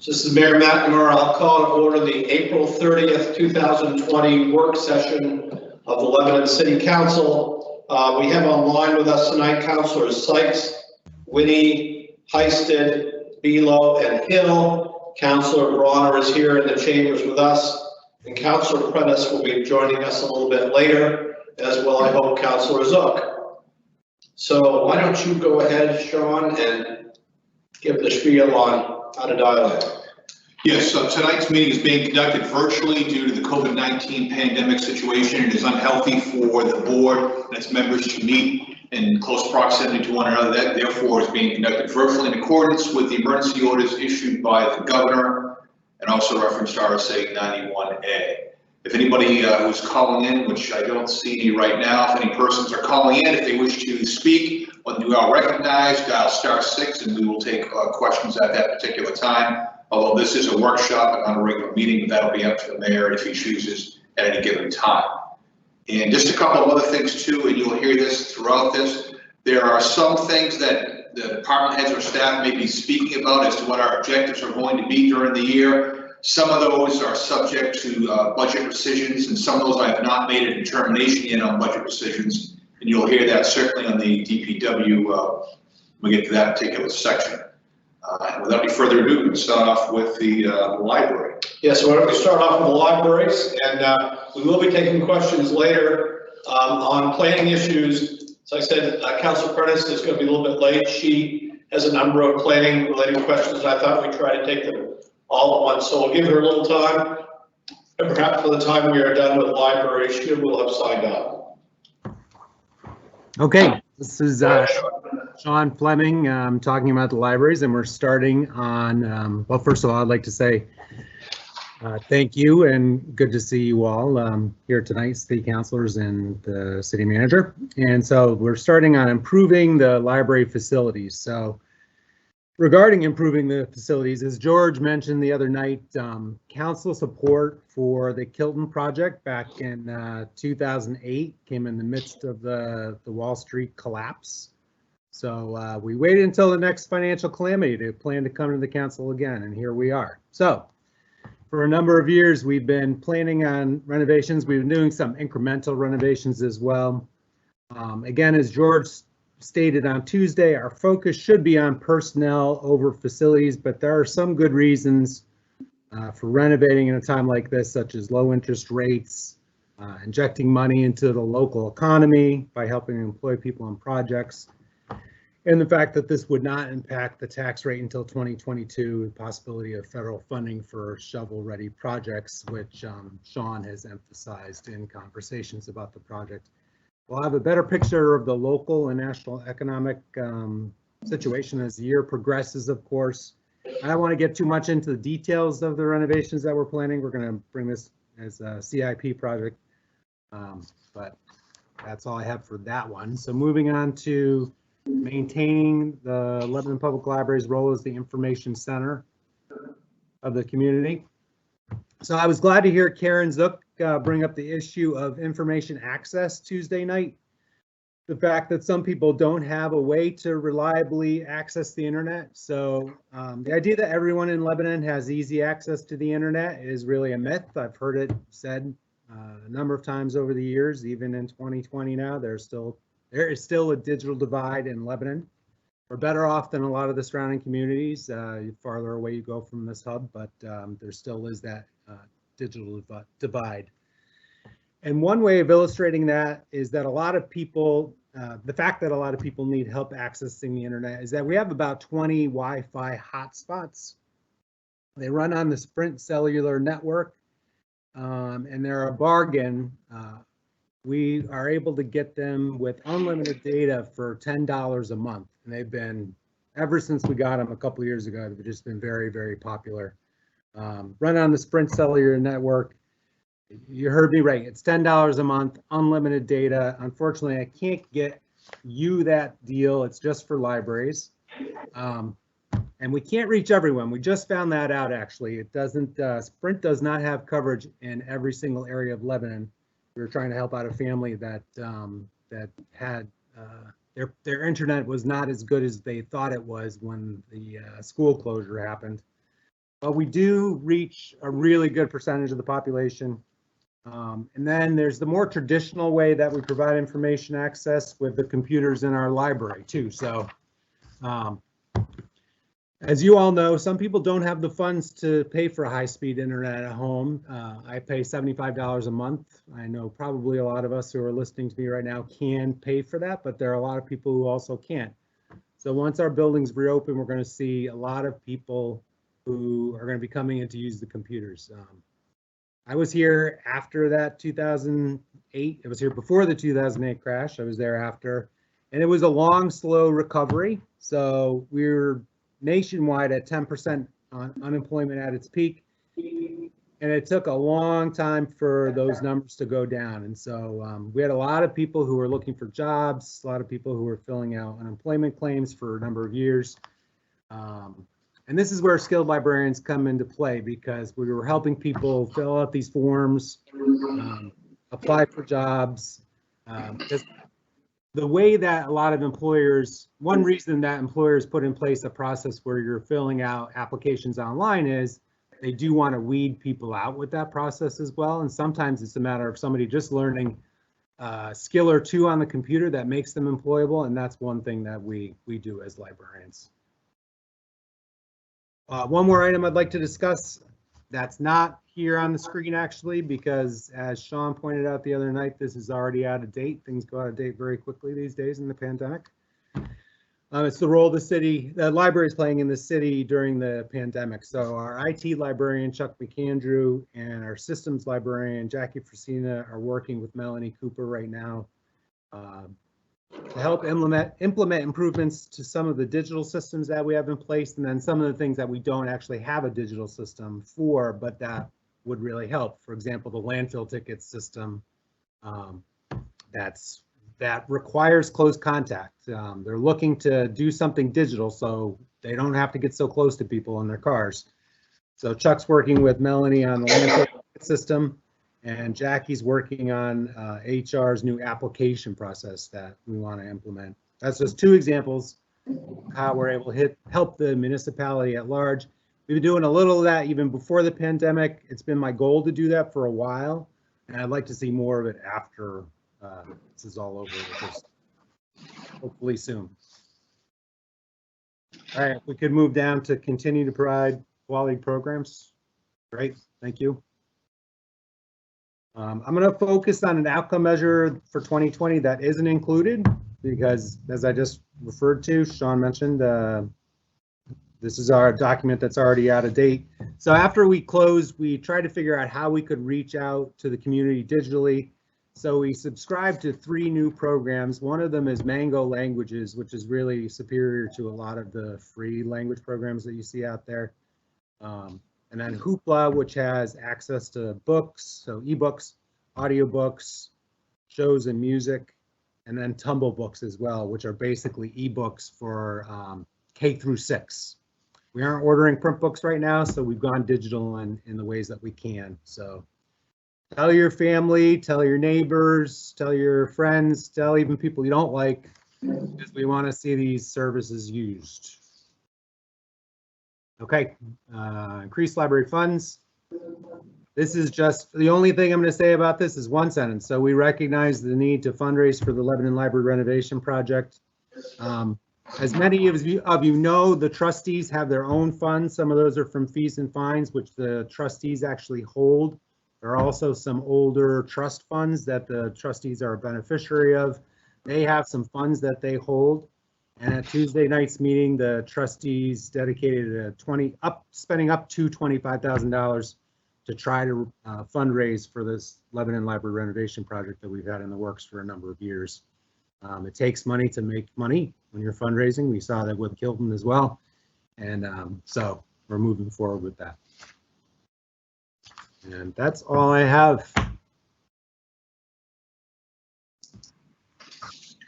This is Mayor McNamara. I'll call to order the April 30th, 2020 work session of the Lebanon City Council. We have online with us tonight Councilors Sykes, Winnie, Heisted, Belo, and Hill. Councilor Bronner is here in the chambers with us, and Councilor Prentice will be joining us a little bit later, as well, I hope, Councilor Zook. So why don't you go ahead, Sean, and give the spiel on how to dial in. Yes, so tonight's meeting is being conducted virtually due to the COVID-19 pandemic situation. It is unhealthy for the board and its members to meet in close proximity to one another. That therefore is being conducted virtually in accordance with the emergency orders issued by the governor and also referenced RSA 91A. If anybody who's calling in, which I don't see any right now, if any persons are calling in, if they wish to speak, when you are recognized, dial *6 and we will take questions at that particular time. Although this is a workshop and not a regular meeting, but that'll be up to the mayor if he chooses at any given time. And just a couple of other things too, and you'll hear this throughout this. There are some things that the department heads or staff may be speaking about as to what our objectives are going to be during the year. Some of those are subject to budget decisions, and some of those I have not made a determination yet on budget decisions. And you'll hear that certainly on the DPW when we get to that particular section. And without any further ado, we'll start off with the library. Yeah, so why don't we start off with the libraries, and we will be taking questions later on planning issues. So I said, Councilor Prentice is going to be a little bit late. She has a number of planning related questions. I thought we'd try to take them all at once, so we'll give her a little time, and perhaps by the time we are done with the library, she will have signed up. Okay, this is Sean Fleming talking about the libraries, and we're starting on, well, first of all, I'd like to say thank you and good to see you all here tonight, city councilors and the city manager. And so we're starting on improving the library facilities. So regarding improving the facilities, as George mentioned the other night, council support for the Kilton project back in 2008 came in the midst of the Wall Street collapse. So we waited until the next financial calamity to plan to come to the council again, and here we are. So for a number of years, we've been planning on renovations. We've been doing some incremental renovations as well. Again, as George stated on Tuesday, our focus should be on personnel over facilities, but there are some good reasons for renovating in a time like this, such as low interest rates, injecting money into the local economy by helping employ people on projects, and the fact that this would not impact the tax rate until 2022, the possibility of federal funding for shovel-ready projects, which Sean has emphasized in conversations about the project. We'll have a better picture of the local and national economic situation as the year progresses, of course. I don't want to get too much into the details of the renovations that we're planning. We're going to bring this as a CIP project, but that's all I have for that one. So moving on to maintaining the Lebanon Public Library's role as the information center of the community. So I was glad to hear Karen Zook bring up the issue of information access Tuesday night. The fact that some people don't have a way to reliably access the internet. So the idea that everyone in Lebanon has easy access to the internet is really a myth. I've heard it said a number of times over the years, even in 2020 now, there is still a digital divide in Lebanon. We're better off than a lot of the surrounding communities, the farther away you go from this hub, but there still is that digital divide. And one way of illustrating that is that a lot of people, the fact that a lot of people need help accessing the internet is that we have about 20 Wi-Fi hotspots. They run on the Sprint cellular network, and they're a bargain. We are able to get them with unlimited data for $10 a month. And they've been, ever since we got them a couple of years ago, they've just been very, very popular. Run on the Sprint cellular network. You heard me right. It's $10 a month, unlimited data. Unfortunately, I can't get you that deal. It's just for libraries. And we can't reach everyone. We just found that out, actually. It doesn't, Sprint does not have coverage in every single area of Lebanon. We were trying to help out a family that that had their internet was not as good as they thought it was when the school closure happened. But we do reach a really good percentage of the population. And then there's the more traditional way that we provide information access with the computers in our library too. So as you all know, some people don't have the funds to pay for high-speed internet at home. I pay $75 a month. I know probably a lot of us who are listening to me right now can pay for that, but there are a lot of people who also can't. So once our buildings reopen, we're going to see a lot of people who are going to be coming in to use the computers. I was here after that 2008. It was here before the 2008 crash. I was there after, and it was a long, slow recovery. So we're nationwide at 10% on unemployment at its peak. And it took a long time for those numbers to go down. And so we had a lot of people who were looking for jobs, a lot of people who were filling out unemployment claims for a number of years. And this is where skilled librarians come into play, because we were helping people fill out these forms, apply for jobs. Because the way that a lot of employers, one reason that employers put in place a process where you're filling out applications online is they do want to weed people out with that process as well. And sometimes it's a matter of somebody just learning a skill or two on the computer that makes them employable. And that's one thing that we do as librarians. One more item I'd like to discuss that's not here on the screen actually, because as Sean pointed out the other night, this is already out of date. Things go out of date very quickly these days in the pandemic. It's the role the library is playing in the city during the pandemic. So our IT librarian, Chuck McAndrew, and our systems librarian, Jackie Frisina, are working with Melanie Cooper right now to help implement improvements to some of the digital systems that we have in place, and then some of the things that we don't actually have a digital system for, but that would really help. For example, the landfill ticket system that requires close contact. They're looking to do something digital so they don't have to get so close to people in their cars. So Chuck's working with Melanie on the landfill ticket system, and Jackie's working on HR's new application process that we want to implement. That's just two examples of how we're able to help the municipality at large. We've been doing a little of that even before the pandemic. It's been my goal to do that for a while, and I'd like to see more of it after this is all over, which is hopefully soon. All right, we could move down to continue to provide quality programs. Great, thank you. I'm going to focus on an outcome measure for 2020 that isn't included because, as I just referred to, Sean mentioned, this is our document that's already out of date. So after we closed, we tried to figure out how we could reach out to the community digitally. So we subscribed to 3 new programs. One of them is Mango Languages, which is really superior to a lot of the free language programs that you see out there. And then Hoopla, which has access to books, so ebooks, audiobooks, shows and music, and then Tumble Books as well, which are basically ebooks for K through 6. We aren't ordering print books right now, so we've gone digital in the ways that we can. So tell your family, tell your neighbors, tell your friends, tell even people you don't like, because we want to see these services used. Okay, increased library funds. This is just, the only thing I'm going to say about this is one sentence. So we recognize the need to fundraise for the Lebanon Library renovation project. As many of you know, the trustees have their own funds. Some of those are from fees and fines, which the trustees actually hold. There are also some older trust funds that the trustees are a beneficiary of. They have some funds that they hold. And at Tuesday night's meeting, the trustees dedicated spending up to $25,000 to try to fundraise for this Lebanon Library renovation project that we've had in the works for a number of years. It takes money to make money when you're fundraising. We saw that with Kilton as well. And so we're moving forward with that. And that's all I have.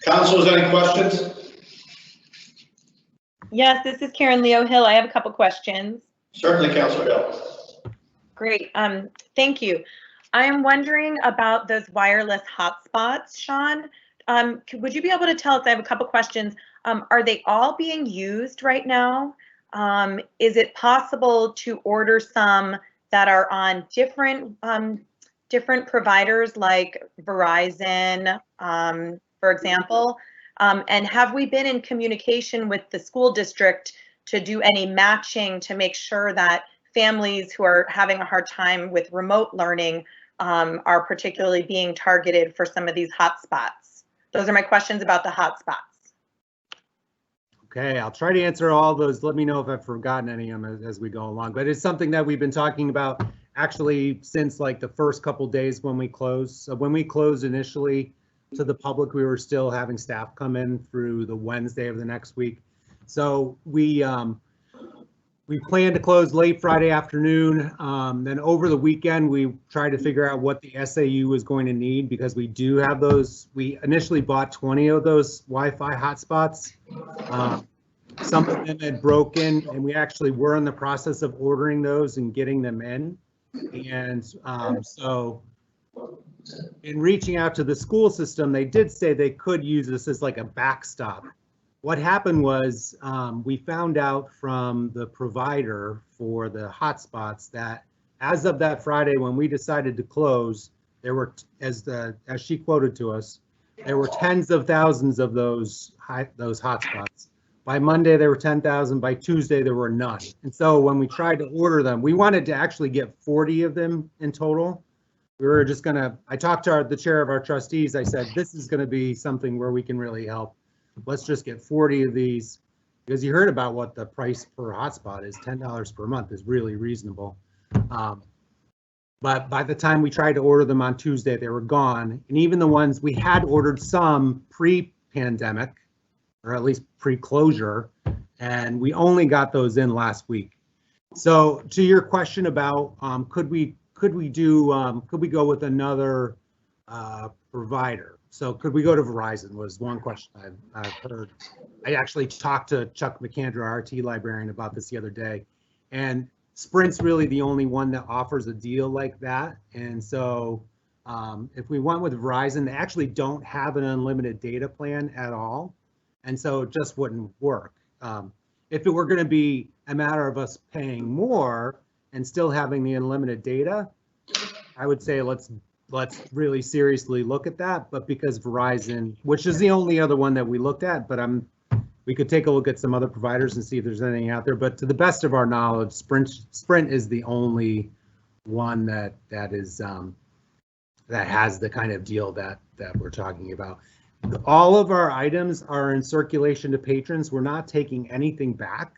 Councilors, any questions? Yes, this is Karen Leo Hill. I have a couple questions. Certainly, Councilor Hill. Great, thank you. I am wondering about those wireless hotspots, Sean. Would you be able to tell us, I have a couple questions. Are they all being used right now? Is it possible to order some that are on different providers like Verizon, for example? And have we been in communication with the school district to do any matching to make sure that families who are having a hard time with remote learning are particularly being targeted for some of these hotspots? Those are my questions about the hotspots. Okay, I'll try to answer all those. Let me know if I've forgotten any of them as we go along. But it's something that we've been talking about actually since like the first couple days when we closed. So when we closed initially to the public, we were still having staff come in through the Wednesday of the next week. So we planned to close late Friday afternoon. Then over the weekend, we tried to figure out what the SAU was going to need because we do have those. We initially bought 20 of those Wi-Fi hotspots. Some of them had broken, and we actually were in the process of ordering those and getting them in. And so in reaching out to the school system, they did say they could use this as like a backstop. What happened was we found out from the provider for the hotspots that as of that Friday when we decided to close, there were, as she quoted to us, there were tens of thousands of those hotspots. By Monday, there were 10,000. By Tuesday, there were none. And so when we tried to order them, we wanted to actually get 40 of them in total. We were just gonna, I talked to the chair of our trustees. I said, this is gonna be something where we can really help. Let's just get 40 of these, because you heard about what the price per hotspot is. $10 per month is really reasonable. But by the time we tried to order them on Tuesday, they were gone. And even the ones we had ordered some pre-pandemic, or at least pre-closure, and we only got those in last week. So to your question about could we go with another provider? So could we go to Verizon was one question I've heard. I actually talked to Chuck McAndrew, our RT librarian, about this the other day, and Sprint's really the only one that offers a deal like that. And so if we went with Verizon, they actually don't have an unlimited data plan at all. And so it just wouldn't work. If it were going to be a matter of us paying more and still having the unlimited data, I would say let's really seriously look at that. But because Verizon, which is the only other one that we looked at, but we could take a look at some other providers and see if there's anything out there. But to the best of our knowledge, Sprint is the only one that has the kind of deal that we're talking about. All of our items are in circulation to patrons. We're not taking anything back.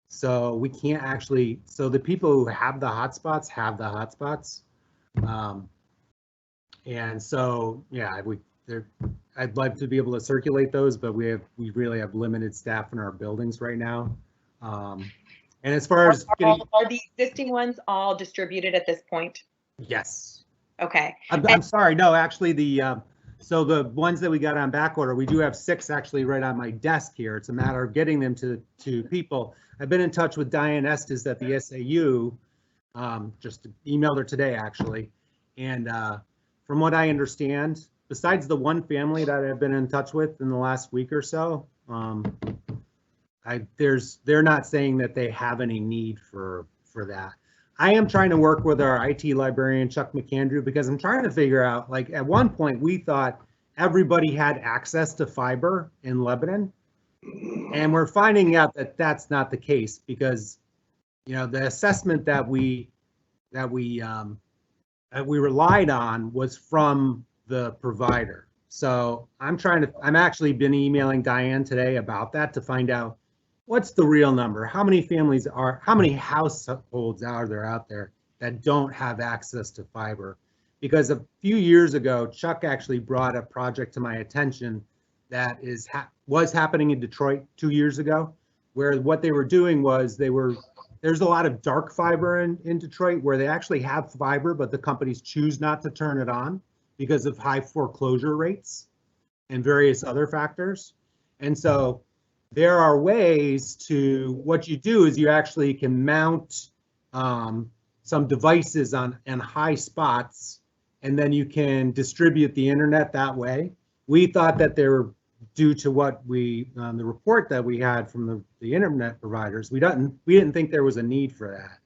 So we can't actually, so the people who have the hotspots have the hotspots. And so, yeah, I'd like to be able to circulate those, but we really have limited staff in our buildings right now. And as far as are the existing ones all distributed at this point? Yes. Okay. I'm sorry. No, actually so the ones that we got on back order, we do have 6 actually right on my desk here. It's a matter of getting them to people. I've been in touch with Diane Estes at the SAU, just emailed her today actually. And from what I understand, besides the one family that I've been in touch with in the last week or so, they're not saying that they have any need for that. I am trying to work with our IT librarian, Chuck McAndrew, because I'm trying to figure out, like at one point we thought everybody had access to fiber in Lebanon. And we're finding out that that's not the case because, you know, the assessment that we relied on was from the provider. So I'm actually been emailing Diane today about that to find out what's the real number? How many households are there out there that don't have access to fiber? Because a few years ago, Chuck actually brought a project to my attention that was happening in Detroit 2 years ago, where what they were doing was there's a lot of dark fiber in Detroit where they actually have fiber, but the companies choose not to turn it on because of high foreclosure rates and various other factors. And so there are ways what you do is you actually can mount some devices on high spots, and then you can distribute the internet that way. We thought that they were due to what we, the report that we had from the internet providers, we didn't think there was a need for that.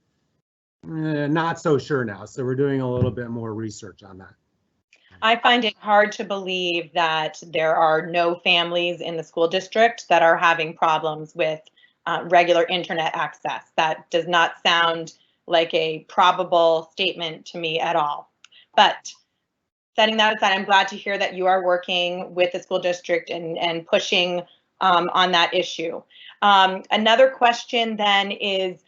Not so sure now, so we're doing a little bit more research on that. I find it hard to believe that there are no families in the school district that are having problems with regular internet access. That does not sound like a probable statement to me at all. But setting that aside, I'm glad to hear that you are working with the school district and pushing on that issue. Another question then is,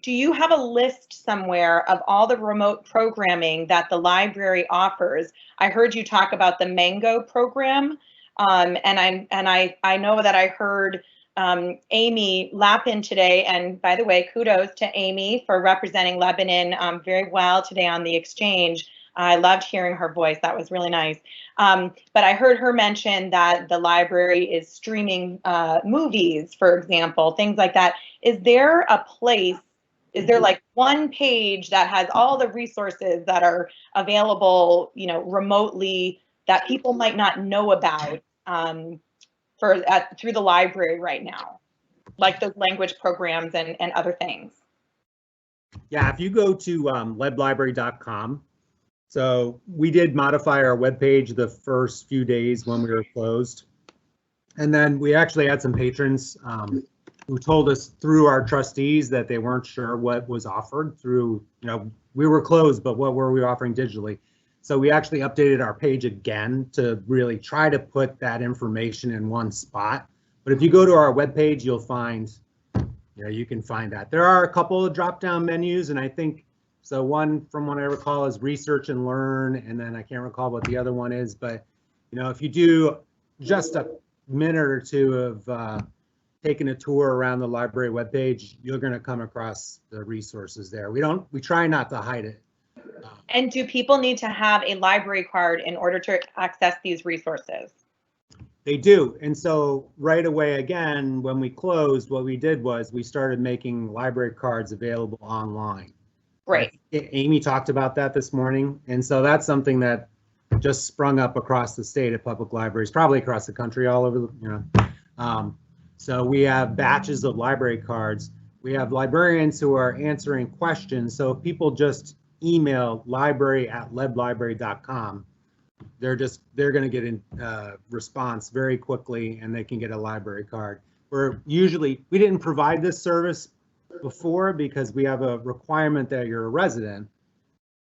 do you have a list somewhere of all the remote programming that the library offers? I heard you talk about the Mango program, and I know that I heard Amy Lappin today, and by the way, kudos to Amy for representing Lebanon very well today on the exchange. I loved hearing her voice. That was really nice. But I heard her mention that the library is streaming movies, for example, things like that. Is there a place, is there like one page that has all the resources that are available, you know, remotely that people might not know about through the library right now, like those language programs and other things? Yeah, if you go to leblibrary.com, so we did modify our webpage the first few days when we were closed. And then we actually had some patrons who told us through our trustees that they weren't sure what was offered through, you know, we were closed, but what were we offering digitally? So we actually updated our page again to really try to put that information in one spot. But if you go to our webpage, you'll find, you know, you can find that. There are a couple of drop-down menus, and I think, so one from what I recall is research and learn, and then I can't recall what the other one is, but you know, if you do just a minute or two of taking a tour around the library webpage, you're going to come across the resources there. We try not to hide it. And do people need to have a library card in order to access these resources? They do, and so right away, again, when we closed, what we did was we started making library cards available online. Right. Amy talked about that this morning, and so that's something that just sprung up across the state at public libraries, probably across the country, all over the, you know. So we have batches of library cards. We have librarians who are answering questions. So if people just email library@leblibrary.com, they're going to get a response very quickly, and they can get a library card. We didn't provide this service before because we have a requirement that you're a resident.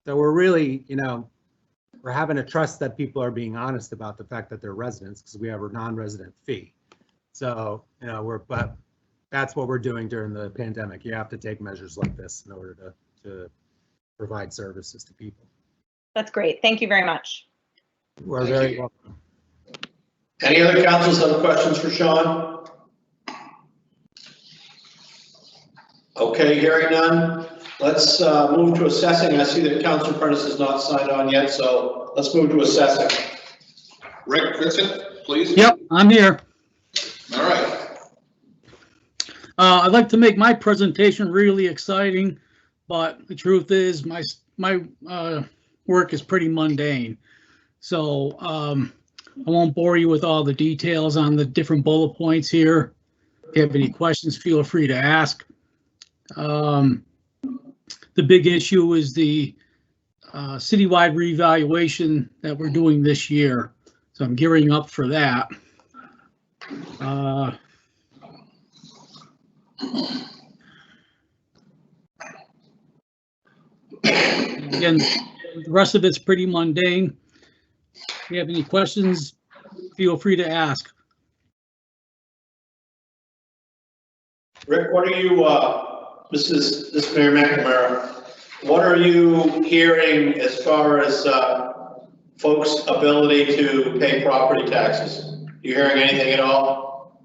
So we're really, you know, we're having to trust that people are being honest about the fact that they're residents because we have a non-resident fee. So, you know, but that's what we're doing during the pandemic. You have to take measures like this in order to provide services to people. That's great. Thank you very much. You are very welcome. Any other councils have questions for Sean? Okay, hearing none. Let's move to assessing. I see that Councilor Prentice is not signed on yet, so let's move to assessing. Rick Vincent, please. Yep, I'm here. All right. I'd like to make my presentation really exciting, but the truth is my work is pretty mundane. So I won't bore you with all the details on the different bullet points here. If you have any questions, feel free to ask. The big issue is the citywide reevaluation that we're doing this year. So I'm gearing up for that. Again, the rest of it's pretty mundane. If you have any questions, feel free to ask. Rick, what are you, this is Mayor McNamara, what are you hearing as far as folks' ability to pay property taxes? You hearing anything at all?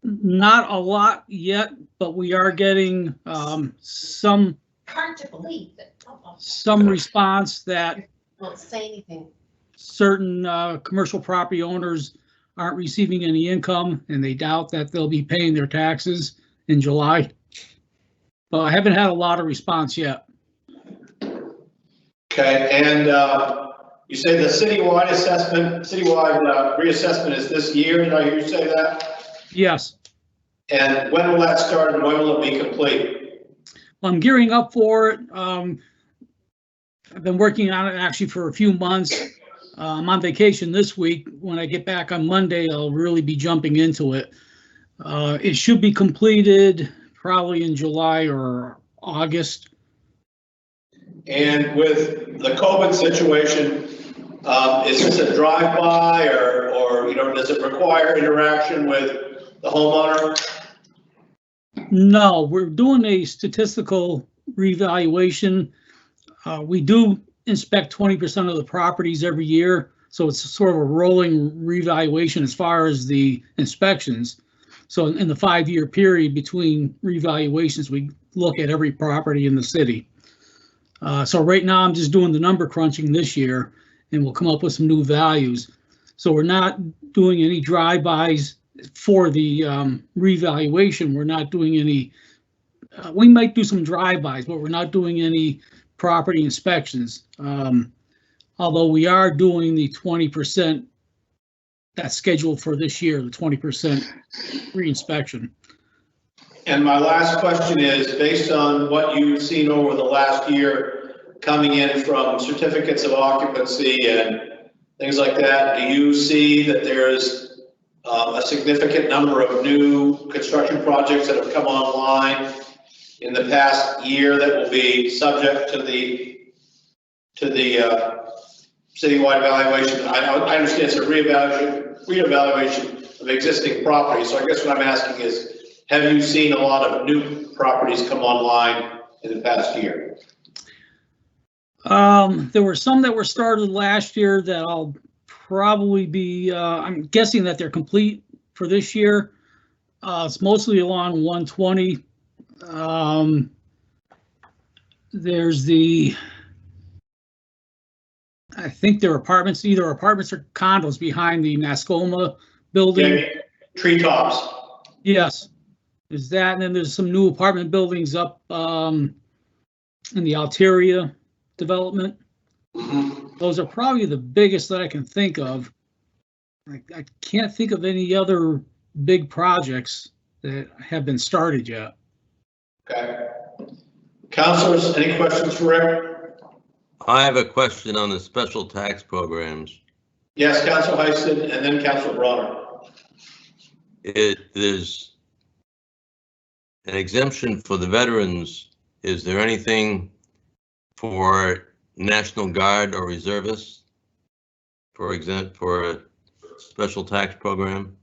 Not a lot yet, but we are getting some Hard to believe that. some response that Won't say anything. certain commercial property owners aren't receiving any income, and they doubt that they'll be paying their taxes in July. But I haven't had a lot of response yet. Okay, and You say the citywide reassessment is this year, did I hear you say that? Yes, And when will that start and when will it be complete? I'm gearing up for it. I've been working on it actually for a few months. I'm on vacation this week. When I get back on Monday, I'll really be jumping into it. It should be completed probably in July or August. And with the COVID situation, is this a drive-by or does it require interaction with the homeowner? No, we're doing a statistical revaluation. We do inspect 20% of the properties every year, so it's sort of a rolling revaluation as far as the inspections. So in the 5-year period between revaluations, we look at every property in the city. So right now I'm just doing the number crunching this year, and we'll come up with some new values. So we're not doing any drive-bys for the revaluation. We're not doing any, we might do some drive-bys, but we're not doing any property inspections. Although we are doing the 20% that's scheduled for this year, the 20% reinspection. And my last question is, based on what you've seen over the last year coming in from certificates of occupancy and things like that, do you see that there's a significant number of new construction projects that have come online in the past year that will be subject to the citywide evaluation? I understand it's a reevaluation of existing properties. So I guess what I'm asking is, have you seen a lot of new properties come online in the past year? There were some that were started last year that I'll probably be, I'm guessing that they're complete for this year. It's mostly along 120. There's I think they're apartments, either apartments or condos behind the Escola building. Yeah, treetops. Yes, there's that, and then there's some new apartment buildings up in the Altaria development. Mm-hmm. Those are probably the biggest that I can think of. I can't think of any other big projects that have been started yet. Okay. Councilors, any questions for Rick? I have a question on the special tax programs. Yes, Council Heiston and then Council Bronner. There's an exemption for the veterans. Is there anything for National Guard or reservists, for example, for a special tax program?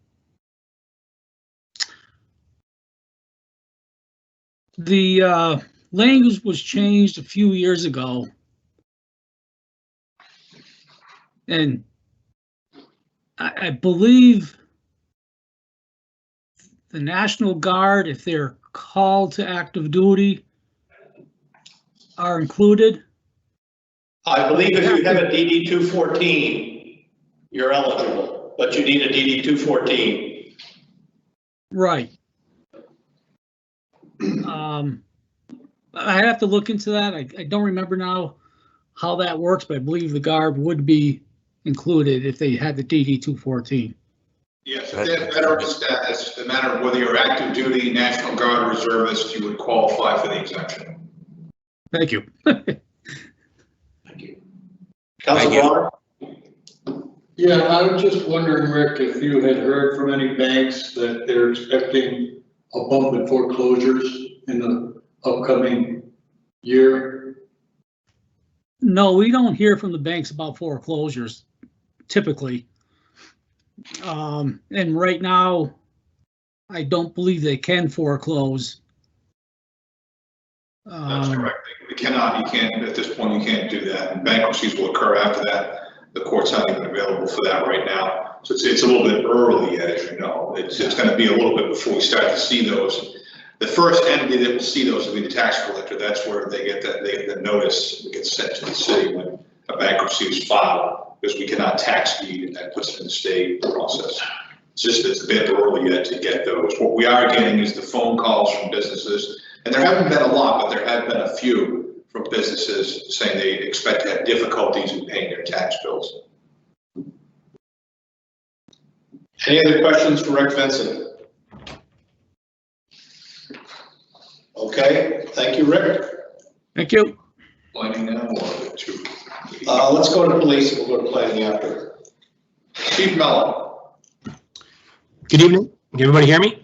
The language was changed a few years ago. And I believe the National Guard, if they're called to active duty, are included. I believe if you have a DD 214, you're eligible, but you need a DD 214. Right. I have to look into that. I don't remember now how that works, but I believe the Guard would be included if they had the DD 214. Yes, if they have veteran status, no matter whether you're active duty, National Guard, or reservist, you would qualify for the exemption. Thank you. Thank you. Council Bronner? Yeah, I was just wondering, Rick, if you had heard from any banks that they're expecting a bump in foreclosures in the upcoming year? No, we don't hear from the banks about foreclosures typically. And right now, I don't believe they can foreclose. That's correct. You cannot, you can't, at this point, you can't do that. And bankruptcies will occur after that. The court's not even available for that right now. So it's a little bit early, as you know. It's going to be a little bit before we start to see those. The first entity that will see those will be the tax collector. That's where they get the notice that gets sent to the city when a bankruptcy is filed, because we cannot tax deed, and that puts it in the state process. It's a bit early yet to get those. What we are getting is the phone calls from businesses, and there haven't been a lot, but there have been a few from businesses saying they expect to have difficulties in paying their tax bills. Any other questions for Rick Vincent? Okay, thank you, Rick. Thank you. Planning now or two? Let's go to police and we'll go to planning after. Chief Mellon. Good evening. Can everybody hear me?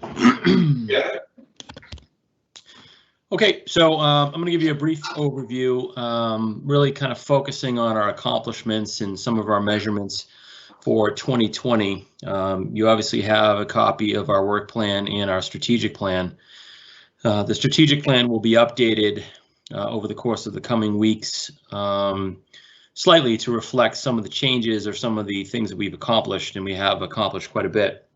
Yeah. Okay, so I'm going to give you a brief overview, really kind of focusing on our accomplishments and some of our measurements for 2020. You obviously have a copy of our work plan and our strategic plan. The strategic plan will be updated over the course of the coming weeks, slightly to reflect some of the changes or some of the things that we've accomplished, and we have accomplished quite a bit.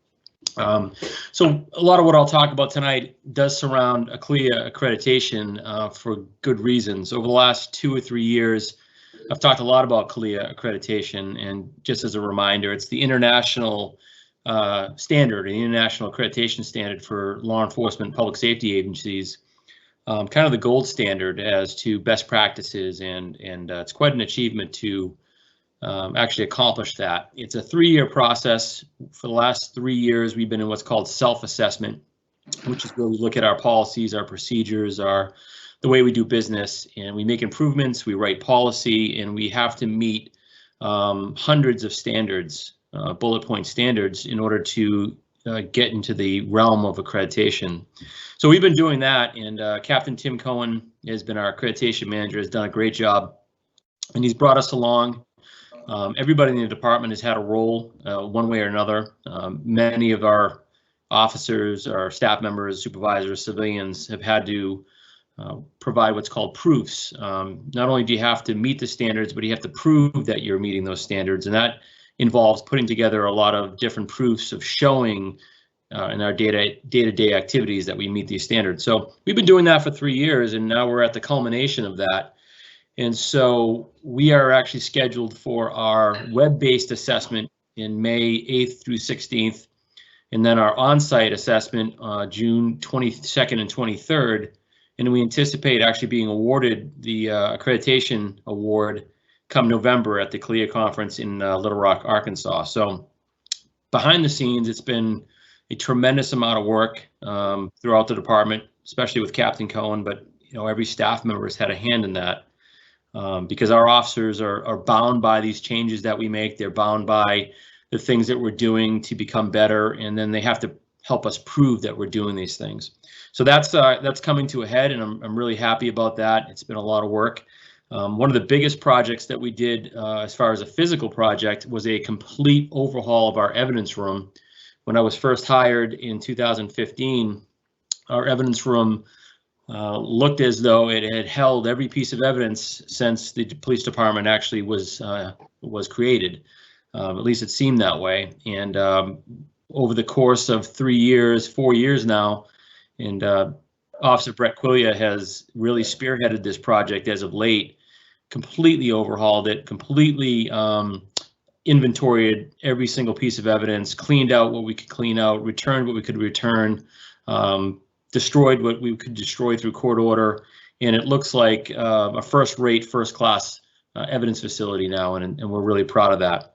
So a lot of what I'll talk about tonight does surround a Clia accreditation for good reasons. Over the last 2 or 3 years, I've talked a lot about Clia accreditation, and just as a reminder, it's the international standard, the international accreditation standard for law enforcement, public safety agencies, kind of the gold standard as to best practices, and it's quite an achievement to actually accomplish that. It's a 3-year process. For the last 3 years, we've been in what's called self-assessment, which is where we look at our policies, our procedures, the way we do business, and we make improvements, we write policy, and we have to meet hundreds of standards, bullet point standards, in order to get into the realm of accreditation. So we've been doing that, and Captain Tim Cohen has been our accreditation manager, has done a great job, and he's brought us along. Everybody in the department has had a role one way or another. Many of our officers, our staff members, supervisors, civilians have had to provide what's called proofs. Not only do you have to meet the standards, but you have to prove that you're meeting those standards, and that involves putting together a lot of different proofs of showing in our day-to-day activities that we meet these standards. So we've been doing that for 3 years, and now we're at the culmination of that. And so we are actually scheduled for our web-based assessment in May 8th through 16th, and then our on-site assessment June 22nd and 23rd. And we anticipate actually being awarded the accreditation award come November at the Clia conference in Little Rock, Arkansas. So behind the scenes, it's been a tremendous amount of work throughout the department, especially with Captain Cohen, but every staff member has had a hand in that. Because our officers are bound by these changes that we make. They're bound by the things that we're doing to become better, and then they have to help us prove that we're doing these things. So that's coming to a head, and I'm really happy about that. It's been a lot of work. One of the biggest projects that we did as far as a physical project was a complete overhaul of our evidence room. When I was first hired in 2015, our evidence room looked as though it had held every piece of evidence since the police department actually was created. At least it seemed that way. And over the course of 4 years now, and Officer Brett Clia has really spearheaded this project as of late, completely overhauled it, completely inventoried every single piece of evidence, cleaned out what we could clean out, returned what we could return, destroyed what we could destroy through court order, and it looks like a first-rate, first-class evidence facility now, and we're really proud of that.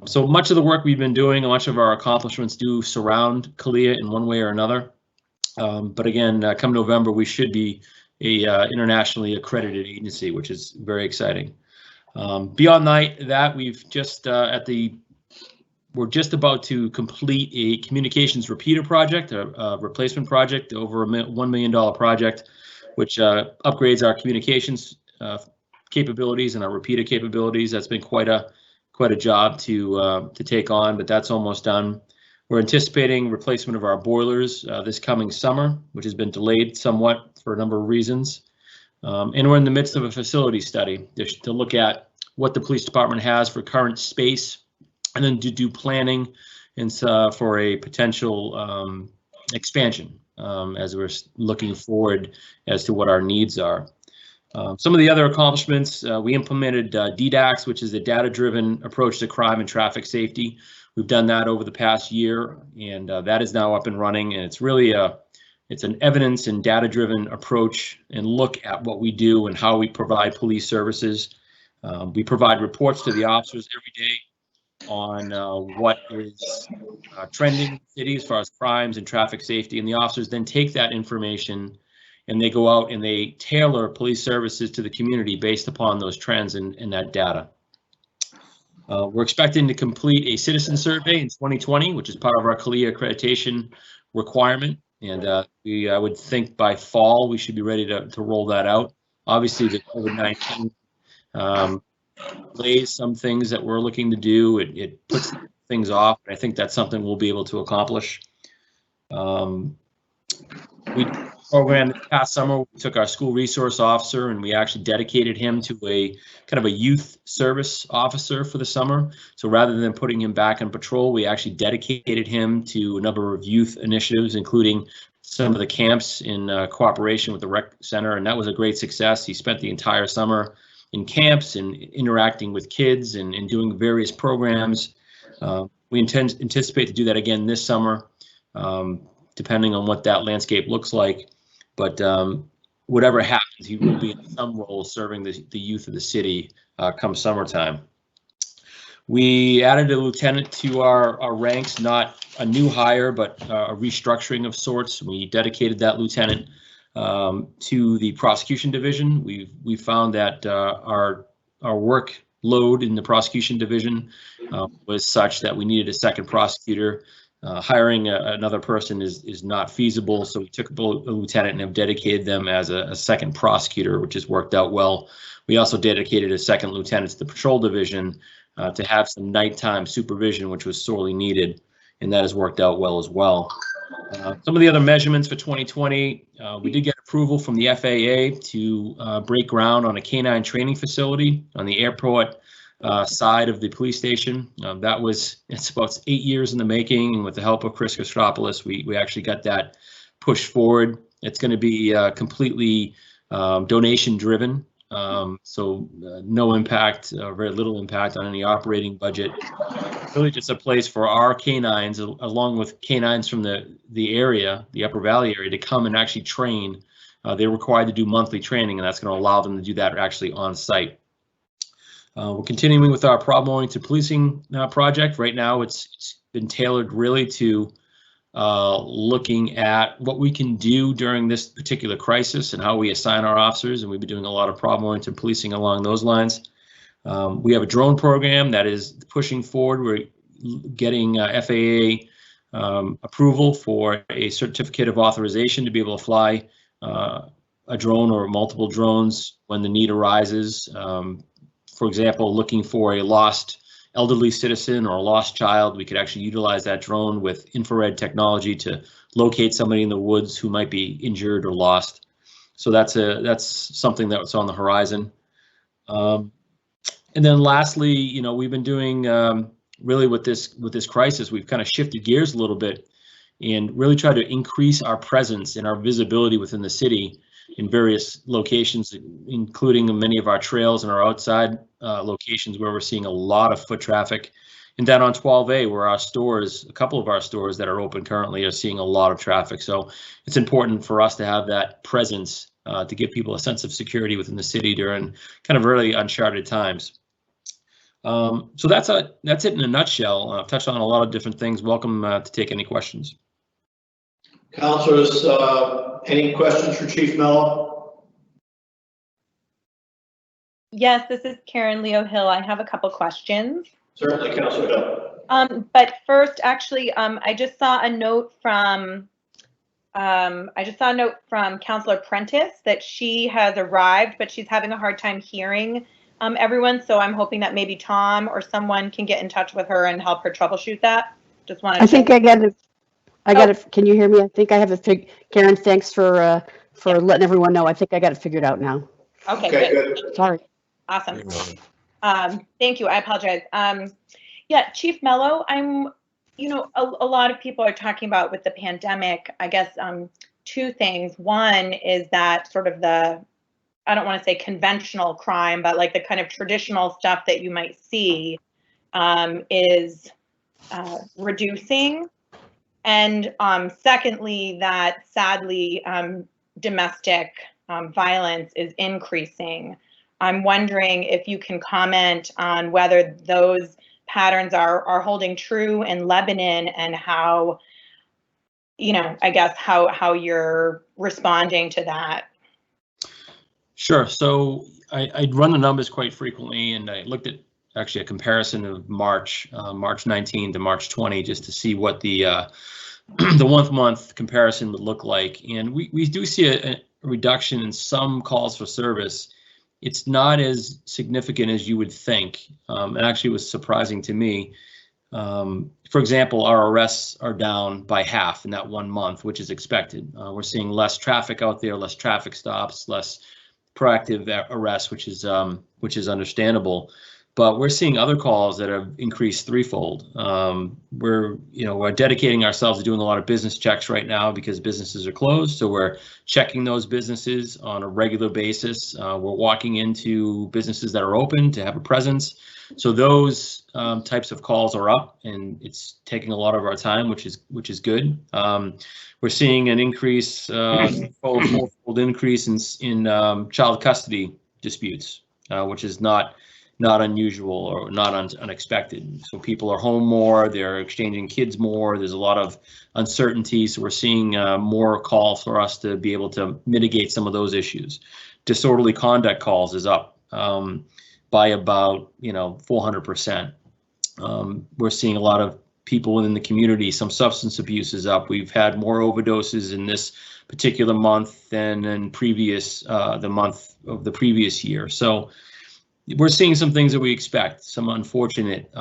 So much of the work we've been doing, much of our accomplishments do surround Clia in one way or another. But again, come November, we should be a internationally accredited agency, which is very exciting. Beyond that, we've just we're just about to complete a communications repeater project, a replacement project, over a $1 million project, which upgrades our communications capabilities and our repeater capabilities. That's been quite a job to take on, but that's almost done. We're anticipating replacement of our boilers this coming summer, which has been delayed somewhat for a number of reasons. And we're in the midst of a facility study to look at what the police department has for current space, and then to do planning and for a potential expansion as we're looking forward as to what our needs are. Some of the other accomplishments, we implemented DDAX, which is a data-driven approach to crime and traffic safety. We've done that over the past year, and that is now up and running, and it's really It's an evidence and data-driven approach and look at what we do and how we provide police services. We provide reports to the officers every day on what is trending in the city as far as crimes and traffic safety, and the officers then take that information and they go out and they tailor police services to the community based upon those trends and that data. We're expecting to complete a citizen survey in 2020, which is part of our Clia accreditation requirement, and I would think by fall we should be ready to roll that out. Obviously, the COVID-19 delays some things that we're looking to do. It puts things off. I think that's something we'll be able to accomplish. We programmed this past summer. We took our school resource officer and we actually dedicated him to a kind of a youth service officer for the summer. So rather than putting him back on patrol, we actually dedicated him to a number of youth initiatives, including some of the camps in cooperation with the rec center, and that was a great success. He spent the entire summer in camps and interacting with kids and doing various programs. We anticipate to do that again this summer, depending on what that landscape looks like. But whatever happens, he will be in some role serving the youth of the city come summertime. We added a lieutenant to our ranks, not a new hire, but a restructuring of sorts. We dedicated that lieutenant to the prosecution division. We found that our workload in the prosecution division was such that we needed a second prosecutor. Hiring another person is not feasible, so we took a lieutenant and have dedicated them as a second prosecutor, which has worked out well. We also dedicated a second lieutenant to the patrol division to have some nighttime supervision, which was sorely needed, and that has worked out well as well. Some of the other measurements for 2020, we did get approval from the FAA to break ground on a canine training facility on the airport side of the police station. It's about 8 years in the making, and with the help of Chris Kostropoulos, we actually got that pushed forward. It's going to be completely donation driven, so no impact, very little impact on any operating budget. Really just a place for our canines, along with canines from the area, the Upper Valley area, to come and actually train. They're required to do monthly training, and that's going to allow them to do that actually on site. We're continuing with our problem-oriented policing project. Right now, it's been tailored really to looking at what we can do during this particular crisis and how we assign our officers, and we've been doing a lot of problem-oriented policing along those lines. We have a drone program that is pushing forward. We're getting FAA approval for a certificate of authorization to be able to fly a drone or multiple drones when the need arises. For example, looking for a lost elderly citizen or a lost child, we could actually utilize that drone with infrared technology to locate somebody in the woods who might be injured or lost. So that's something that's on the horizon. And then lastly, we've been doing really with this crisis, we've kind of shifted gears a little bit and really tried to increase our presence and our visibility within the city in various locations, including many of our trails and our outside locations where we're seeing a lot of foot traffic. And down on 12A, where our stores, a couple of our stores that are open currently, are seeing a lot of traffic. So it's important for us to have that presence to give people a sense of security within the city during kind of really uncharted times. So that's it in a nutshell. I've touched on a lot of different things. Welcome to take any questions. Councilors, any questions for Chief Mello? Yes, this is Karen Leo Hill. I have a couple questions. Certainly, Councilor Hill. But first, actually, I just saw a note from Councilor Prentice that she has arrived, but she's having a hard time hearing everyone. So I'm hoping that maybe Tom or someone can get in touch with her and help her troubleshoot that. Just wanted. I think I got it. Can you hear me? I think I have a Karen, thanks for letting everyone know. I think I got it figured out now. Okay, good. Sorry. Awesome. Thank you. I apologize. Yeah, Chief Mello, a lot of people are talking about with the pandemic, I guess, two things. One is that sort of I don't want to say conventional crime, but like the kind of traditional stuff that you might see is reducing. And secondly, that sadly, domestic violence is increasing. I'm wondering if you can comment on whether those patterns are holding true in Lebanon, and how, I guess how you're responding to that. Sure. So I run the numbers quite frequently, and I looked at actually a comparison of March 19 to March 20, just to see what the the month comparison would look like. And we do see a reduction in some calls for service. It's not as significant as you would think. It actually was surprising to me. For example, our arrests are down by half in that 1 month, which is expected. We're seeing less traffic out there, less traffic stops, less proactive arrests, which is understandable. But we're seeing other calls that have increased threefold. We're dedicating ourselves to doing a lot of business checks right now because businesses are closed. So we're checking those businesses on a regular basis. We're walking into businesses that are open to have a presence. So those types of calls are up, and it's taking a lot of our time, which is good. We're seeing an increase, fold increase in child custody disputes, which is not unusual or not unexpected. So people are home more, they're exchanging kids more, there's a lot of uncertainty. So we're seeing more calls for us to be able to mitigate some of those issues. Disorderly conduct calls is up by about 400%. We're seeing a lot of people in the community. Some substance abuse is up. We've had more overdoses in this particular month than in the month of the previous year. So we're seeing some things that we expect, some unfortunate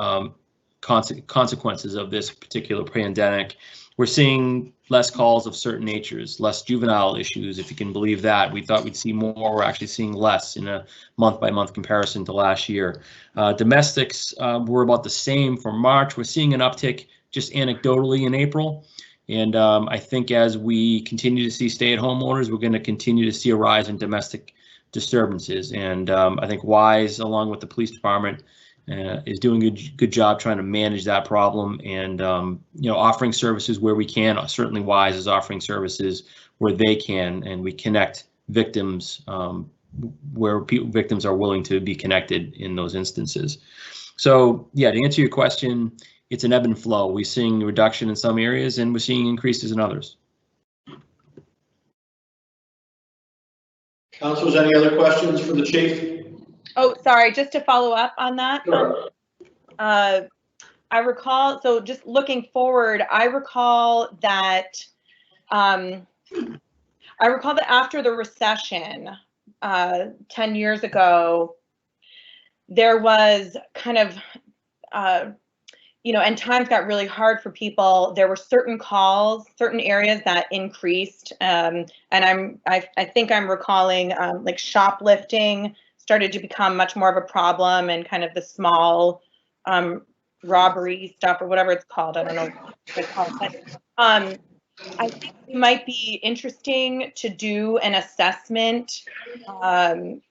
consequences of this particular pandemic. We're seeing less calls of certain natures, less juvenile issues, if you can believe that. We thought we'd see more. We're actually seeing less in a month-by-month comparison to last year. Domestics were about the same for March. We're seeing an uptick just anecdotally in April. And I think as we continue to see stay-at-home orders, we're going to continue to see a rise in domestic disturbances. And I think WISE, along with the police department, is doing a good job trying to manage that problem, and offering services where we can. Certainly WISE is offering services where they can, and we connect victims where victims are willing to be connected in those instances. So yeah, to answer your question, it's an ebb and flow. We're seeing a reduction in some areas, and we're seeing increases in others. Councilors, any other questions for the chief? Oh, sorry, just to follow up on that. Sure. I recall, so just looking forward, I recall that after the recession 10 years ago, there was kind of, and times got really hard for people. There were certain calls, certain areas that increased, and I think I'm recalling like shoplifting started to become much more of a problem, and kind of the small robbery stuff, or whatever it's called. I don't know what it's called, but I think it might be interesting to do an assessment,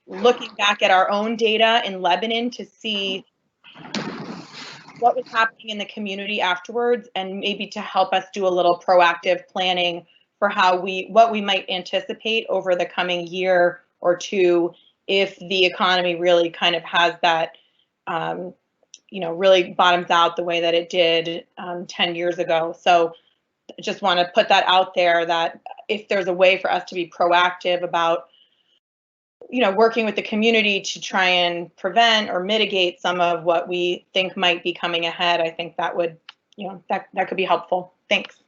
looking back at our own data in Lebanon to see what was happening in the community afterwards, and maybe to help us do a little proactive planning for what we might anticipate over the coming year or two if the economy really kind of has that, really bottoms out the way that it did 10 years ago. So I just want to put that out there, that if there's a way for us to be proactive about, working with the community to try and prevent or mitigate some of what we think might be coming ahead, I think that would, that could be helpful. Thanks.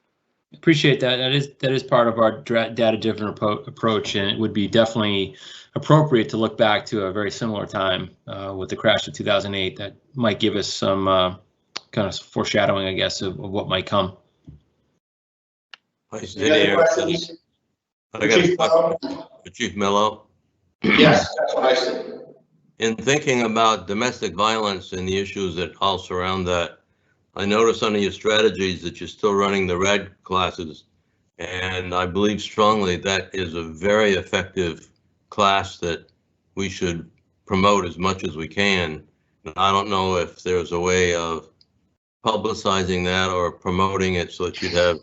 Appreciate that. That is part of our data-driven approach, and it would be definitely appropriate to look back to a very similar time with the crash of 2008. That might give us some kind of foreshadowing, I guess, of what might come. I got a question for Chief Mello. Yes, that's what I said. In thinking about domestic violence and the issues that all surround that, I notice under your strategies that you're still running the RED classes, and I believe strongly that is a very effective class that we should promote as much as we can. I don't know if there's a way of publicizing that or promoting it so that you'd have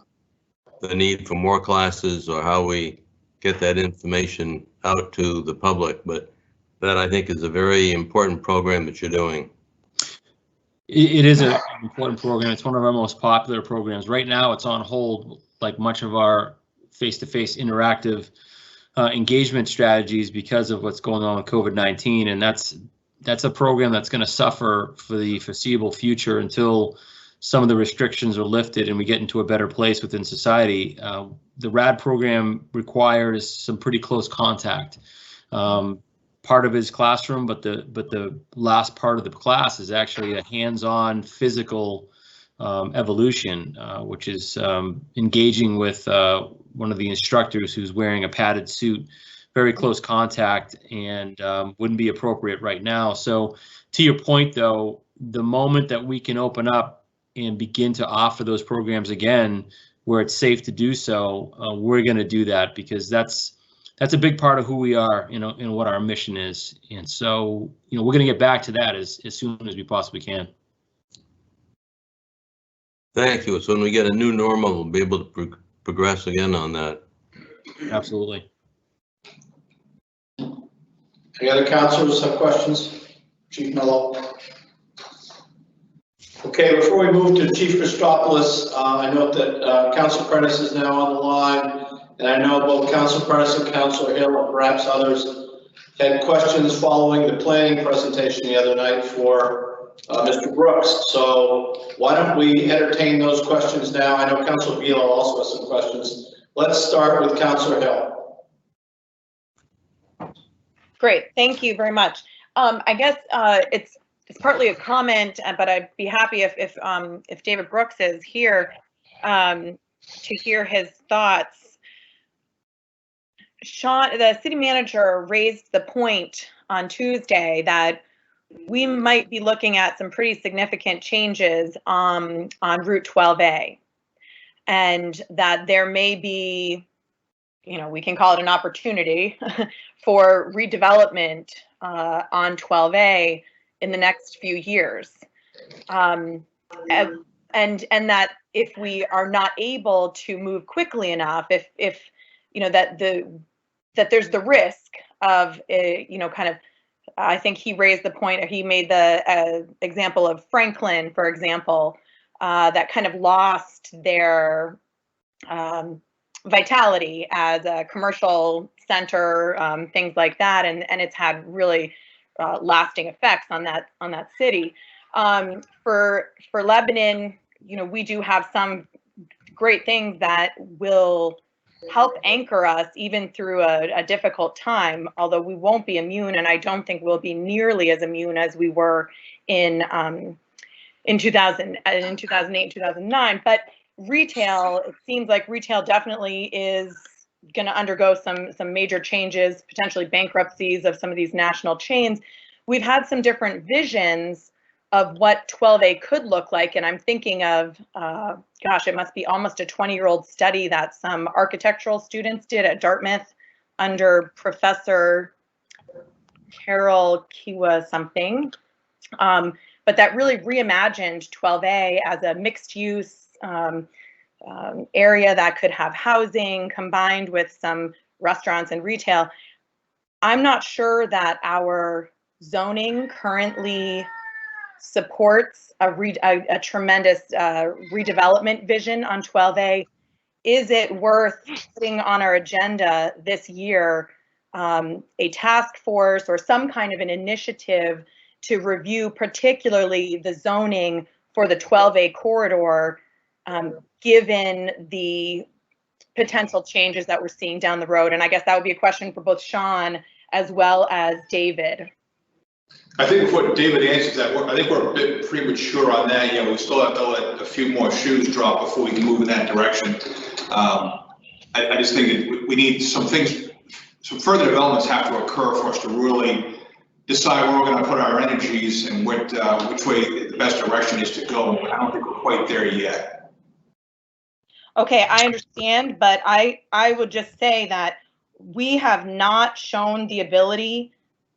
the need for more classes or how we get that information out to the public, but that I think is a very important program that you're doing. It is an important program. It's one of our most popular programs. Right now, it's on hold, like much of our face-to-face interactive engagement strategies because of what's going on with COVID-19, and that's a program that's going to suffer for the foreseeable future until some of the restrictions are lifted and we get into a better place within society. The RAD program requires some pretty close contact. Part of it is classroom, but the last part of the class is actually a hands-on physical evolution, which is engaging with one of the instructors who's wearing a padded suit, very close contact, and wouldn't be appropriate right now. So to your point, though, the moment that we can open up and begin to offer those programs again, where it's safe to do so, we're going to do that, because that's a big part of who we are, and what our mission is. And so, we're going to get back to that as soon as we possibly can. Thank you. So when we get a new normal, we'll be able to progress again on that. Absolutely. Any other councilors have questions? Chief Mello? Okay, before we move to Chief Christopoulos, I note that Council Prentice is now on the line, and I know both Council Prentice and Councilor Hill, and perhaps others, had questions following the planning presentation the other night for Mr. Brooks. So why don't we entertain those questions now? I know Councilor Vila also has some questions. Let's start with Councilor Hill. Great, thank you very much. I guess it's partly a comment, but I'd be happy if David Brooks is here to hear his thoughts. Sean, the city manager, raised the point on Tuesday that we might be looking at some pretty significant changes on Route 12A, and that there may be, we can call it an opportunity for redevelopment on 12A in the next few years, and that if we are not able to move quickly enough, if that there's the risk of kind of, I think he raised the point, or he made the example of Franklin, for example, that kind of lost their vitality as a commercial center, things like that, and it's had really lasting effects on that city. For Lebanon, we do have some great things that will help anchor us even through a difficult time, although we won't be immune, and I don't think we'll be nearly as immune as we were in 2008, 2009. But retail, it seems like retail definitely is going to undergo some major changes, potentially bankruptcies of some of these national chains. We've had some different visions of what 12A could look like, and I'm thinking of, gosh, it must be almost a 20-year-old study that some architectural students did at Dartmouth under Professor Carol Kiwa something, but that really reimagined 12A as a mixed-use area that could have housing combined with some restaurants and retail. I'm not sure that our zoning currently supports a tremendous redevelopment vision on 12A. Is it worth putting on our agenda this year a task force or some kind of an initiative to review particularly the zoning for the 12A corridor, given the potential changes that we're seeing down the road? And I guess that would be a question for both Sean as well as David. I think before David answers that, I think we're a bit premature on that. We still have to let a few more shoes drop before we can move in that direction. I just think that we need some further developments have to occur for us to really decide where we're going to put our energies and which way the best direction is to go. I don't think we're quite there yet. Okay, I understand, but I would just say that we have not shown the ability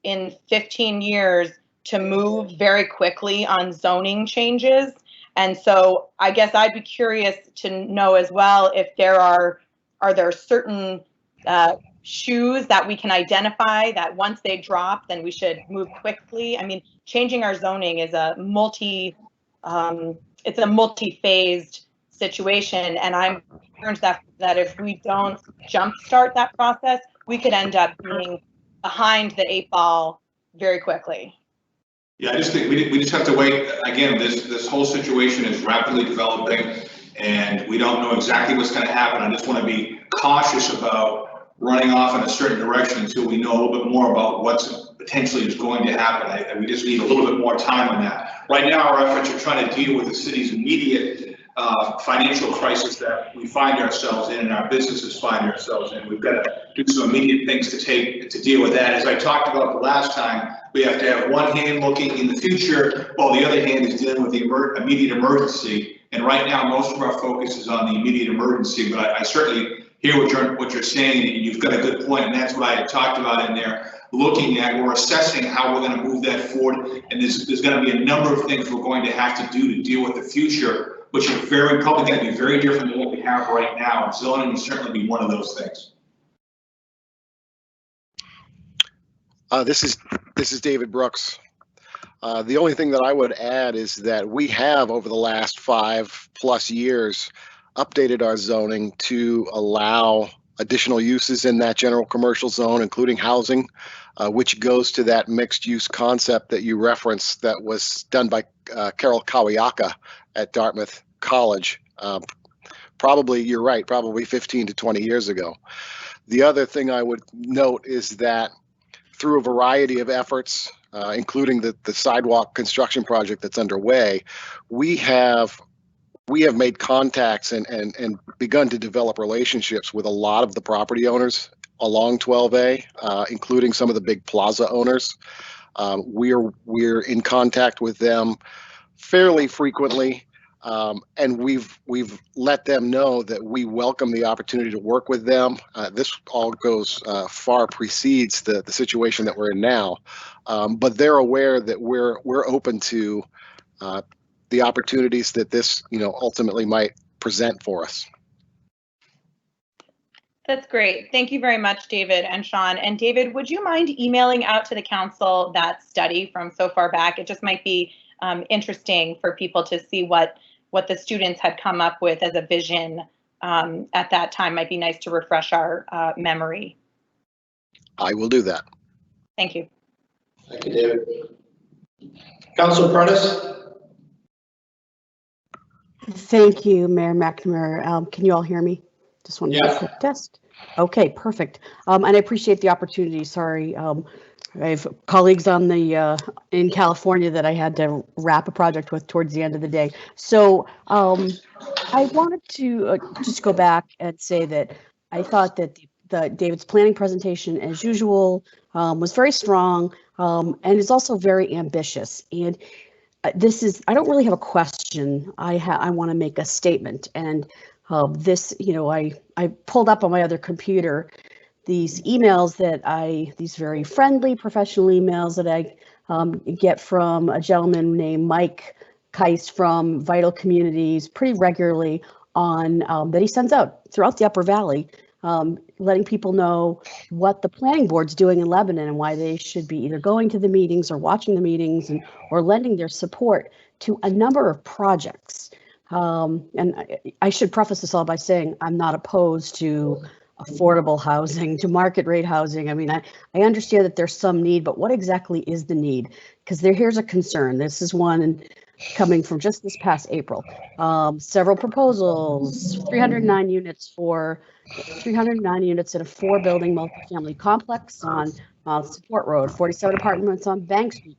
in 15 years to move very quickly on zoning changes. And so I guess I'd be curious to know as well if are there certain shoes that we can identify that once they drop, then we should move quickly. I mean, changing our zoning is a it's a multi-phased situation, and I'm concerned that if we don't jumpstart that process, we could end up being behind the 8 ball very quickly. Yeah, I just think we just have to wait. Again, this whole situation is rapidly developing, and we don't know exactly what's going to happen. I just want to be cautious about running off in a certain direction until we know a little bit more about what's potentially is going to happen. We just need a little bit more time on that. Right now, our efforts are trying to deal with the city's immediate financial crisis that we find ourselves in and our businesses find ourselves in. We've got to do some immediate things to deal with that. As I talked about the last time, we have to have one hand looking in the future while the other hand is dealing with the immediate emergency. And right now, most of our focus is on the immediate emergency, but I certainly hear what you're saying, and you've got a good point, and that's what I had talked about in there. We're assessing how we're going to move that forward, and there's going to be a number of things we're going to have to do to deal with the future, which are probably going to be very different than what we have right now. And zoning will certainly be one of those things. This is David Brooks. The only thing that I would add is that we have, over the last 5+ years, updated our zoning to allow additional uses in that general commercial zone, including housing, which goes to that mixed use concept that you referenced that was done by Carol Kawayaka at Dartmouth College. Probably, you're right, probably 15 to 20 years ago. The other thing I would note is that through a variety of efforts, including the sidewalk construction project that's underway, we have made contacts and begun to develop relationships with a lot of the property owners along 12A, including some of the big plaza owners. We're in contact with them fairly frequently, and we've let them know that we welcome the opportunity to work with them. This all goes far precedes the situation that we're in now, but they're aware that we're open to the opportunities that this, ultimately might present for us. That's great. Thank you very much, David and Sean. And David, would you mind emailing out to the council that study from so far back? It just might be interesting for people to see what the students had come up with as a vision at that time. Might be nice to refresh our memory. I will do that. Thank you. Thank you, David. Councilor Prentice? Thank you, Mayor McNamara. Can you all hear me? Just want to do a quick test. Okay, perfect. And I appreciate the opportunity. Sorry, I have colleagues on in California that I had to wrap a project with towards the end of the day. So I wanted to just go back and say that I thought that David's planning presentation, as usual, was very strong and is also very ambitious. And I don't really have a question. I want to make a statement. And this, I pulled up on my other computer these emails these very friendly professional emails that I get from a gentleman named Mike Keiss from Vital Communities pretty regularly on that he sends out throughout the Upper Valley, letting people know what the planning board's doing in Lebanon and why they should be either going to the meetings or watching the meetings or lending their support to a number of projects. And I should preface this all by saying I'm not opposed to affordable housing, to market rate housing. I mean, I understand that there's some need, but what exactly is the need? Because here's a concern. This is one coming from just this past April. Several proposals, 309 units in a 4-building multifamily complex on Support Road, 47 apartments on Bank Street.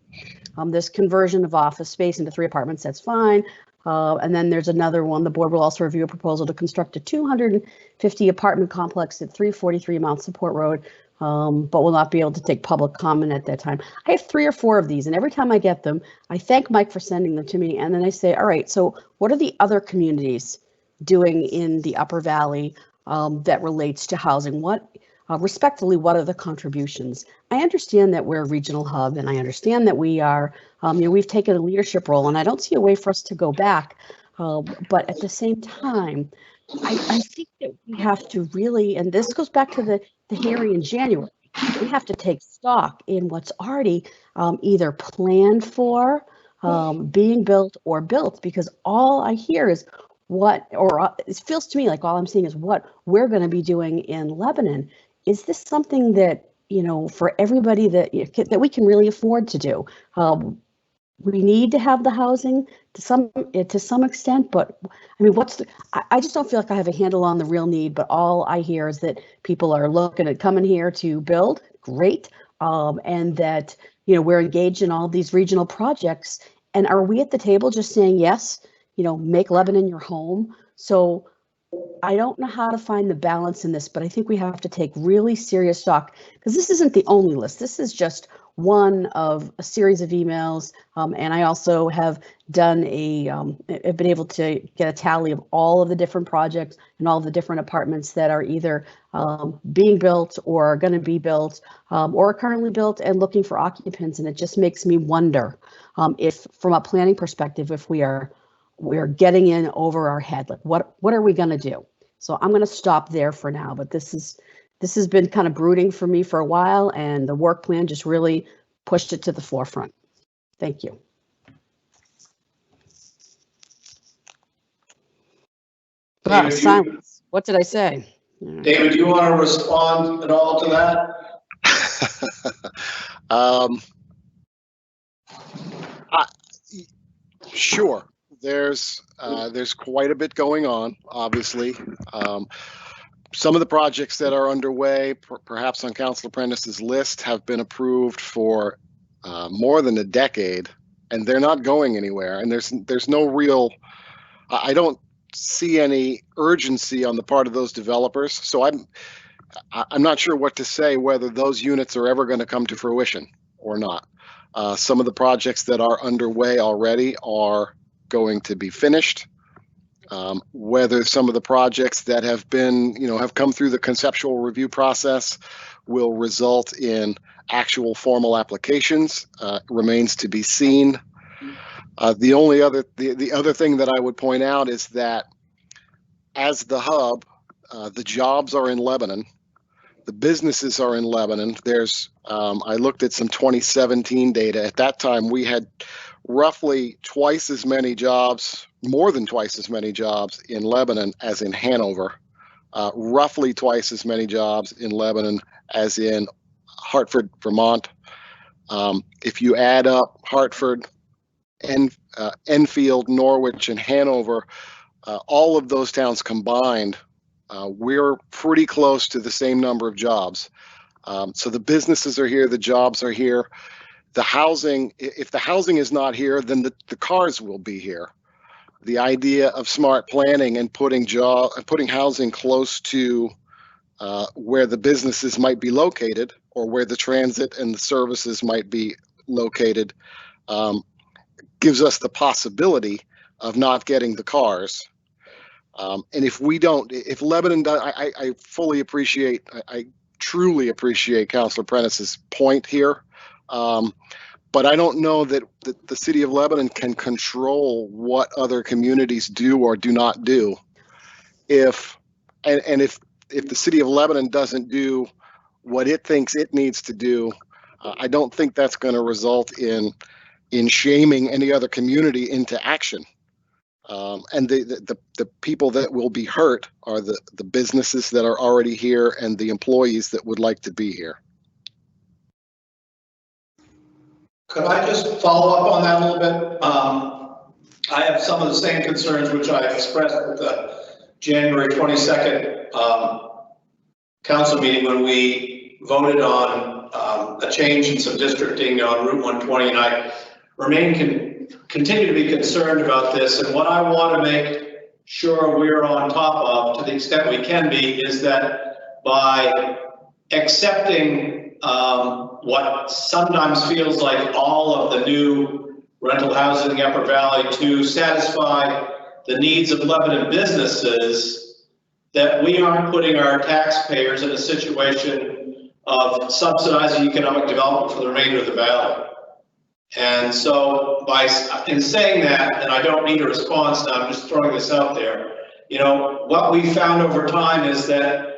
This conversion of office space into 3 apartments, that's fine. And then there's another one. The board will also review a proposal to construct a 250 apartment complex at 343 Mount Support Road, but will not be able to take public comment at that time. I have 3 or 4 of these, and every time I get them, I thank Mike for sending them to me, and then I say, all right, so what are the other communities doing in the Upper Valley that relates to housing? What respectfully, what are the contributions? I understand that we're a regional hub, and I understand that we are, we've taken a leadership role, and I don't see a way for us to go back. But at the same time, I think that we have to really, and this goes back to the hearing in January, we have to take stock in what's already either planned for, being built or built, because all I hear is it feels to me like all I'm seeing is what we're going to be doing in Lebanon. Is this something that, for everybody that we can really afford to do? We need to have the housing to some extent, but I mean, I just don't feel like I have a handle on the real need, but all I hear is that people are looking at coming here to build, great, and that, we're engaged in all these regional projects. And are we at the table just saying, yes, make Lebanon your home? So I don't know how to find the balance in this, but I think we have to take really serious stock, because this isn't the only list. This is just one of a series of emails. And I also have done I've been able to get a tally of all of the different projects and all of the different apartments that are either being built or are going to be built or are currently built and looking for occupants. And it just makes me wonder if, from a planning perspective, if we're getting in over our head, like what are we going to do? So I'm going to stop there for now, but this has been kind of brooding for me for a while, and the work plan just really pushed it to the forefront. Thank you. David, Silence. What did I say? David, do you want to respond at all to that? Sure. There's quite a bit going on, obviously. Some of the projects that are underway, perhaps on Councilor Prentice's list, have been approved for more than a decade, and they're not going anywhere. And there's no real, I don't see any urgency on the part of those developers. So I'm not sure what to say, whether those units are ever going to come to fruition or not. Some of the projects that are underway already are going to be finished. Whether some of the projects that have been, have come through the conceptual review process will result in actual formal applications remains to be seen. The other thing that I would point out is that as the hub, the jobs are in Lebanon, the businesses are in Lebanon. I looked at some 2017 data. At that time, we had roughly twice as many jobs, more than twice as many jobs in Lebanon as in Hanover, roughly twice as many jobs in Lebanon as in Hartford, Vermont. If you add up Hartford, Enfield, Norwich, and Hanover, all of those towns combined, we're pretty close to the same number of jobs. So the businesses are here, the jobs are here. The housing, if the housing is not here, then the cars will be here. The idea of smart planning and putting housing close to where the businesses might be located, or where the transit and the services might be located, gives us the possibility of not getting the cars. And if Lebanon does, I fully appreciate, I truly appreciate Councilor Prentice's point here. But I don't know that the city of Lebanon can control what other communities do or do not do. If the city of Lebanon doesn't do what it thinks it needs to do, I don't think that's going to result in shaming any other community into action. And the people that will be hurt are the businesses that are already here and the employees that would like to be here. Could I just follow up on that a little bit? I have some of the same concerns which I expressed at the January 22nd council meeting when we voted on a change in some districting on Route 120, and I continue to be concerned about this. And what I want to make sure we're on top of, to the extent we can be, is that by accepting what sometimes feels like all of the new rental housing in the Upper Valley to satisfy the needs of Lebanon businesses, that we aren't putting our taxpayers in a situation of subsidizing economic development for the remainder of the valley. And so in saying that, and I don't need a response now, I'm just throwing this out there, you know, what we found over time is that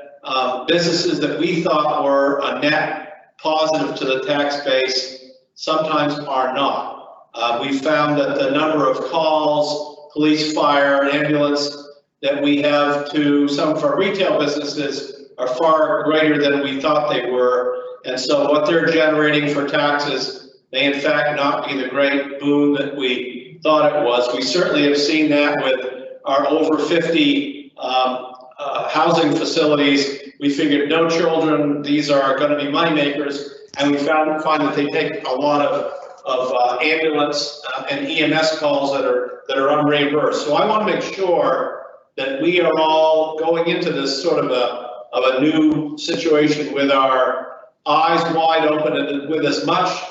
businesses that we thought were a net positive to the tax base sometimes are not. We found that the number of calls, police, fire, ambulance that we have to some of our retail businesses are far greater than we thought they were. And so what they're generating for taxes may in fact not be the great boom that we thought it was. We certainly have seen that with our over 50 housing facilities. We figured no children, these are going to be money makers, and we find that they take a lot of ambulance and EMS calls that are unreimbursed. So I want to make sure that we are all going into this sort of a new situation with our eyes wide open and with as much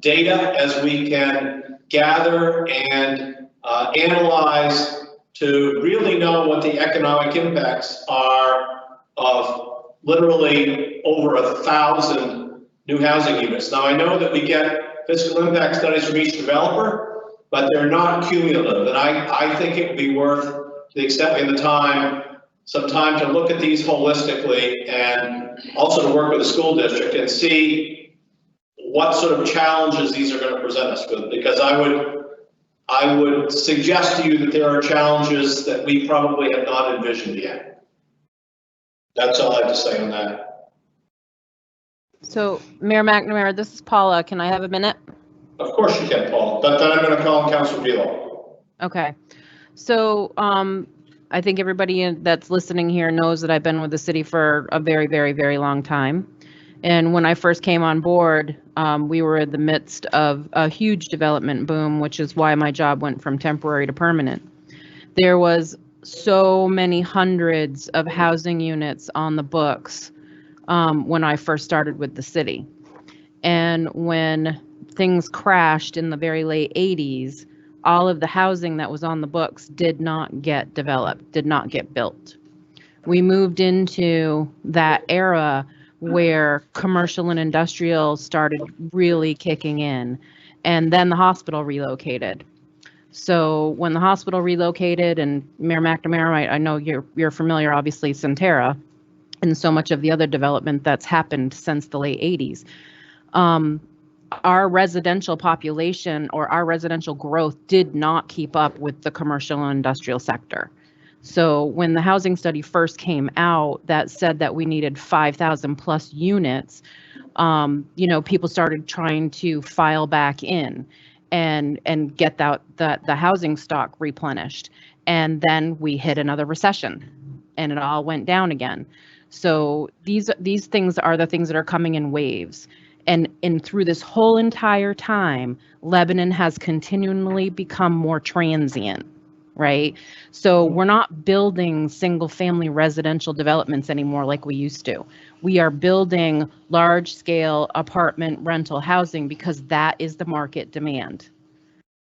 data as we can gather and analyze to really know what the economic impacts are of literally over 1,000 new housing units. Now I know that we get fiscal impact studies from each developer, but they're not cumulative. And I think it would be worth, to the extent we have the time, some time to look at these holistically and also to work with the school district and see what sort of challenges these are going to present us with. Because I would suggest to you that there are challenges that we probably have not envisioned yet. That's all I have to say on that. So, Mayor McNamara, this is Paula. Can I have a minute? Of course you can, Paul. But then I'm going to call on Councilor Velo. Okay. So, I think everybody that's listening here knows that I've been with the city for a very, very, very long time. And when I first came on board, we were in the midst of a huge development boom, which is why my job went from temporary to permanent. There was so many hundreds of housing units on the books when I first started with the city. And when things crashed in the very late 80s, all of the housing that was on the books did not get developed, did not get built. We moved into that era where commercial and industrial started really kicking in, and then the hospital relocated. So when the hospital relocated, and Mayor McNamara, I know you're familiar, obviously, Centera, and so much of the other development that's happened since the late 80s. Our residential population or our residential growth did not keep up with the commercial and industrial sector. So when the housing study first came out that said that we needed 5,000 plus units, people started trying to file back in and get the housing stock replenished. And then we hit another recession and it all went down again. So these things are the things that are coming in waves. And through this whole entire time, Lebanon has continually become more transient, right? So we're not building single family residential developments anymore like we used to. We are building large scale apartment rental housing because that is the market demand.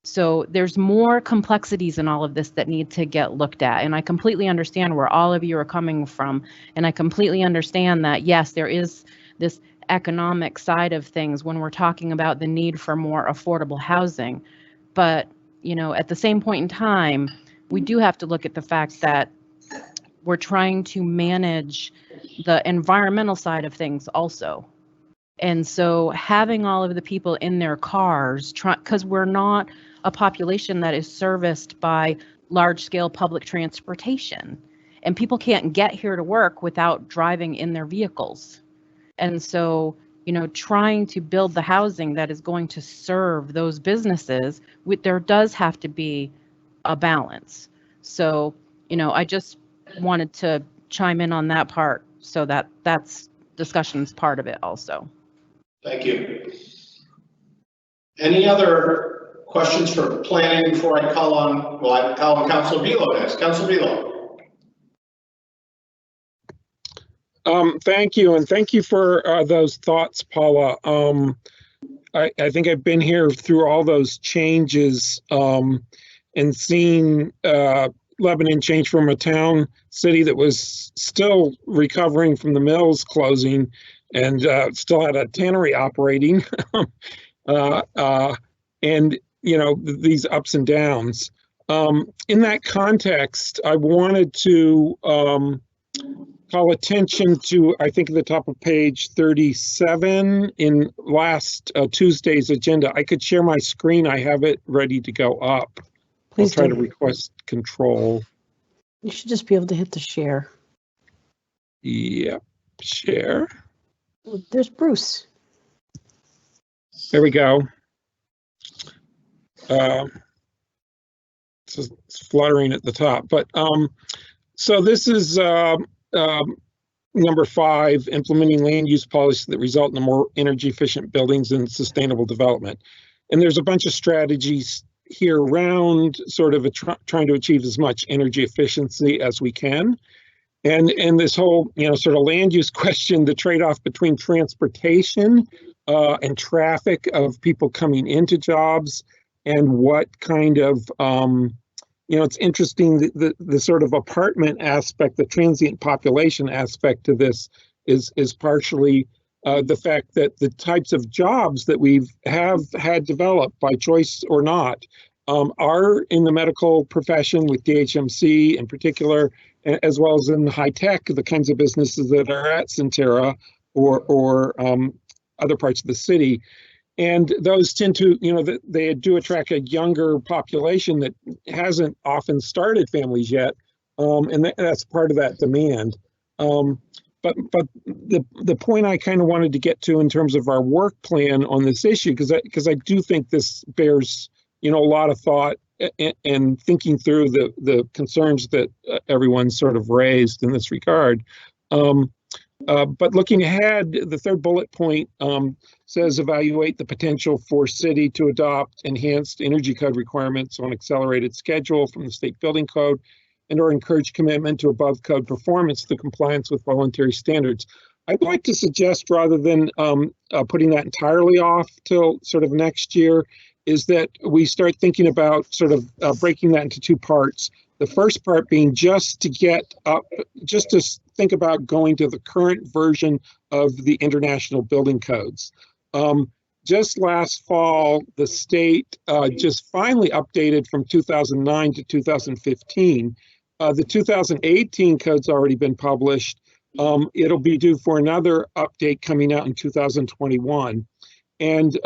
So there's more complexities in all of this that need to get looked at. And I completely understand where all of you are coming from. And I completely understand that, yes, there is this economic side of things when we're talking about the need for more affordable housing. But, at the same point in time, we do have to look at the fact that we're trying to manage the environmental side of things also. And so having all of the people in their cars, because we're not a population that is serviced by large-scale public transportation, and people can't get here to work without driving in their vehicles. And so, trying to build the housing that is going to serve those businesses, there does have to be a balance. So, I just wanted to chime in on that part so that's discussion's part of it also. Thank you. Any other questions for planning before I call on, Councilor Velo next. Councilor Velo. Thank you, and thank you for those thoughts, Paula. I think I've been here through all those changes and seen Lebanon changed from a town city that was still recovering from the mills closing and still had a tannery operating, and these ups and downs. In that context, I wanted to call attention to, I think at the top of page 37 in last Tuesday's agenda. I could share my screen. I have it ready to go up. Please I'll try do. to request control. You should just be able to hit the share. Yep, share. There's Bruce. There we go. It's fluttering at the top, but so this is number 5, implementing land use policies that result in more energy efficient buildings and sustainable development. And there's a bunch of strategies here around sort of trying to achieve as much energy efficiency as we can. And this whole, sort of land use question, the trade-off between transportation and traffic of people coming into jobs, and what kind of, it's interesting, the sort of apartment aspect, the transient population aspect to this is partially the fact that the types of jobs that we have had developed by choice or not are in the medical profession with DHMC in particular, as well as in high tech, the kinds of businesses that are at Centera or other parts of the city. And those tend to, they do attract a younger population that hasn't often started families yet, and that's part of that demand. But the point I kind of wanted to get to in terms of our work plan on this issue, because I do think this bears, a lot of thought and thinking through the concerns that everyone sort of raised in this regard. But looking ahead, the third bullet point says evaluate the potential for city to adopt enhanced energy code requirements on accelerated schedule from the state building code, and or encourage commitment to above code performance through compliance with voluntary standards. I'd like to suggest, rather than putting that entirely off till sort of next year, is that we start thinking about sort of breaking that into 2 parts. The first part being just to think about going to the current version of the international building codes. Just last fall, the state just finally updated from 2009 to 2015. The 2018 code's already been published. It'll be due for another update coming out in 2021. And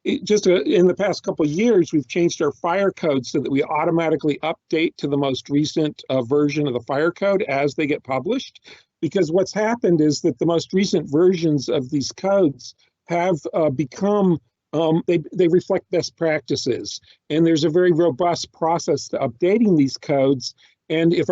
in the past couple of years, we've changed our fire code so that we automatically update to the most recent version of the fire code as they get published. Because what's happened is that the most recent versions of these codes have become, they reflect best practices. And there's a very robust process to updating these codes. And if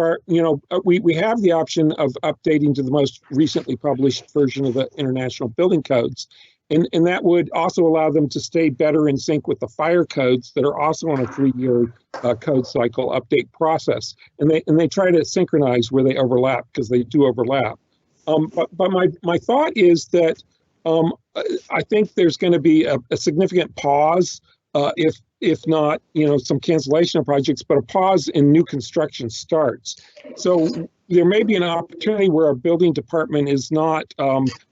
we have the option of updating to the most recently published version of the international building codes. And that would also allow them to stay better in sync with the fire codes that are also on a 3-year code cycle update process. And they try to synchronize where they overlap, because they do overlap. But my thought is that I think there's going to be a significant pause, if not some cancellation of projects, but a pause in new construction starts. So there may be an opportunity where our building department is not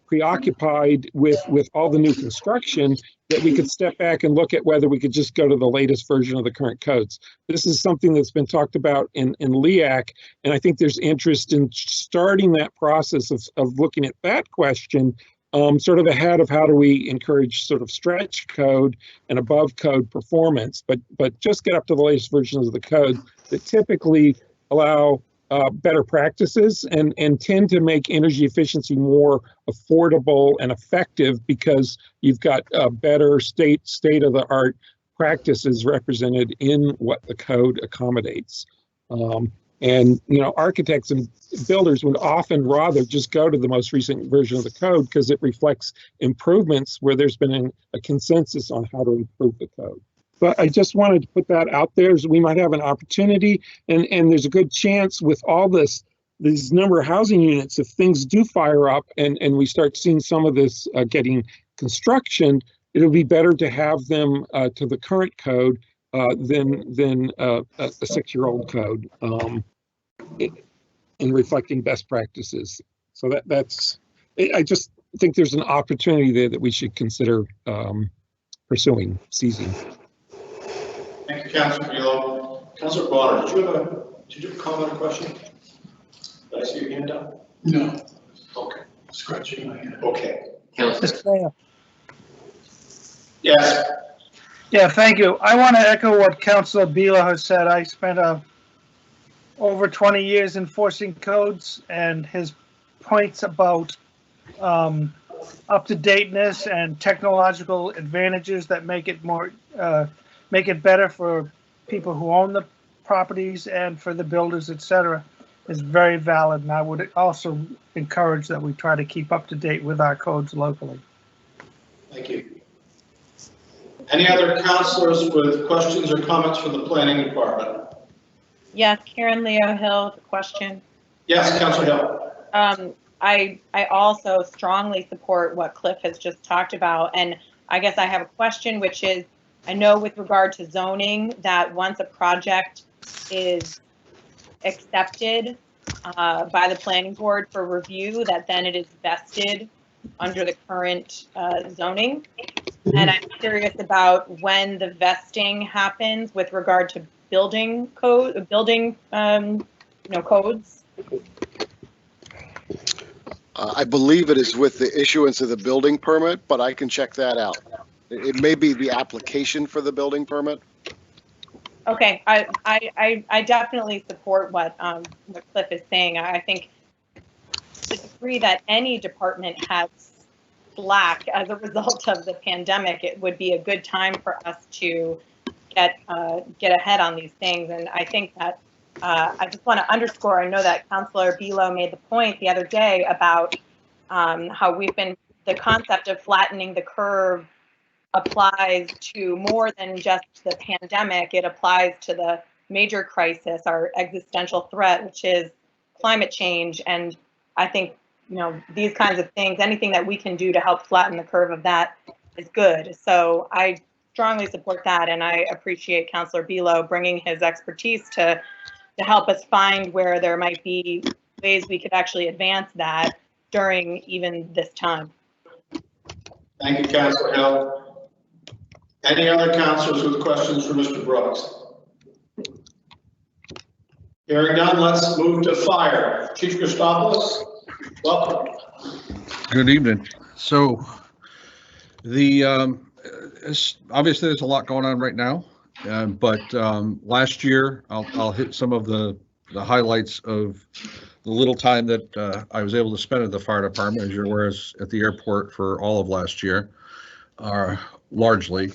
preoccupied with all the new construction, that we could step back and look at whether we could just go to the latest version of the current codes. This is something that's been talked about in LEAC, and I think there's interest in starting that process of looking at that question sort of ahead of how do we encourage sort of stretch code and above code performance, but just get up to the latest versions of the code that typically allow better practices and tend to make energy efficiency more affordable and effective, because you've got better state-of-the-art practices represented in what the code accommodates. And architects and builders would often rather just go to the most recent version of the code because it reflects improvements where there's been a consensus on how to improve the code. But I just wanted to put that out there, so we might have an opportunity, and there's a good chance with all these number of housing units, if things do fire up and we start seeing some of this getting construction, it'll be better to have them to the current code than a 6-year-old code in reflecting best practices. So that's, I just think there's an opportunity there that we should consider pursuing, seizing. Thank you, Councilor Buelow. Councilor Bonner, did you have a comment or question? Did I see your hand up? No, Okay. scratching my head. Okay. Mr. Mayor. Yes. Yeah, thank you. I want to echo what Councilor Beeler has said. I spent over 20 years enforcing codes, and his points about up-to-dateness and technological advantages that make it better for people who own the properties and for the builders, etc., is very valid. And I would also encourage that we try to keep up to date with our codes locally. Thank you. Any other councilors with questions or comments from the planning department? Yes, Karen Leo Hill, the question. Yes, Councilor Hill. I also strongly support what Cliff has just talked about. And I guess I have a question, which is, I know with regard to zoning that once a project is accepted by the planning board for review, that then it is vested under the current zoning. And I'm curious about when the vesting happens with regard to building code, codes. I believe it is with the issuance of the building permit, but I can check that out. It may be the application for the building permit. Okay, I definitely support what Cliff is saying. I think to the degree that any department has slack as a result of the pandemic, it would be a good time for us to get ahead on these things. And I think that I just want to underscore, I know that Councilor Beelow made the point the other day about how the concept of flattening the curve applies to more than just the pandemic. It applies to the major crisis, our existential threat, which is climate change. And I think, these kinds of things, anything that we can do to help flatten the curve of that is good. So I strongly support that. And I appreciate Councilor Beelow bringing his expertise to help us find where there might be ways we could actually advance that during even this time. Thank you, Councilor Hill. Any other councilors with questions for Mr. Brooks? Hearing none, let's move to fire. Chief Christopoulos, welcome. Good evening. So obviously there's a lot going on right now, but last year I'll hit some of the highlights of the little time that I was able to spend at the fire department. As you're aware, at the airport for all of last year, largely.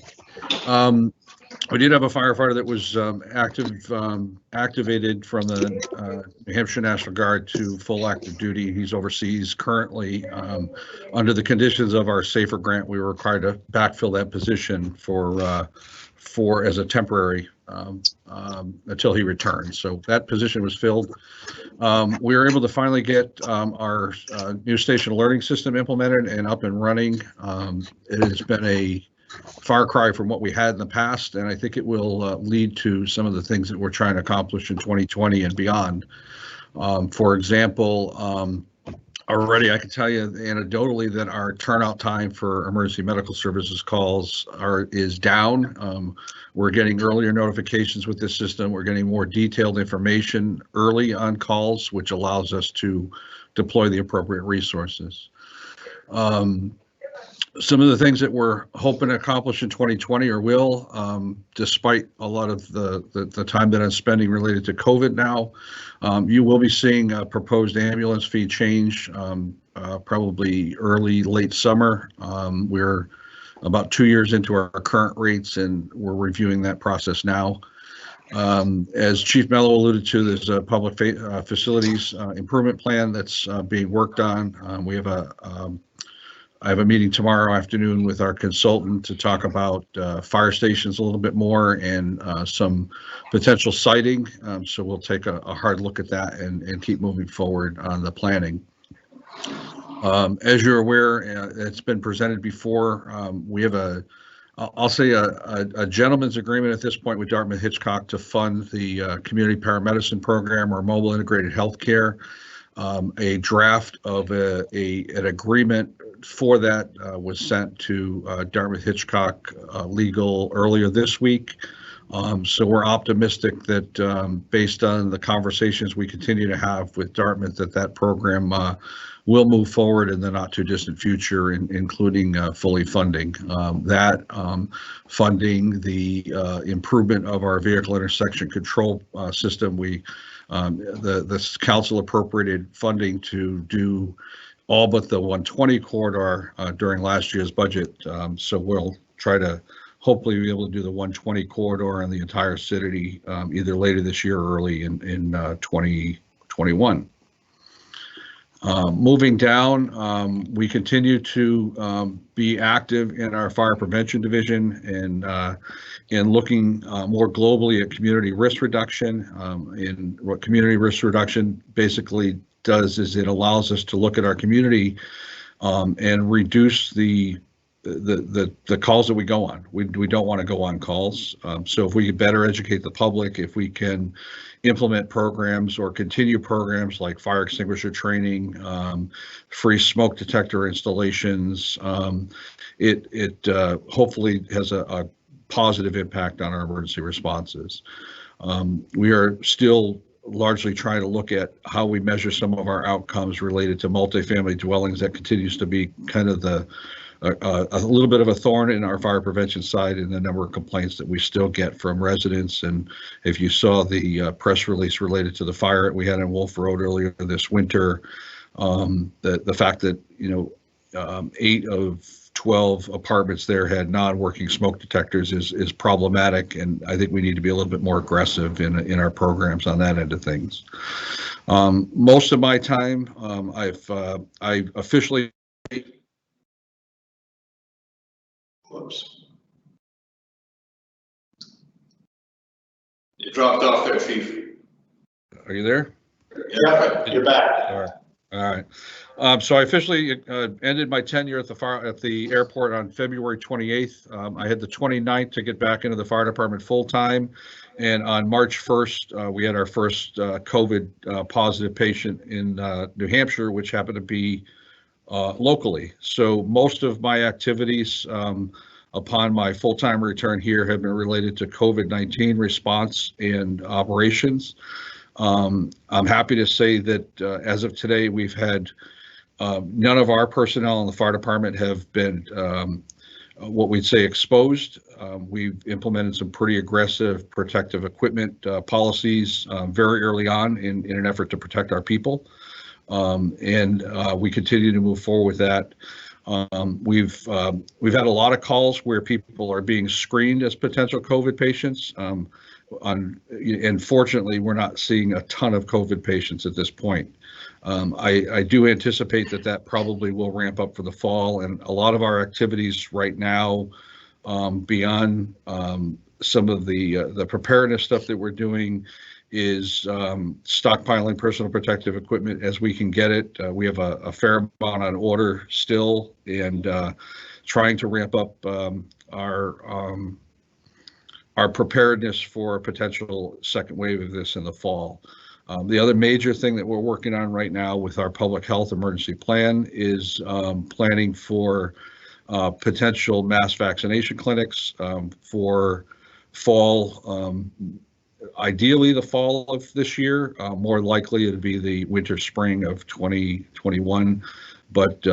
We did have a firefighter that was activated from the New Hampshire National Guard to full active duty. He's overseas currently. Under the conditions of our SAFER grant, we were required to backfill that position for as a temporary until he returns. So that position was filled. We were able to finally get our new station alerting system implemented and up and running. It has been a far cry from what we had in the past, and I think it will lead to some of the things that we're trying to accomplish in 2020 and beyond. For example, already I can tell you anecdotally that our turnout time for emergency medical services calls is down. We're getting earlier notifications with this system. We're getting more detailed information early on calls, which allows us to deploy the appropriate resources. Some of the things that we're hoping to accomplish in 2020 or will, despite a lot of the time that I'm spending related to COVID now, you will be seeing a proposed ambulance fee change probably late summer. We're about 2 years into our current rates and we're reviewing that process now. As Chief Mello alluded to, there's a public facilities improvement plan that's being worked on. I have a meeting tomorrow afternoon with our consultant to talk about fire stations a little bit more and some potential siting. So we'll take a hard look at that and keep moving forward on the planning. As you're aware, it's been presented before. We have a I'll say a gentleman's agreement at this point with Dartmouth Hitchcock to fund the community paramedicine program or mobile integrated healthcare. A draft of an agreement for that was sent to Dartmouth Hitchcock legal earlier this week. So we're optimistic that based on the conversations we continue to have with Dartmouth, that program will move forward in the not too distant future, including fully funding that funding the improvement of our vehicle intersection control system. The council appropriated funding to do all but the 120 corridor during last year's budget. So we'll try to hopefully be able to do the 120 corridor in the entire city either later this year or early in 2021. Moving down, we continue to be active in our fire prevention division and looking more globally at community risk reduction. And what community risk reduction basically does is it allows us to look at our community and reduce the calls that we go on. We don't want to go on calls. So if we could better educate the public, if we can implement programs or continue programs like fire extinguisher training, free smoke detector installations, it hopefully has a positive impact on our emergency responses. We are still largely trying to look at how we measure some of our outcomes related to multifamily dwellings. That continues to be kind of a little bit of a thorn in our fire prevention side and the number of complaints that we still get from residents. And if you saw the press release related to the fire that we had on Wolf Road earlier this winter, the fact that 8 of 12 apartments there had non-working smoke detectors is problematic, and I think we need to be a little bit more aggressive in our programs on that end of things. Most of my time, I officially. Whoops. You dropped off there, Chief. Are you there? Yep, you're back. All right. So I officially ended my tenure at the airport on February 28th. I had the 29th to get back into the fire department full time, and on March 1st, we had our first COVID positive patient in New Hampshire, which happened to be locally. So most of my activities upon my full-time return here have been related to COVID-19 response and operations. I'm happy to say that as of today, we've had none of our personnel in the fire department have been what we'd say exposed. We've implemented some pretty aggressive protective equipment policies very early on in an effort to protect our people. And we continue to move forward with that. We've had a lot of calls where people are being screened as potential COVID patients. And fortunately, we're not seeing a ton of COVID patients at this point. I do anticipate that probably will ramp up for the fall, and a lot of our activities right now, beyond some of the preparedness stuff that we're doing, is stockpiling personal protective equipment as we can get it. We have a fair amount on order still, and trying to ramp up our preparedness for a potential second wave of this in the fall. The other major thing that we're working on right now with our public health emergency plan is planning for potential mass vaccination clinics for fall. Ideally the fall of this year, more likely it'd be the winter spring of 2021, but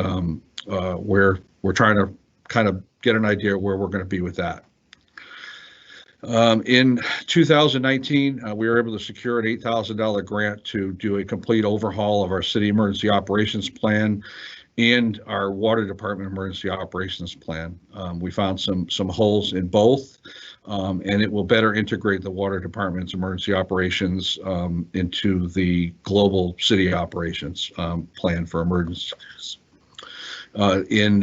we're trying to kind of get an idea where we're going to be with that. In 2019, we were able to secure an $8,000 grant to do a complete overhaul of our city emergency operations plan and our water department emergency operations plan. We found some holes in both, and it will better integrate the water department's emergency operations into the global city operations plan for emergencies. In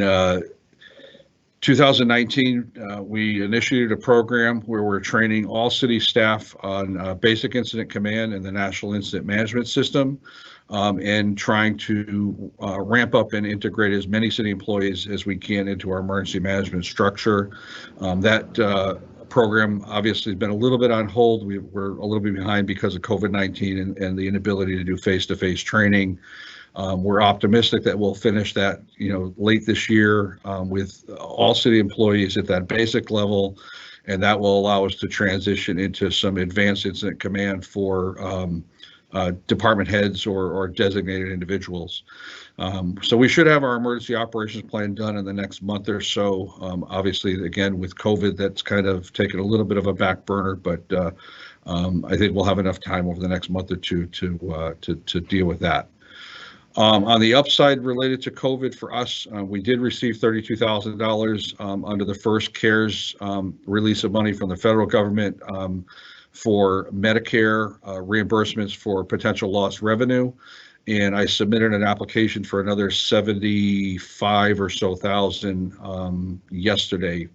2019, we initiated a program where we're training all city staff on basic incident command and the National Incident Management System, and trying to ramp up and integrate as many city employees as we can into our emergency management structure. That program obviously has been a little bit on hold. We're a little bit behind because of COVID-19 and the inability to do face-to-face training. We're optimistic that we'll finish that, late this year with all city employees at that basic level, and that will allow us to transition into some advanced incident command for department heads or designated individuals. So we should have our emergency operations plan done in the next month or so. Obviously, again, with COVID, that's kind of taken a little bit of a back burner, but I think we'll have enough time over the next month or two to deal with that. On the upside related to COVID for us, we did receive $32,000 under the first CARES release of money from the federal government for Medicare reimbursements for potential lost revenue. And I submitted an application for another 75 or so thousand yesterday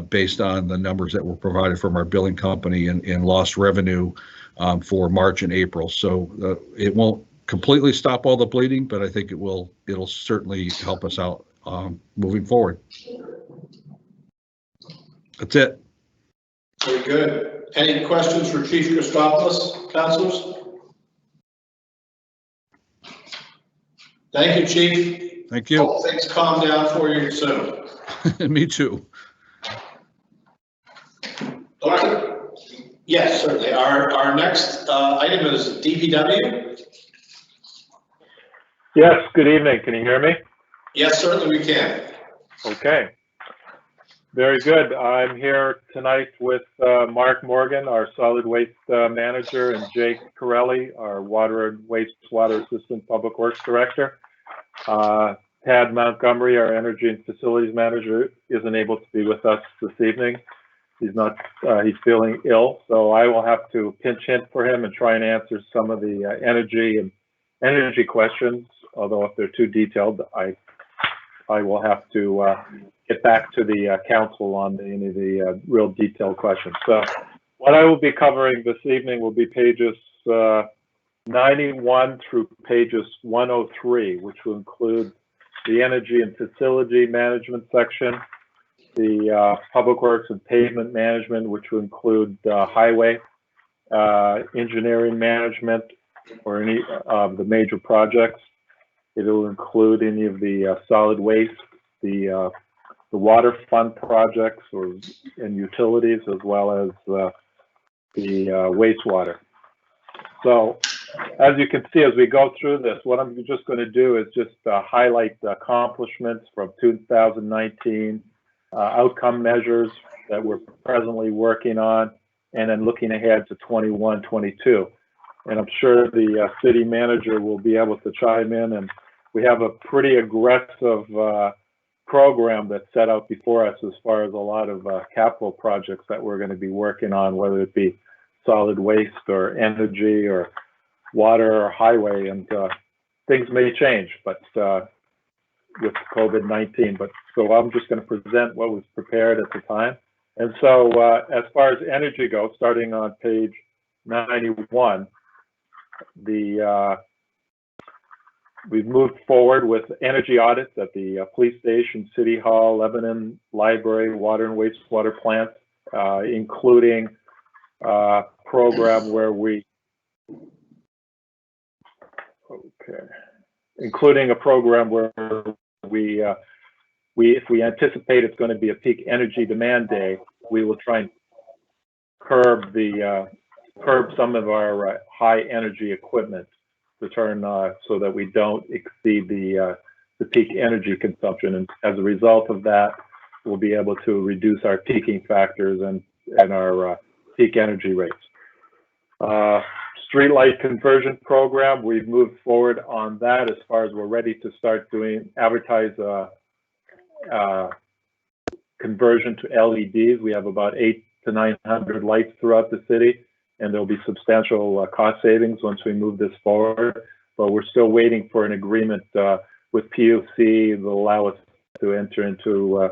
based on the numbers that were provided from our billing company and lost revenue for March and April. So it won't completely stop all the bleeding, but I think it'll certainly help us out moving forward. That's it. Very good. Any questions for Chief Christopoulos, councilors? Thank you, Chief. Thank you. Hope things calm down for you soon. Me too. All right. Yes, certainly. Our next item is DPW. Yes, good evening. Can you hear me? Yes, certainly we can. Okay. Very good. I'm here tonight with Mark Morgan, our solid waste manager, and Jake Corelli, our water and wastewater assistant public works director. Tad Montgomery, our energy and facilities manager, isn't able to be with us this evening. He's feeling ill, so I will have to pinch hit for him and try and answer some of the energy questions. Although if they're too detailed, I will have to get back to the council on any of the real detailed questions. So what I will be covering this evening will be pages 91 through pages 103, which will include the energy and facility management section, the public works and pavement management, which will include highway engineering management or any of the major projects. It will include any of the solid waste, the water fund projects and utilities, as well as the wastewater. So as you can see, as we go through this, what I'm just going to do is just highlight the accomplishments from 2019, outcome measures that we're presently working on, and then looking ahead to 21, 22. And I'm sure the city manager will be able to chime in. And we have a pretty aggressive program that's set out before us as far as a lot of capital projects that we're going to be working on, whether it be solid waste or energy or water or highway. And things may change, but with COVID-19. But so I'm just going to present what was prepared at the time. And so as far as energy goes, starting on page 91, we've moved forward with energy audits at the police station, city hall, Lebanon library, water and wastewater plants, including a program where we if we anticipate it's going to be a peak energy demand day, we will try and curb some of our high energy equipment to turn so that we don't exceed the peak energy consumption. And as a result of that, we'll be able to reduce our peaking factors and our peak energy rates. Streetlight conversion program, we've moved forward on that as far as we're ready to start advertise conversion to LEDs. We have about 800 to 900 lights throughout the city, and there'll be substantial cost savings once we move this forward. But we're still waiting for an agreement with PUC that will allow us to enter into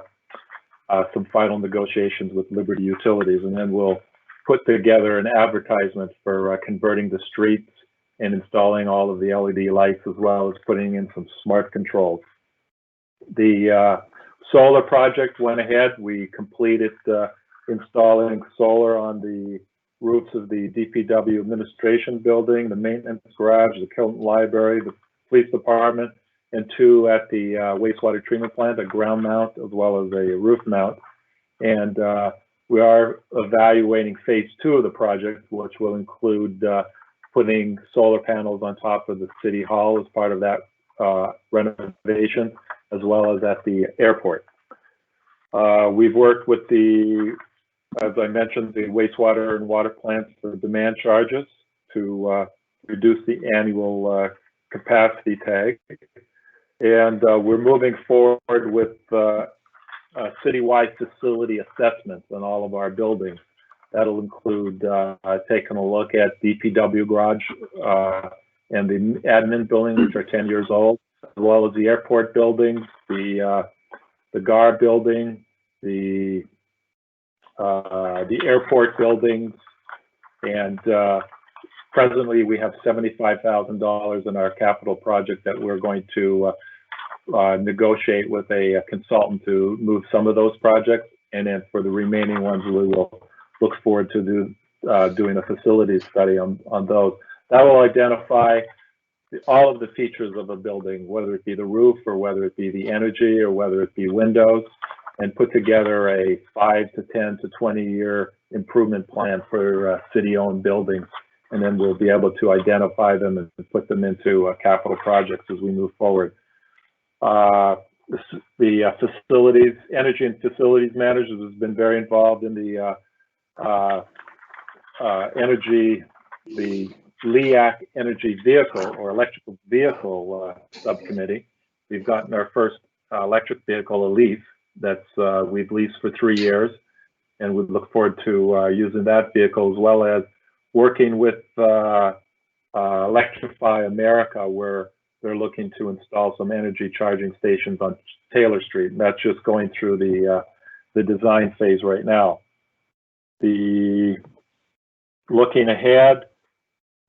some final negotiations with Liberty Utilities, and then we'll put together an advertisement for converting the streets and installing all of the LED lights, as well as putting in some smart controls. The solar project went ahead. We completed installing solar on the roofs of the DPW administration building, the maintenance garage, the Kilton Library, the police department, and 2 at the wastewater treatment plant, a ground mount as well as a roof mount. And we are evaluating phase 2 of the project, which will include putting solar panels on top of the city hall as part of that renovation, as well as at the airport. We've worked with the, as I mentioned, the wastewater and water plants for demand charges to reduce the annual capacity tag. And we're moving forward with citywide facility assessments on all of our buildings. That'll include taking a look at DPW garage and the admin building, which are 10 years old, as well as the airport buildings, the GAR building, the airport buildings, and presently we have $75,000 in our capital project that we're going to negotiate with a consultant to move some of those projects, and then for the remaining ones we will look forward to doing a facilities study on those. That will identify all of the features of a building, whether it be the roof or whether it be the energy or whether it be windows, and put together a 5 to 10 to 20 year improvement plan for city-owned buildings. And then we'll be able to identify them and put them into capital projects as we move forward. The facilities, energy and facilities managers has been very involved in the energy, the LEAC energy vehicle or electrical vehicle subcommittee. We've gotten our first electric vehicle, a Leaf, that's we've leased for 3 years, and we look forward to using that vehicle, as well as working with Electrify America, where they're looking to install some energy charging stations on Taylor Street, and that's just going through the design phase right now. Looking ahead,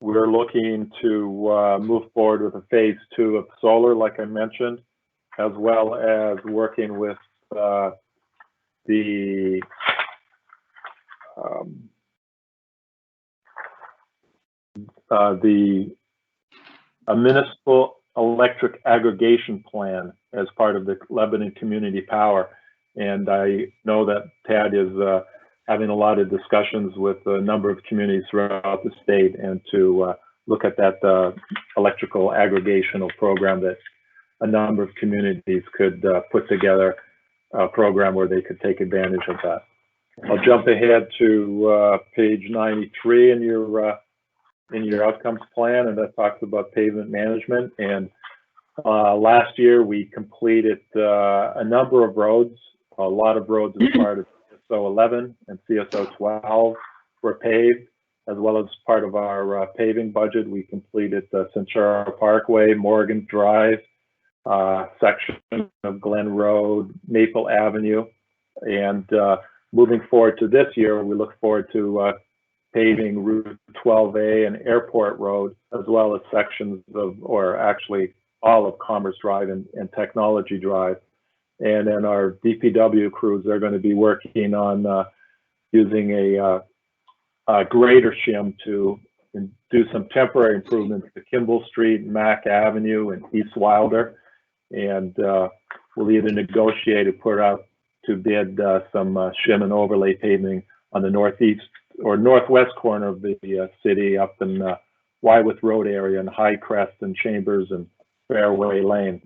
we're looking to move forward with a phase 2 of solar, like I mentioned, as well as working with a municipal electric aggregation plan as part of the Lebanon Community Power. And I know that Tad is having a lot of discussions with a number of communities throughout the state, and to look at that electrical aggregational program that a number of communities could put together a program where they could take advantage of that. I'll jump ahead to page 93 in your outcomes plan, and that talks about pavement management. And last year we completed a number of roads. A lot of roads as part of CSO 11 and CSO 12 were paved, as well as part of our paving budget. We completed the Centura Parkway, Morgan Drive, section of Glen Road, Maple Avenue, and moving forward to this year, we look forward to paving Route 12A and Airport Road, as well as sections of, or actually all of Commerce Drive and Technology Drive. And then our DPW crews are going to be working on using a grader shim to do some temporary improvements to Kimball Street, Mack Avenue, and East Wilder. And we'll either negotiate or put out to bid some shim and overlay paving on the northeast or northwest corner of the city, up in Wyworth Road area, and High Crest and Chambers and Fairway Lane.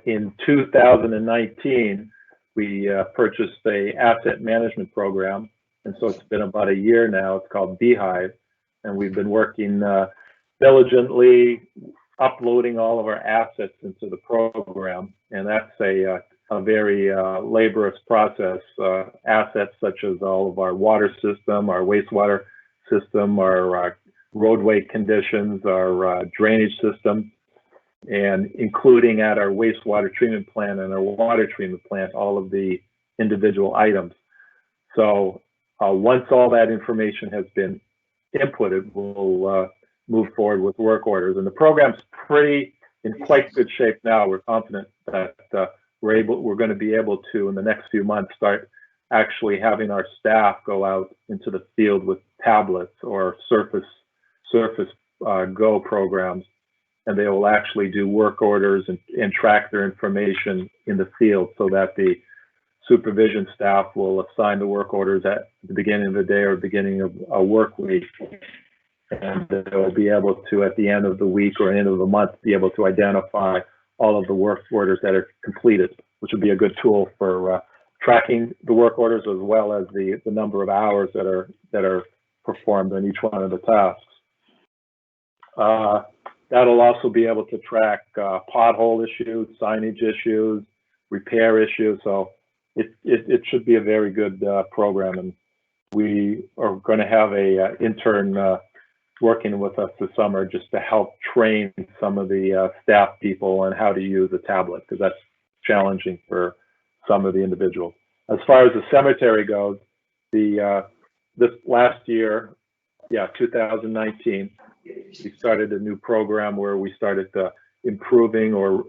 In 2019, we purchased a asset management program, and so it's been about a year now. It's called Beehive, and we've been working diligently uploading all of our assets into the program, and that's a very laborious process. Assets such as all of our water system, our wastewater system, our roadway conditions, our drainage system, and including at our wastewater treatment plant and our water treatment plant, all of the individual items. So once all that information has been inputted, we'll move forward with work orders. And the program's in quite good shape now. We're confident that we're going to be able to, in the next few months, start actually having our staff go out into the field with tablets or Surface Go programs, and they will actually do work orders and track their information in the field, so that the supervision staff will assign the work orders at the beginning of the day or beginning of a work week, and they'll be able to, at the end of the week or end of the month, be able to identify all of the work orders that are completed, which would be a good tool for tracking the work orders, as well as the number of hours that are performed on each one of the tasks. That'll also be able to track pothole issues, signage issues, repair issues. So it should be a very good program, and we are going to have a intern working with us this summer just to help train some of the staff people on how to use a tablet, because that's challenging for some of the individuals. As far as the cemetery goes, this last year, 2019, we started a new program where we started improving or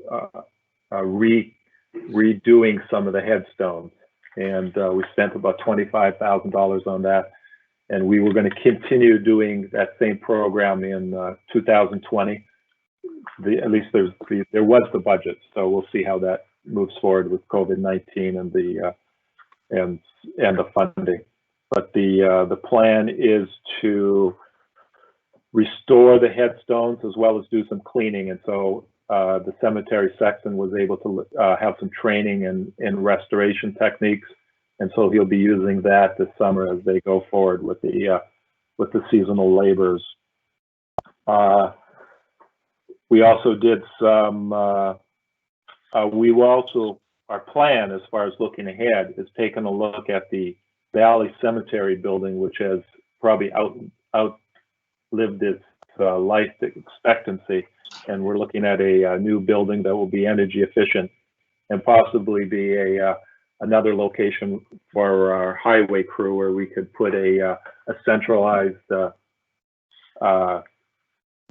redoing some of the headstones, and we spent about $25,000 on that. And we were going to continue doing that same program in 2020. At least there was the budget, so we'll see how that moves forward with COVID-19 and the funding. But the plan is to restore the headstones as well as do some cleaning. And so the cemetery section was able to have some training in restoration techniques. And so he'll be using that this summer as they go forward with the seasonal laborers. We also did some, our plan as far as looking ahead is taking a look at the Valley Cemetery building, which has probably outlived its life expectancy. And we're looking at a new building that will be energy efficient and possibly be another location for our highway crew, where we could put a centralized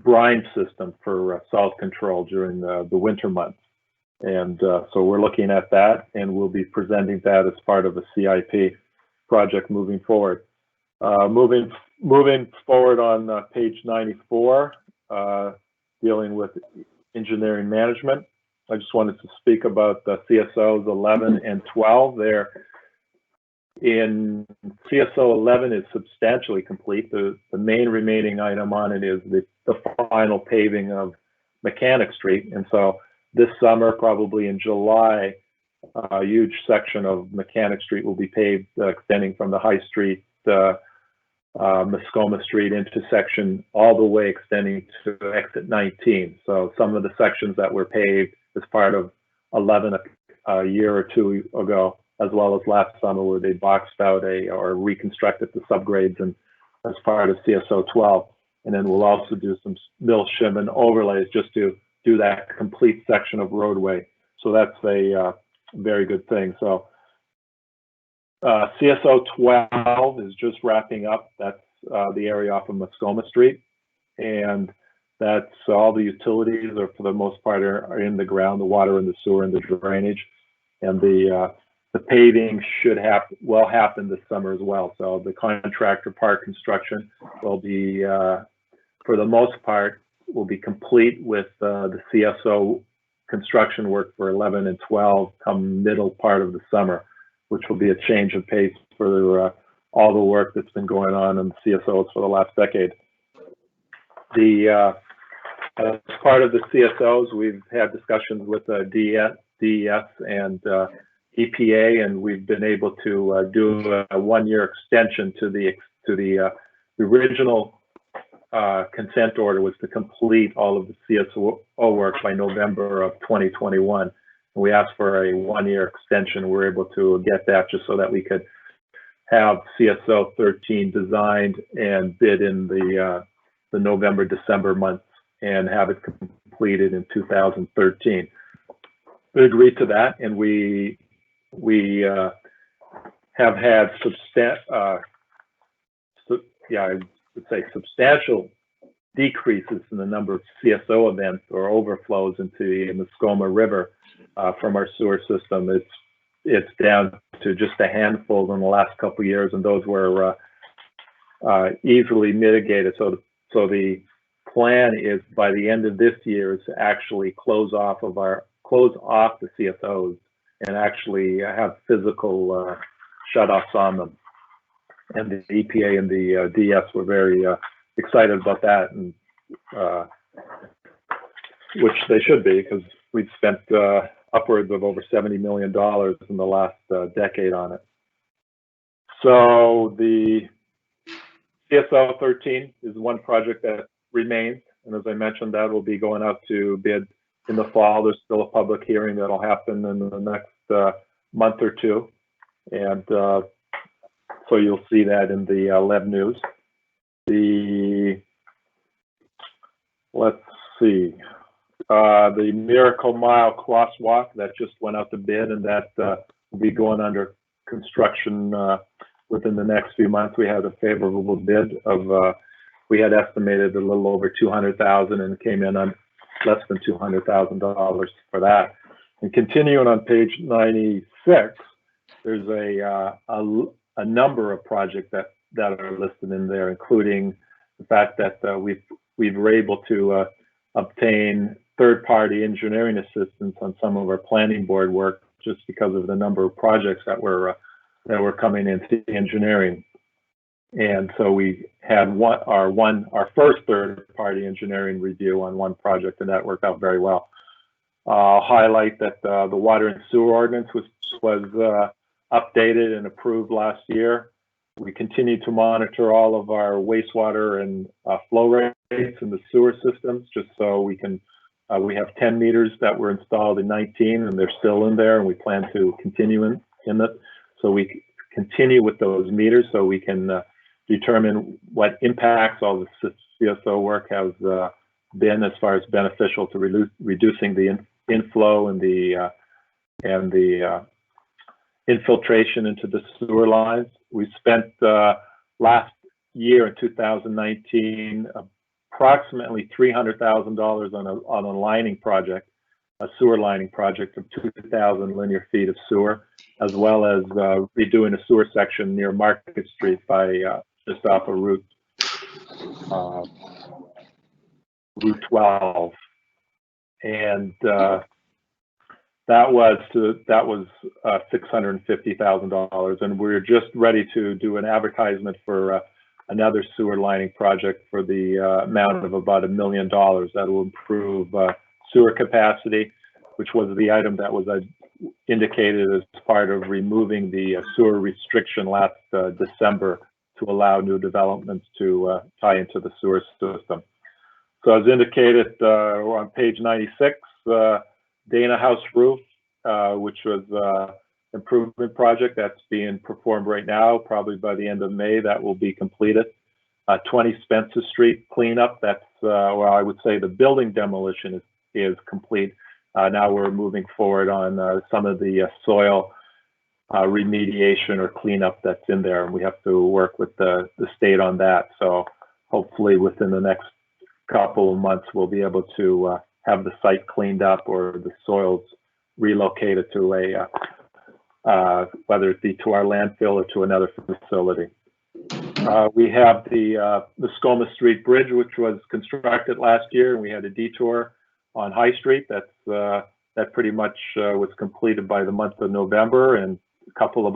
brine system for salt control during the winter months. And so we're looking at that, and we'll be presenting that as part of a CIP project moving forward. Moving forward on page 94, dealing with engineering management. I just wanted to speak about the CSOs 11 and 12. They're in CSO 11 is substantially complete. The main remaining item on it is the final paving of Mechanic Street. And so this summer, probably in July, a huge section of Mechanic Street will be paved, extending from the High Street, Escola Street intersection, all the way extending to exit 19. So some of the sections that were paved as part of 11 a year or two ago, as well as last summer, where they boxed out or reconstructed the subgrades, and as part of CSO 12. And then we'll also do some mill shim and overlays just to do that complete section of roadway. So that's a very good thing. So CSO 12 is just wrapping up. That's the area off of Escola Street, and that's all the utilities, or for the most part, are in the ground, the water and the sewer and the drainage, and the paving should happen this summer as well. So the contractor part construction will be, for the most part, will be complete with the CSO construction work for 11 and 12 come middle part of the summer, which will be a change of pace for all the work that's been going on in the CSOs for the last decade. As part of the CSOs, we've had discussions with DES and EPA, and we've been able to do a one-year extension to the original consent order was to complete all of the CSO work by November of 2021. And we asked for a one-year extension. We're able to get that just so that we could have CSO 13 designed and bid in the November, December months, and have it completed in 2013. We agreed to that, and we have had I would say substantial decreases in the number of CSO events or overflows into the Escola River from our sewer system. It's down to just a handful in the last couple of years, and those were easily mitigated. So the plan is by the end of this year is to actually close off the CSOs and actually have physical shutoffs on them. And the EPA and the DS were very excited about that, and which they should be, because we've spent upwards of over $70 million in the last decade on it. So the CSO 13 is one project that remains, and as I mentioned, that will be going out to bid in the fall. There's still a public hearing that'll happen in the next month or two, and so you'll see that in the Lev News. Let's see, the Miracle Mile crosswalk that just went out to bid, and that will be going under construction within the next few months. We had a favorable bid of, we had estimated a little over $200,000 and came in on less than $200,000 for that. And continuing on page 96, there's a number of projects that are listed in there, including the fact that we were able to obtain third-party engineering assistance on some of our planning board work, just because of the number of projects that were coming into engineering. And so we had our first third-party engineering review on one project, and that worked out very well. I'll highlight that the water and sewer ordinance was updated and approved last year. We continue to monitor all of our wastewater and flow rates in the sewer systems, just so we can. We have 10 meters that were installed in 19, and they're still in there, and we plan to continue in it. So we continue with those meters, so we can determine what impacts all the CSO work has been as far as beneficial to reducing the inflow and the infiltration into the sewer lines. We spent last year in 2019 approximately $300,000 on a lining project, a sewer lining project of 2,000 linear feet of sewer, as well as redoing a sewer section near Market Street by just off of Route 12, and that was $650,000, and we're just ready to do an advertisement for another sewer lining project for the amount of about $1 million that will improve sewer capacity, which was the item that was indicated as part of removing the sewer restriction last December to allow new developments to tie into the sewer system. So as indicated, we're on page 96, Dana House roof, which was improvement project that's being performed right now. Probably by the end of May, that will be completed. 20 Spencer Street cleanup, that's, well, I would say the building demolition is complete. Now we're moving forward on some of the soil remediation or cleanup that's in there, and we have to work with the state on that. So hopefully within the next couple of months, we'll be able to have the site cleaned up or the soils relocated to a, whether it be to our landfill or to another facility. We have the Escola Street Bridge, which was constructed last year, and we had a detour on High Street. That pretty much was completed by the month of November, and a couple of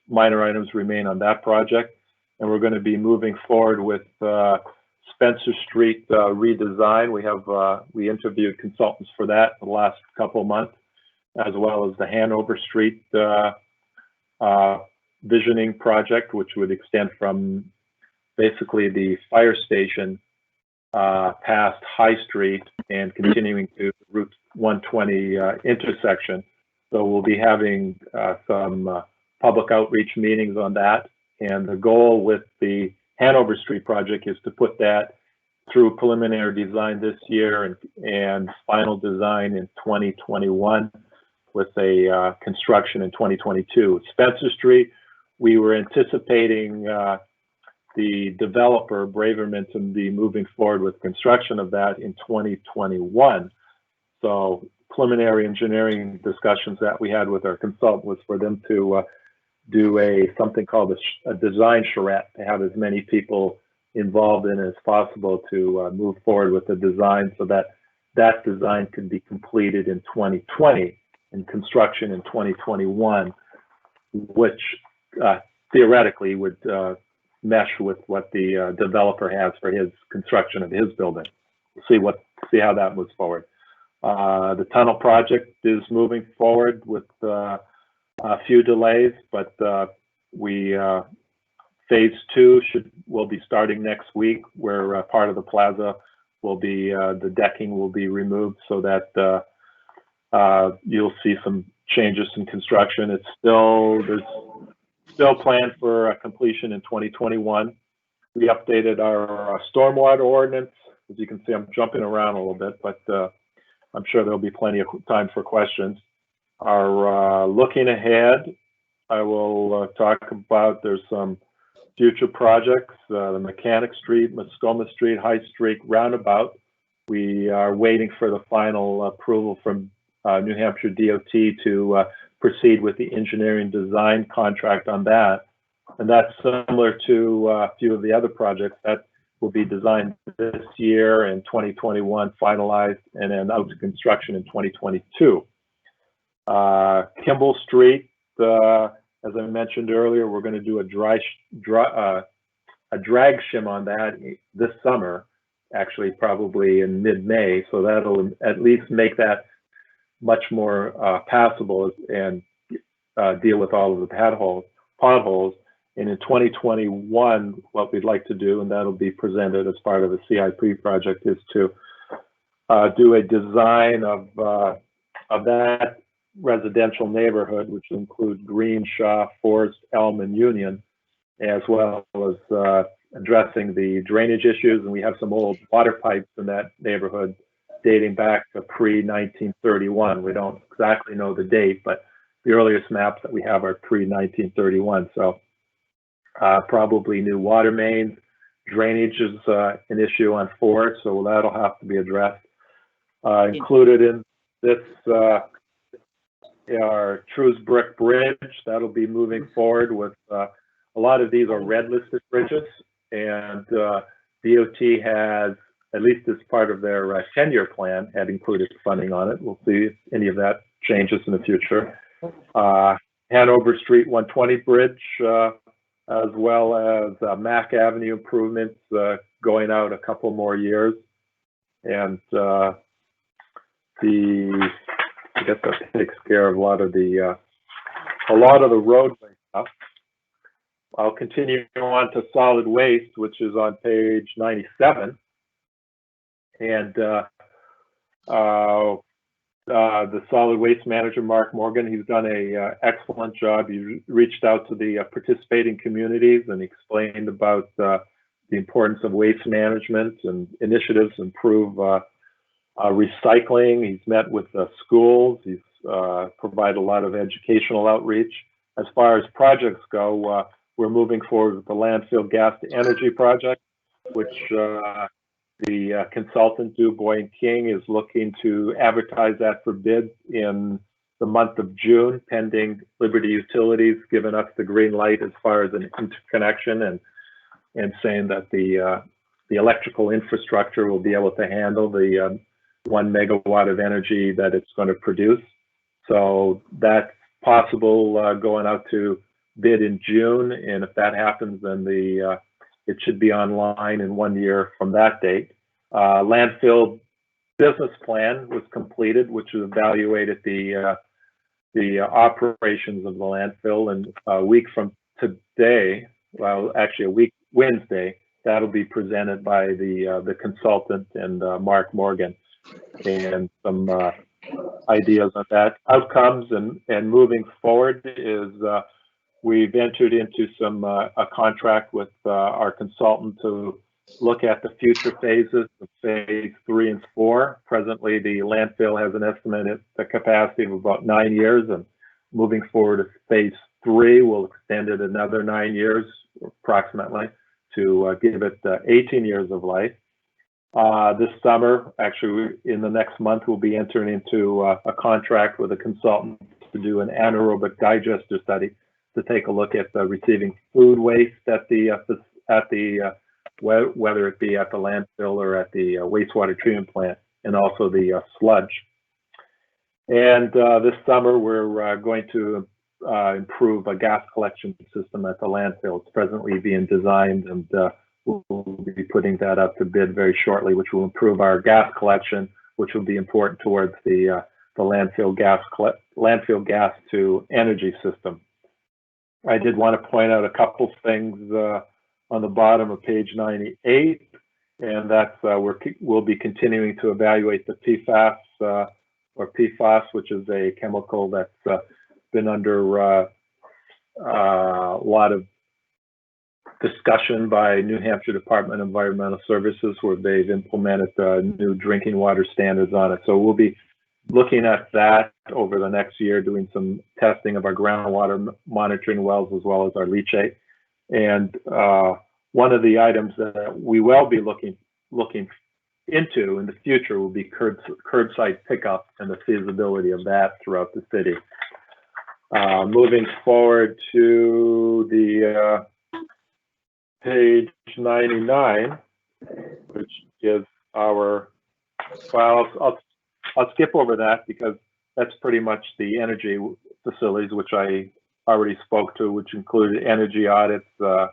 minor items remain on that project. And we're going to be moving forward with Spencer Street redesign. We interviewed consultants for that in the last couple of months, as well as the Hanover Street visioning project, which would extend from basically the fire station past High Street and continuing to Route 120 intersection. So we'll be having some public outreach meetings on that. And the goal with the Hanover Street project is to put that through preliminary design this year and final design in 2021 with a construction in 2022. Spencer Street, we were anticipating the developer, Braverman, to be moving forward with construction of that in 2021. So preliminary engineering discussions that we had with our consultant was for them to do something called a design charrette, to have as many people involved in it as possible to move forward with the design, so that that design could be completed in 2020 and construction in 2021, which theoretically would mesh with what the developer has for his construction of his building. We'll see how that moves forward. The tunnel project is moving forward with a few delays, but phase 2 will be starting next week, where part of the plaza will be, the decking will be removed, so that you'll see some changes in construction. There's still planned for completion in 2021. We updated our stormwater ordinance. As you can see, I'm jumping around a little bit, but I'm sure there'll be plenty of time for questions. Our looking ahead, I will talk about, there's some future projects, the Mechanic Street, Mascoma Street, High Street roundabout. We are waiting for the final approval from New Hampshire DOT to proceed with the engineering design contract on that. And that's similar to a few of the other projects that will be designed this year in 2021, finalized, and then out to construction in 2022. Kimball Street, as I mentioned earlier, we're going to do a drag shim on that this summer, actually probably in mid-May, so that'll at least make that much more passable and deal with all of the potholes. And in 2021, what we'd like to do, and that'll be presented as part of the CIP project, is to do a design of that residential neighborhood, which includes Green, Shaw, Forest, Elm, and Union, as well as addressing the drainage issues. And we have some old water pipes in that neighborhood dating back to pre-1931. We don't exactly know the date, but the earliest maps that we have are pre-1931. So probably new water mains. Drainage is an issue on Forest, so that'll have to be addressed. Included in this our Trues Brick Bridge, that'll be moving forward with, a lot of these are red listed bridges, and DOT has, at least as part of their 10-year plan, had included funding on it. We'll see if any of that changes in the future. Hanover Street 120 Bridge, as well as Mack Avenue improvements going out a couple more years. And I guess that takes care of a lot of the roadway stuff. I'll continue on to solid waste, which is on page 97. And the solid waste manager, Mark Morgan, he's done a excellent job. He reached out to the participating communities and explained about the importance of waste management and initiatives to improve recycling. He's met with schools. He's provided a lot of educational outreach. As far as projects go, we're moving forward with the landfill gas to energy project, which the consultant DuBois & King is looking to advertise that for bids in the month of June, pending Liberty Utilities giving us the green light as far as an interconnection and saying that the electrical infrastructure will be able to handle the 1 megawatt of energy that it's going to produce. So that's possible going out to bid in June, and if that happens, then it should be online in 1 year from that date. Landfill business plan was completed, which evaluated the operations of the landfill, and a week from today, well, actually a week Wednesday, that'll be presented by the consultant and Mark Morgan, and some ideas on that. Outcomes and moving forward is we've entered into a contract with our consultant to look at the future phases of phase 3 and 4. Presently, the landfill has an estimated capacity of about 9 years, and moving forward to phase 3, we'll extend it another 9 years approximately to give it 18 years of life. This summer, actually in the next month, we'll be entering into a contract with a consultant to do an anaerobic digester study to take a look at receiving food waste at whether it be at the landfill or at the wastewater treatment plant, and also the sludge. And this summer, we're going to improve a gas collection system at the landfill. It's presently being designed, and we'll be putting that up to bid very shortly, which will improve our gas collection, which will be important towards the landfill gas to energy system. I did want to point out a couple things on the bottom of page 98, and that's we'll be continuing to evaluate the PFAS, which is a chemical that's been under a lot of discussion by New Hampshire Department of Environmental Services, where they've implemented new drinking water standards on it. So we'll be looking at that over the next year, doing some testing of our groundwater monitoring wells as well as our leachate. And one of the items that we will be looking into in the future will be curbside pickup and the feasibility of that throughout the city. Moving forward to the page 99, which is our, well, I'll skip over that because that's pretty much the energy facilities, which I already spoke to, which included energy audits, the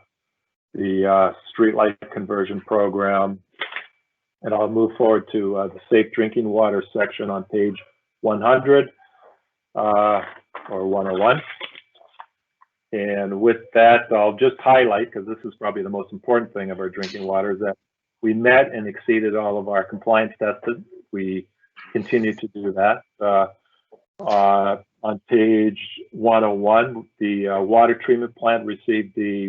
streetlight conversion program, and I'll move forward to the safe drinking water section on page 100 or 101. And with that, I'll just highlight, because this is probably the most important thing of our drinking water, is that we met and exceeded all of our compliance tests. We continue to do that. On page 101, the water treatment plant received the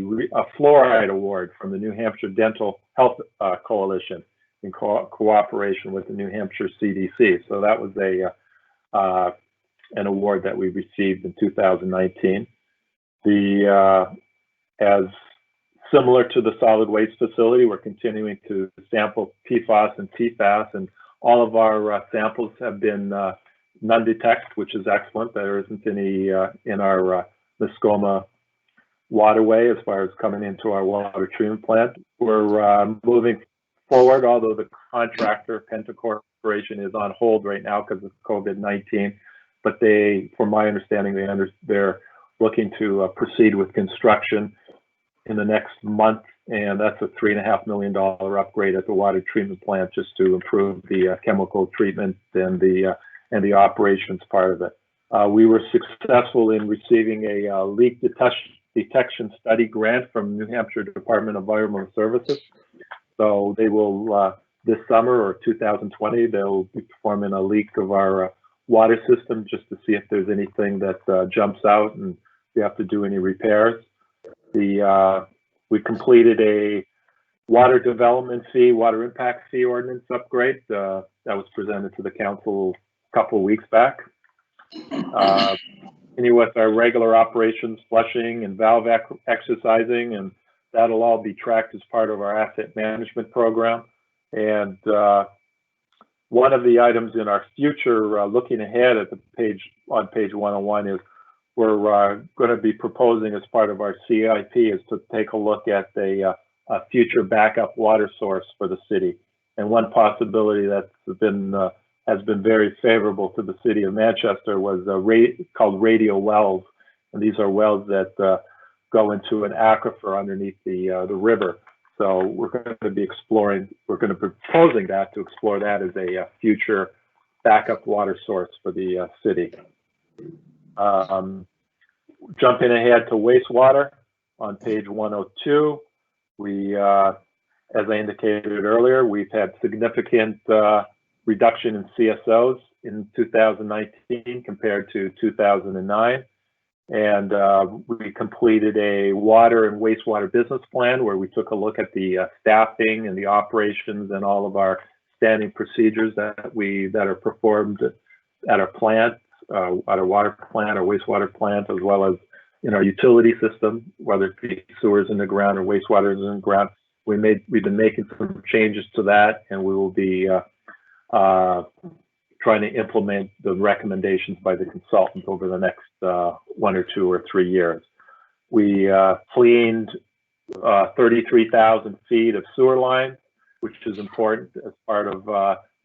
fluoride award from the New Hampshire Dental Health Coalition in cooperation with the New Hampshire CDC. So that was an award that we received in 2019. As similar to the solid waste facility, we're continuing to sample PFAS and PFAS, and all of our samples have been non-detect, which is excellent. There isn't any in our Escola waterway as far as coming into our water treatment plant. We're moving forward, although the contractor, Penta Corporation, is on hold right now because of COVID-19. But from my understanding, they're looking to proceed with construction in the next month, and that's a $3.5 million upgrade at the water treatment plant just to improve the chemical treatment and the operations part of it. We were successful in receiving a leak detection study grant from New Hampshire Department of Environmental Services. So they will, this summer or 2020, they'll be performing a leak of our water system just to see if there's anything that jumps out and we have to do any repairs. We completed a water development fee, water impact fee ordinance upgrade that was presented to the council a couple of weeks back. Continue with our regular operations, flushing and valve exercising, and that'll all be tracked as part of our asset management program. And one of the items in our future, looking ahead at the on page 101, is we're going to be proposing as part of our CIP is to take a look at a future backup water source for the city. And one possibility that's has been very favorable to the city of Manchester was called radial wells. And these are wells that go into an aquifer underneath the river. So we're going to be proposing that to explore that as a future backup water source for the city. Jumping ahead to wastewater on page 102, we, as I indicated earlier, we've had significant reduction in CSOs in 2019 compared to 2009. And we completed a water and wastewater business plan where we took a look at the staffing and the operations and all of our standing procedures that are performed at our plant, at our water plant, our wastewater plant, as well as in our utility system, whether it be sewers in the ground or wastewater in the ground. We've been making some changes to that, and we will be trying to implement the recommendations by the consultant over the next 1 or 2 or 3 years. We cleaned 33,000 feet of sewer lines, which is important as part of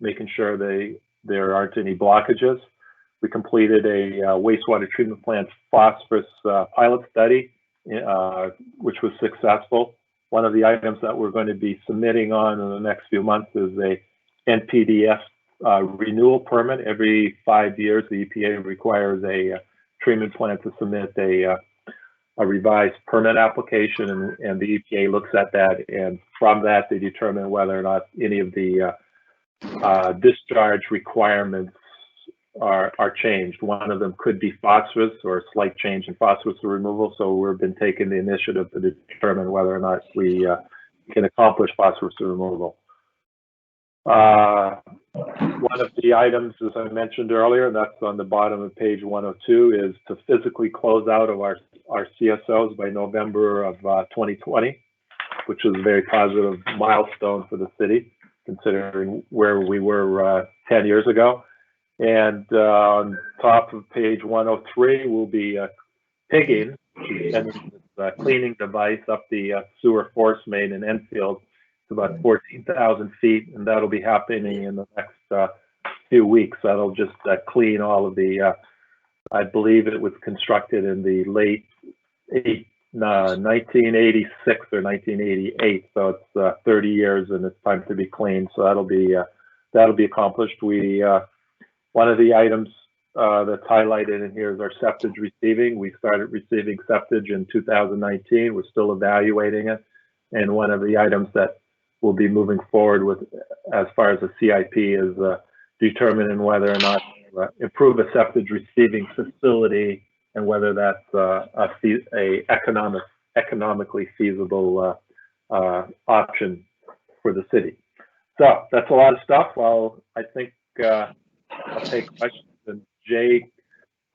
making sure there aren't any blockages. We completed a wastewater treatment plant phosphorus pilot study, which was successful. One of the items that we're going to be submitting on in the next few months is a NPDES renewal permit. Every 5 years, the EPA requires a treatment plant to submit a revised permit application, and the EPA looks at that, and from that they determine whether or not any of the discharge requirements are changed. One of them could be phosphorus or a slight change in phosphorus removal, so we've been taking the initiative to determine whether or not we can accomplish phosphorus removal. One of the items, as I mentioned earlier, and that's on the bottom of page 102, is to physically close out of our CSOs by November of 2020, which is a very positive milestone for the city, considering where we were 10 years ago. And on top of page 103, we'll be pigging, sending this cleaning device up the sewer force main in Enfield to about 14,000 feet, and that'll be happening in the next few weeks. That'll just clean all of the, I believe it was constructed in the late 1986 or 1988, so it's 30 years and it's time to be cleaned. So that'll be accomplished. One of the items that's highlighted in here is our septic receiving. We started receiving septic in 2019. We're still evaluating it, and one of the items that we'll be moving forward with as far as the CIP is determining whether or not to improve a septic receiving facility and whether that's a economically feasible option for the city. So that's a lot of stuff. Well, I think I'll take questions, and Jay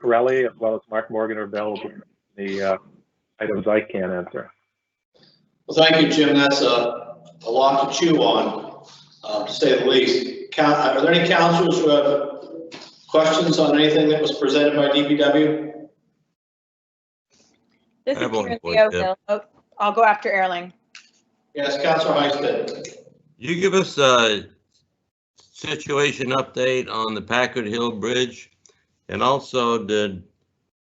Corelli as well as Mark Morgan are available for the items I can't answer. Well, thank you, Jim. That's a lot to chew on, to say the least. Are there any councilors who have questions on anything that was presented by DPW? This is Timothy Oakville. I'll go after Erling. Yes, Councilor Heisted. You give us a situation update on the Packard Hill Bridge, and also did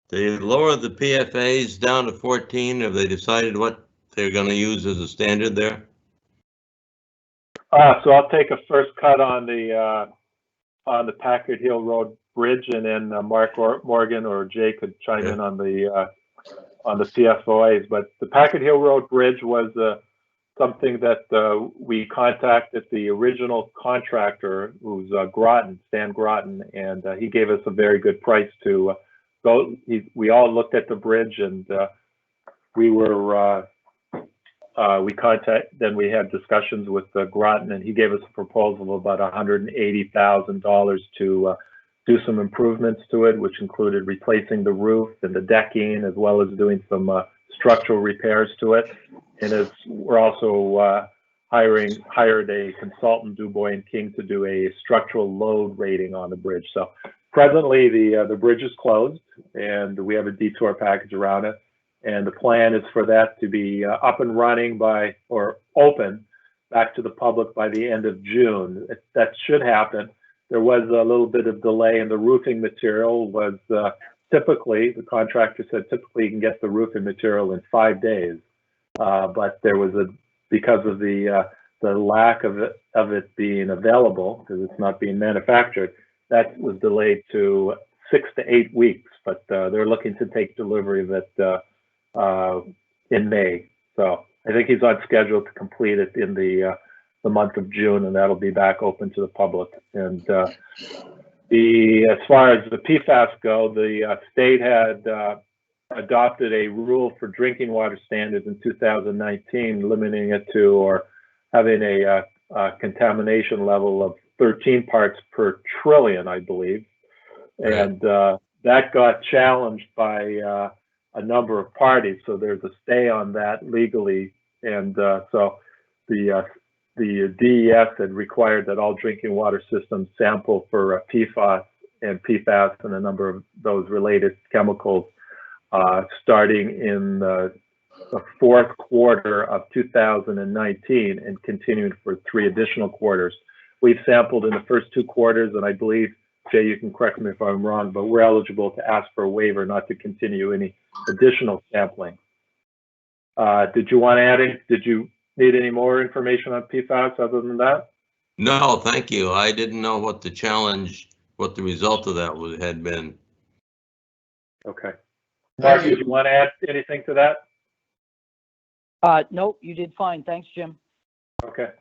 they lower the PFAs down to 14? Have they decided what they're going to use as a standard there? So I'll take a first cut on the Packard Hill Road Bridge, and then Mark Morgan or Jay could chime in on the PFOAs. But the Packard Hill Road Bridge was something that we contacted the original contractor, who's Stan Groton, and he gave us a very good price to go. We all looked at the bridge, and then we had discussions with Groton, and he gave us a proposal of about $180,000 to do some improvements to it, which included replacing the roof and the decking, as well as doing some structural repairs to it. And we're also hired a consultant, Dubois & King, to do a structural load rating on the bridge. So presently the bridge is closed, and we have a detour package around it. And the plan is for that to be up and running or open back to the public by the end of June. That should happen. There was a little bit of delay in the roofing material. Was typically, the contractor said typically you can get the roofing material in 5 days. But there was because of the lack of it being available, because it's not being manufactured, that was delayed to 6 to 8 weeks. But they're looking to take delivery of it in May. So I think he's on schedule to complete it in the month of June, and that'll be back open to the public. And as far as the PFAS go, the state had adopted a rule for drinking water standards in 2019, limiting it to or having a contamination level of 13 parts per trillion, I believe. And that got challenged by a number of parties, so there's a stay on that legally. And so the DES had required that all drinking water systems sample for PFAS and PFAS and a number of those related chemicals starting in the fourth quarter of 2019 and continuing for 3 additional quarters. We've sampled in the first 2 quarters, and I believe, Jay, you can correct me if I'm wrong, but we're eligible to ask for a waiver not to continue any additional sampling. Did you want to add any? Did you need any more information on PFAS other than that? No, thank you. I didn't know what the challenge, what the result of that had been. Okay. Mark, did you want to add anything to that? Nope, you did fine. Thanks, Jim. Okay.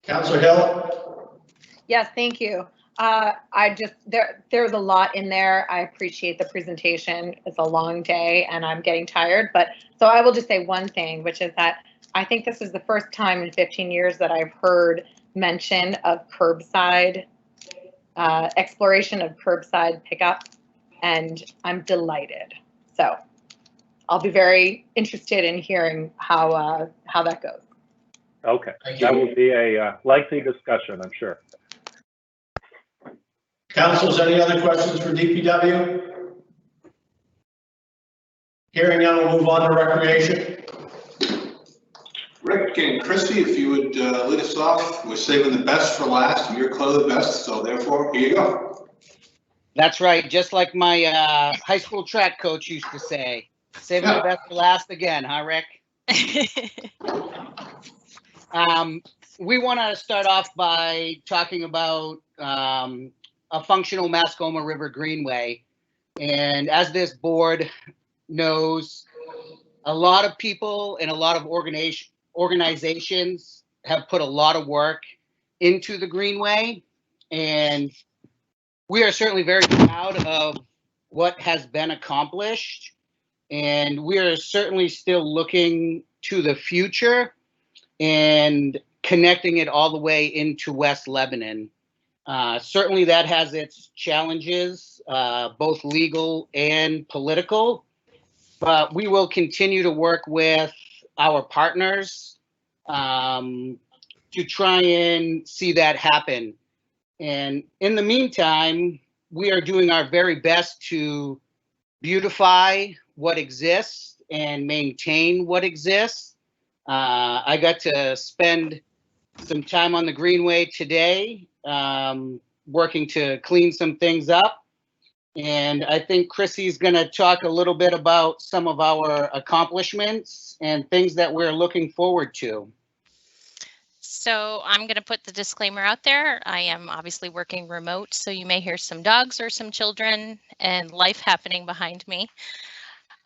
Councilor Hill? Yes, thank you. There's a lot in there. I appreciate the presentation. It's a long day and I'm getting tired, but so I will just say one thing, which is that I think this is the first time in 15 years that I've heard mention of curbside, exploration of curbside pickup, and I'm delighted. So I'll be very interested in hearing how that goes. Okay, that will be a lengthy discussion, I'm sure. Councilors, any other questions for DPW? Hearing none, we'll move on to recreation. Rick and Christy, if you would lead us off. We're saving the best for last, and you're clearly the best, so therefore, here you go. That's right, just like my high school track coach used to say, saving the best for last again, huh, Rick? We want to start off by talking about a functional Mascoma River Greenway. And as this board knows, a lot of people and a lot of organizations have put a lot of work into the Greenway. And we are certainly very proud of what has been accomplished. And we are certainly still looking to the future and connecting it all the way into West Lebanon. Certainly that has its challenges, both legal and political, but we will continue to work with our partners to try and see that happen. And in the meantime, we are doing our very best to beautify what exists and maintain what exists. I got to spend some time on the Greenway today, working to clean some things up. And I think Chrissy's going to talk a little bit about some of our accomplishments and things that we're looking forward to. So I'm going to put the disclaimer out there. I am obviously working remote, so you may hear some dogs or some children and life happening behind me.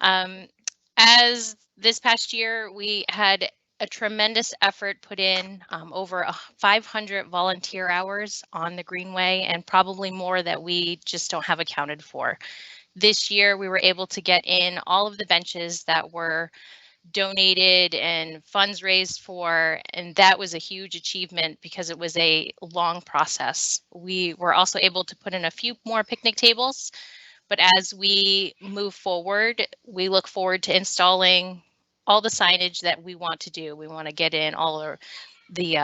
As this past year, we had a tremendous effort put in, over 500 volunteer hours on the Greenway, and probably more that we just don't have accounted for. This year, we were able to get in all of the benches that were donated and funds raised for, and that was a huge achievement because it was a long process. We were also able to put in a few more picnic tables, but as we move forward, we look forward to installing all the signage that we want to do. We want to get in all of the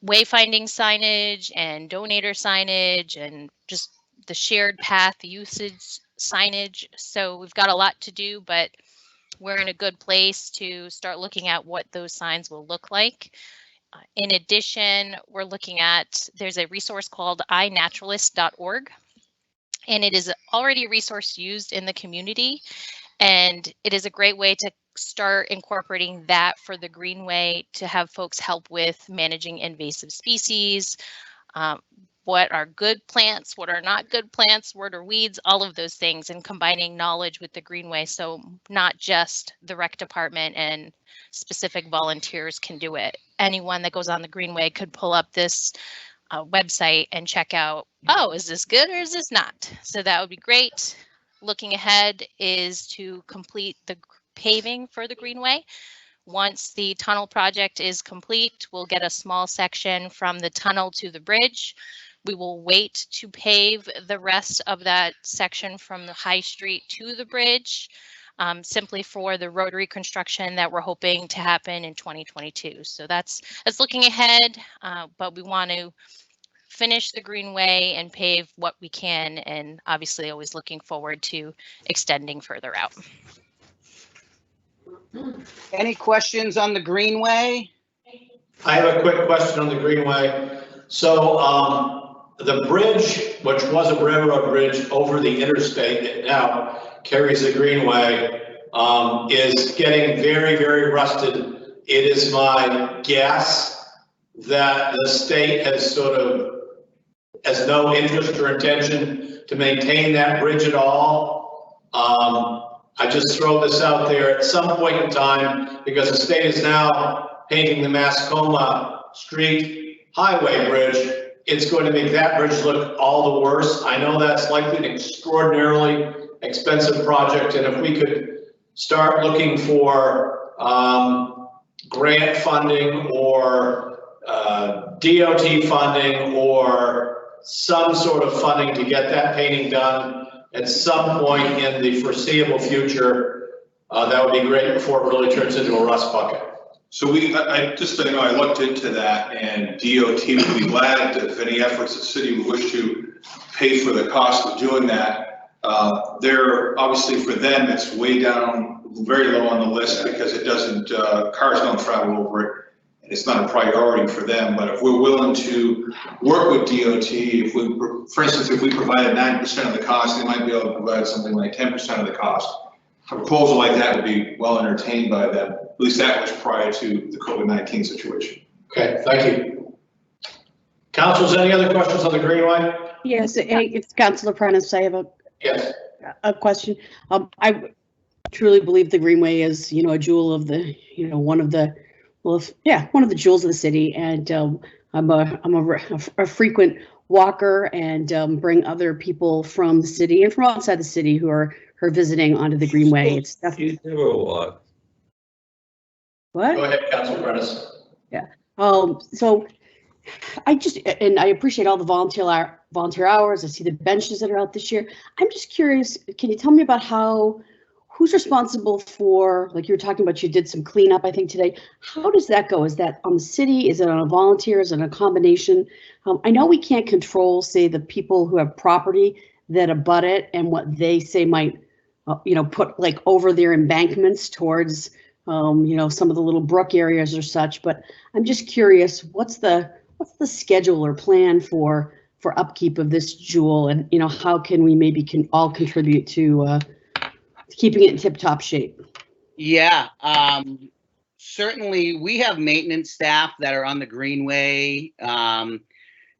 wayfinding signage and donator signage and just the shared path usage signage. So we've got a lot to do, but we're in a good place to start looking at what those signs will look like. In addition, we're looking at, there's a resource called inaturalist.org, and it is already a resource used in the community. And it is a great way to start incorporating that for the Greenway to have folks help with managing invasive species, what are good plants, what are not good plants, what are weeds, all of those things, and combining knowledge with the Greenway. So not just the rec department and specific volunteers can do it. Anyone that goes on the Greenway could pull up this website and check out, oh, is this good or is this not? So that would be great. Looking ahead is to complete the paving for the Greenway. Once the tunnel project is complete, we'll get a small section from the tunnel to the bridge. We will wait to pave the rest of that section from the High Street to the bridge. simply for the road reconstruction that we're hoping to happen in 2022. So that's looking ahead, but we want to finish the Greenway and pave what we can, and obviously always looking forward to extending further out. Any questions on the Greenway? I have a quick question on the Greenway. So the bridge, which was a railroad bridge over the interstate that now carries the Greenway, is getting very, very rusted. It is my guess that the state has has no interest or intention to maintain that bridge at all. I just throw this out there at some point in time, because the state is now painting the Mascoma Street Highway Bridge. It's going to make that bridge look all the worse. I know that's likely an extraordinarily expensive project, and if we could start looking for grant funding or DOT funding or some sort of funding to get that painting done at some point in the foreseeable future, that would be great before it really turns into a rust bucket. So I just, I looked into that, and DOT would be glad if any efforts the city would wish to pay for the cost of doing that. They're obviously, for them, it's way down, very low on the list, because it doesn't, cars don't travel over it. It's not a priority for them, but if we're willing to work with DOT, if we, for instance, if we provided 9% of the cost, they might be able to provide something like 10% of the cost. A proposal like that would be well entertained by them. At least that was prior to the COVID-19 situation. Okay, thank you. Councilors, any other questions on the Greenway? Yes, it's Councilor Prentice. I have a question. I truly believe the Greenway is, a jewel of the, one of the jewels of the city, and I'm a frequent walker and bring other people from the city and from outside the city who are visiting onto the Greenway. It's definitely. What? Go ahead, Councilor Prentice. Yeah. So I appreciate all the volunteer hours. I see the benches that are out this year. I'm just curious. Can you tell me about who's responsible for, like you were talking about, you did some cleanup, I think, today. How does that go? Is that on the city? Is it on a volunteer? Is it a combination? I know we can't control, say, the people who have property that abut it and what they say might, put like over their embankments towards, some of the little brook areas or such. But I'm just curious, what's the schedule or plan for upkeep of this jewel, and how can we maybe all contribute to keeping it in tip-top shape? Yeah, certainly we have maintenance staff that are on the Greenway.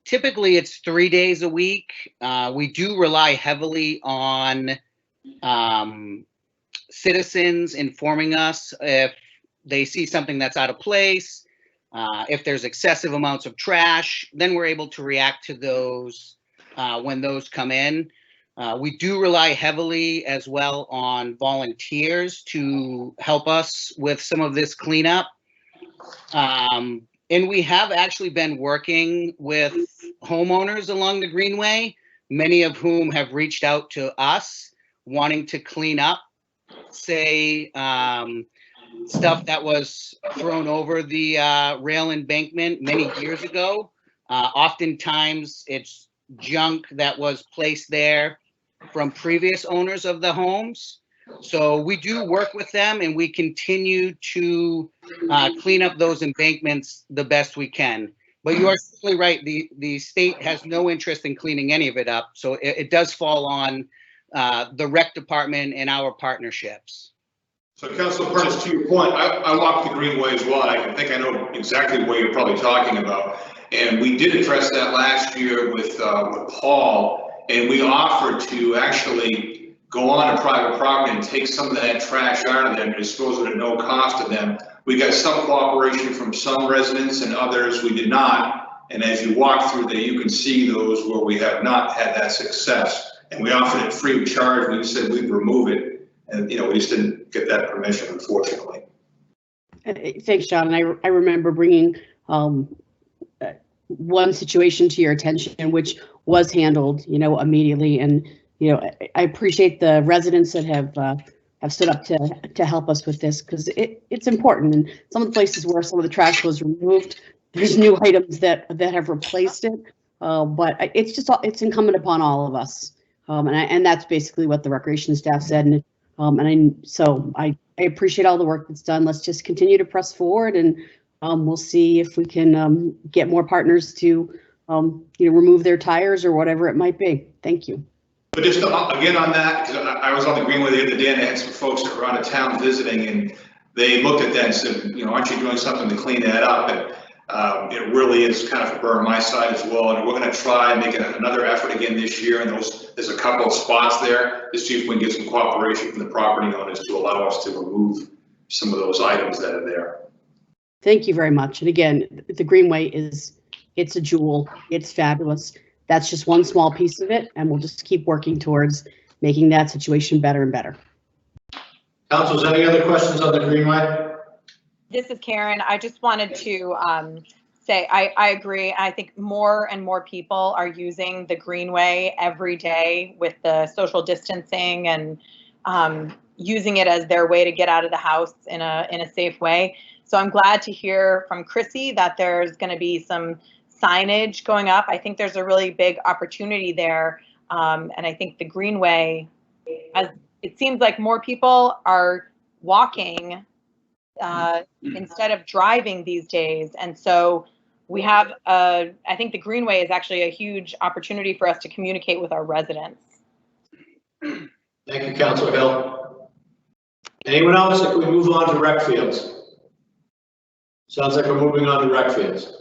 Typically it's 3 days a week. We do rely heavily on citizens informing us if they see something that's out of place. If there's excessive amounts of trash, then we're able to react to those when those come in. We do rely heavily as well on volunteers to help us with some of this cleanup. And we have actually been working with homeowners along the Greenway, many of whom have reached out to us wanting to clean up, say, stuff that was thrown over the rail embankment many years ago. Oftentimes it's junk that was placed there from previous owners of the homes. So we do work with them, and we continue to clean up those embankments the best we can. But you are certainly right. The state has no interest in cleaning any of it up. So it does fall on the rec department and our partnerships. So Councilor Prentice, to your point, I walk the Greenway as well. I think I know exactly what you're probably talking about. And we did address that last year with Paul, and we offered to actually go on to private property and take some of that trash out of them and dispose of it at no cost to them. We got some cooperation from some residents, and others we did not. And as you walk through there, you can see those where we have not had that success. And we offered it free of charge. We said we'd remove it, and we just didn't get that permission, unfortunately. Thanks, John. And I remember bringing one situation to your attention, which was handled, immediately. And I appreciate the residents that have have stood up to help us with this, because it's important. And some of the places where some of the trash was removed, there's new items that have replaced it. But it's incumbent upon all of us. And that's basically what the recreation staff said. So I appreciate all the work that's done. Let's just continue to press forward, and we'll see if we can get more partners to remove their tires or whatever it might be. Thank you. But just again on that, because I was on the Greenway the other day and I had some folks that were out of town visiting, and they looked at that and said, aren't you doing something to clean that up? And it really is kind of a burr on my side as well. And we're going to try and make another effort again this year. And there's a couple of spots there to see if we can get some cooperation from the property owners to allow us to remove some of those items that are there. Thank you very much. And again, the Greenway it's a jewel. It's fabulous. That's just one small piece of it, and we'll just keep working towards making that situation better and better. Councilors, any other questions on the Greenway? This is Karen. I just wanted to say I agree. I think more and more people are using the Greenway every day with the social distancing and using it as their way to get out of the house in a safe way. So I'm glad to hear from Chrissy that there's going to be some signage going up. I think there's a really big opportunity there. And I think the Greenway, as it seems like more people are walking instead of driving these days. And so we have, I think the Greenway is actually a huge opportunity for us to communicate with our residents. Thank you, Councilor Hill. Anyone else? If we move on to rec fields. Sounds like we're moving on to rec fields.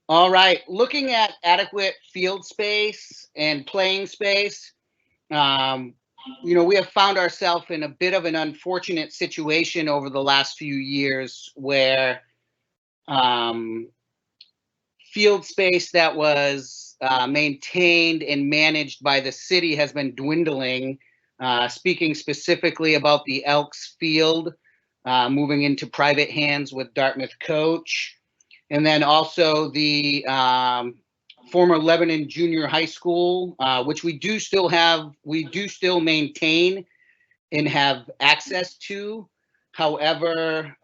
All right, looking at adequate field space and playing space, we have found ourselves in a bit of an unfortunate situation over the last few years where field space that was maintained and managed by the city has been dwindling, speaking specifically about the Elks Field, moving into private hands with Dartmouth Coach. And then also the former Lebanon Junior High School, which we do still maintain and have access to. However,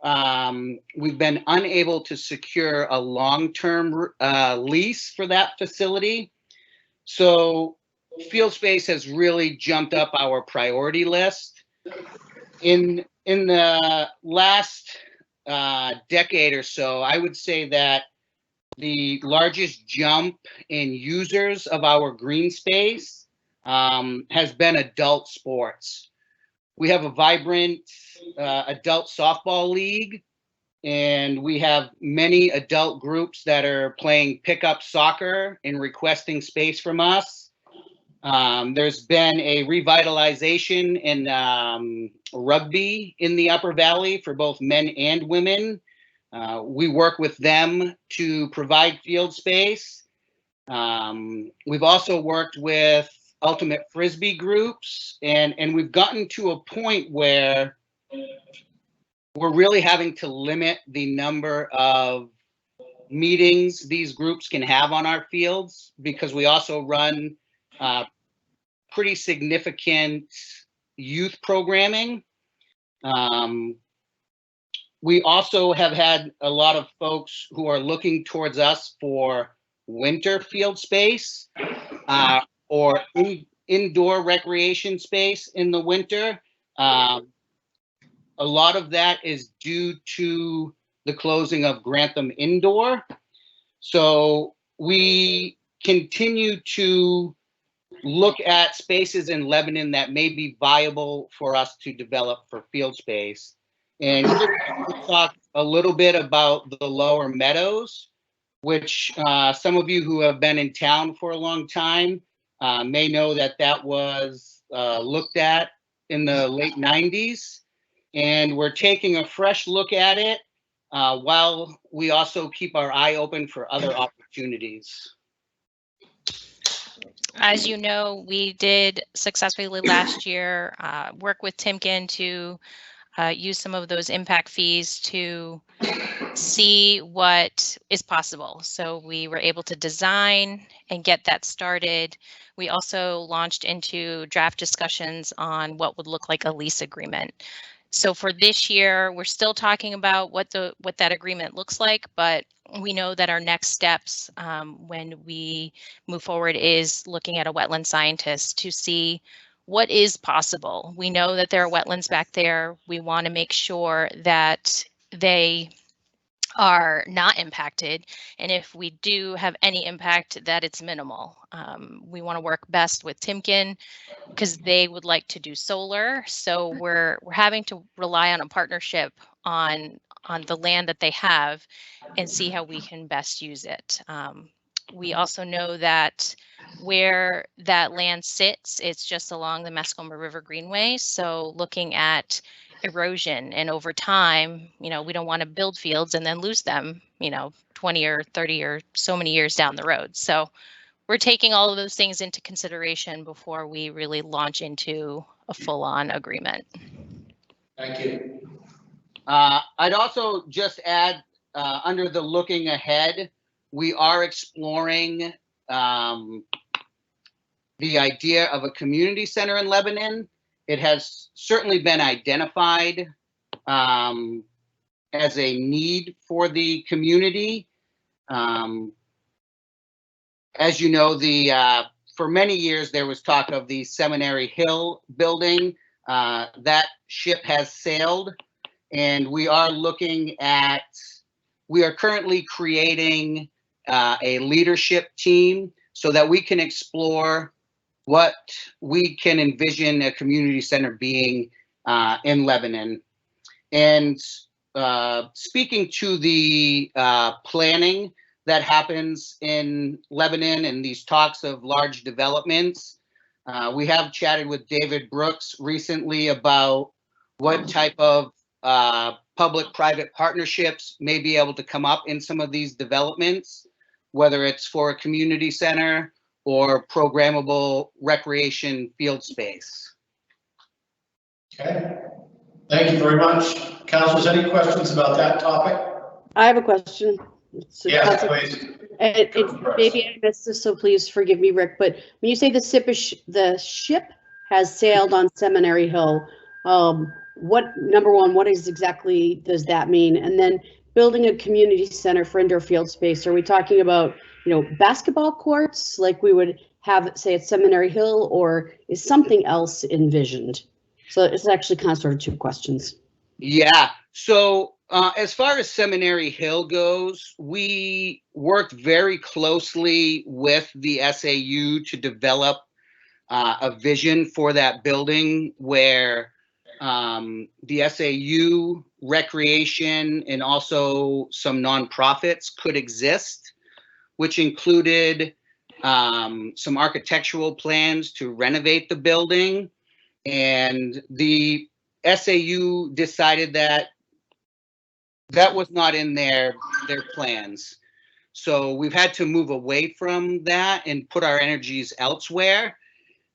we've been unable to secure a long-term lease for that facility. So field space has really jumped up our priority list. In the last decade or so, I would say that the largest jump in users of our green space has been adult sports. We have a vibrant adult softball league, and we have many adult groups that are playing pickup soccer and requesting space from us. There's been a revitalization in rugby in the Upper Valley for both men and women. We work with them to provide field space. We've also worked with ultimate Frisbee groups, and we've gotten to a point where we're really having to limit the number of meetings these groups can have on our fields, because we also run pretty significant youth programming. We also have had a lot of folks who are looking towards us for winter field space or indoor recreation space in the winter. A lot of that is due to the closing of Grantham Indoor. So we continue to look at spaces in Lebanon that may be viable for us to develop for field space. And we'll talk a little bit about the lower Meadows, which some of you who have been in town for a long time may know that was looked at in the late 90s. And we're taking a fresh look at it while we also keep our eye open for other opportunities. As you know, we did successfully last year work with Timken to use some of those impact fees to see what is possible. So we were able to design and get that started. We also launched into draft discussions on what would look like a lease agreement. So for this year, we're still talking about what that agreement looks like, but we know that our next steps when we move forward is looking at a wetland scientist to see what is possible. We know that there are wetlands back there. We want to make sure that they are not impacted, and if we do have any impact, that it's minimal. We want to work best with Timken because they would like to do solar, so we're having to rely on a partnership on the land that they have and see how we can best use it. We also know that where that land sits, it's just along the Mescoma River Greenway, so looking at erosion, and over time, we don't want to build fields and then lose them, 20 or 30 or so many years down the road. So we're taking all of those things into consideration before we really launch into a full-on agreement. Thank you. I'd also just add, under the looking ahead, we are exploring the idea of a community center in Lebanon. It has certainly been identified as a need for the community. As you know, for many years there was talk of the Seminary Hill building. That ship has sailed, and we are currently creating a leadership team so that we can explore what we can envision a community center being in Lebanon. And speaking to the planning that happens in Lebanon and these talks of large developments, we have chatted with David Brooks recently about what type of public-private partnerships may be able to come up in some of these developments, whether it's for a community center or programmable recreation field space. Okay, thank you very much. Councilors, any questions about that topic? I have a question. Yes, please. Maybe I missed this, so please forgive me, Rick, but when you say the ship has sailed on Seminary Hill, number one, what exactly does that mean? And then building a community center for indoor field space, are we talking about, basketball courts like we would have, say, at Seminary Hill, or is something else envisioned? So it's actually kind of sort of two questions. Yeah, so as far as Seminary Hill goes, we worked very closely with the SAU to develop a vision for that building where the SAU, recreation, and also some nonprofits could exist, which included some architectural plans to renovate the building. And the SAU decided that was not in their plans. So we've had to move away from that and put our energies elsewhere.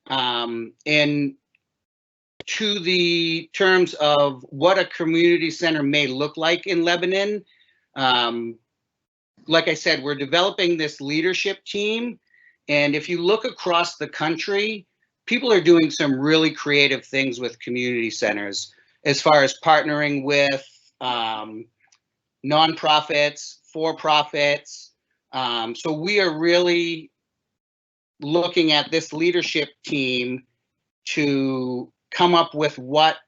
And to the terms of what a community center may look like in Lebanon, like I said, we're developing this leadership team. And if you look across the country, people are doing some really creative things with community centers as far as partnering with nonprofits, for-profits. So we are really looking at this leadership team to come up with what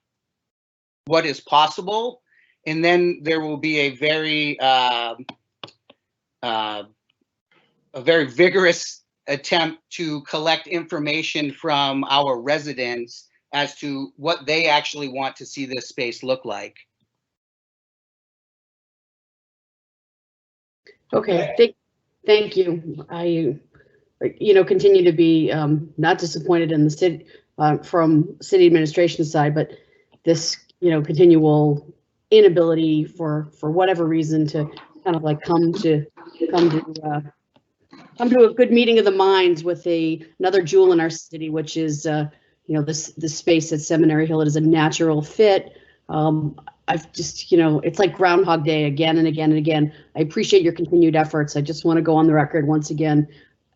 is possible. And then there will be a very vigorous attempt to collect information from our residents as to what they actually want to see this space look like. Okay, thank you. I, continue to be not disappointed in the city from city administration side, but this, continual inability for whatever reason to kind of like come to a good meeting of the minds with another jewel in our city, which is this space at Seminary Hill. It is a natural fit I've just, it's like Groundhog Day again and again and again. I appreciate your continued efforts. I just want to go on the record once again.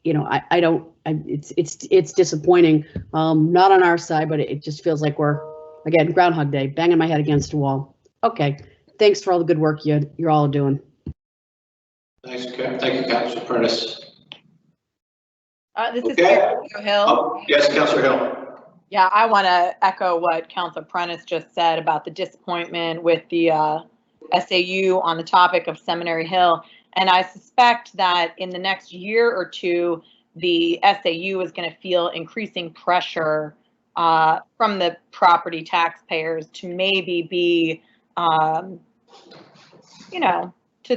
It's disappointing. Not on our side, but it just feels like we're, again, Groundhog Day, banging my head against a wall. Okay, thanks for all the good work you're all doing. Thanks, thank you, Councilor Prentice. This is Okay. Councilor Hill. Oh, yes, Councilor Hill. Yeah, I want to echo what Councilor Prentice just said about the disappointment with the SAU on the topic of Seminary Hill. And I suspect that in the next year or two, the SAU is going to feel increasing pressure from the property taxpayers to maybe be, to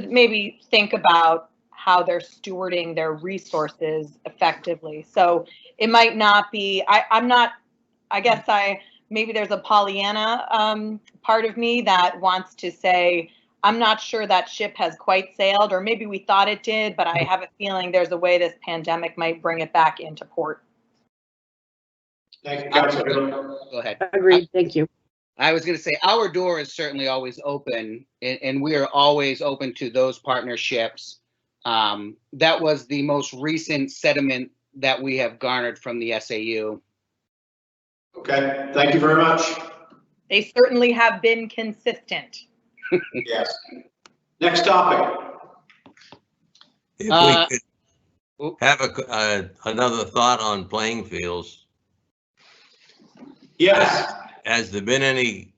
maybe think about how they're stewarding their resources effectively. So it might not be, maybe there's a Pollyanna part of me that wants to say, I'm not sure that ship has quite sailed, or maybe we thought it did, but I have a feeling there's a way this pandemic might bring it back into port. Thank you, Councilor Hill. Go ahead. Agreed, thank you. I was going to say our door is certainly always open, and we are always open to those partnerships. That was the most recent sentiment that we have garnered from the SAU. Okay, thank you very much. They certainly have been consistent. Yes. Next topic. If we could have another thought on playing fields. Yes. Has there been any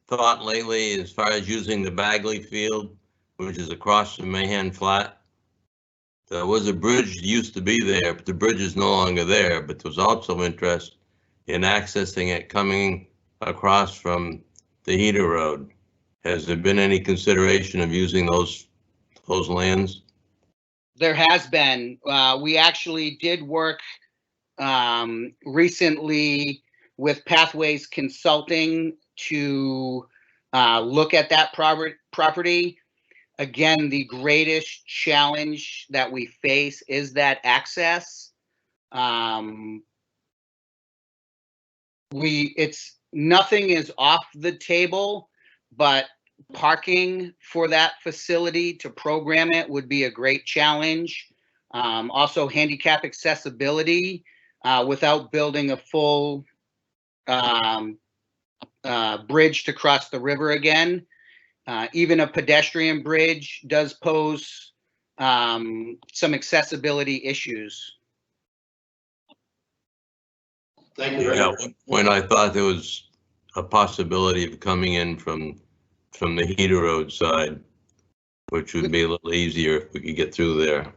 thought lately as far as using the Bagley Field, which is across from Mahan Flat? There was a bridge used to be there, but the bridge is no longer there, but there was also interest in accessing it coming across from the Heater Road. Has there been any consideration of using those lands? There has been. We actually did work recently with Pathways Consulting to look at that property. Again, the greatest challenge that we face is that access. Nothing is off the table, but parking for that facility to program it would be a great challenge. Also, handicap accessibility without building a full bridge to cross the river again. Even a pedestrian bridge does pose some accessibility issues. Thank you. Yeah, when I thought there was a possibility of coming in from the Heater Road side, which would be a little easier if we could get through there.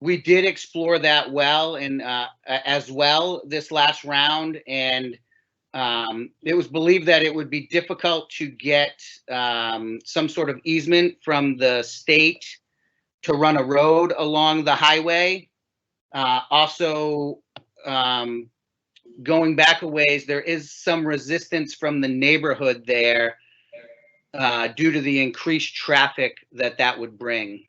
We did explore that well and as well this last round, and it was believed that it would be difficult to get some sort of easement from the state to run a road along the highway. Also, going back a ways, there is some resistance from the neighborhood there due to the increased traffic that would bring.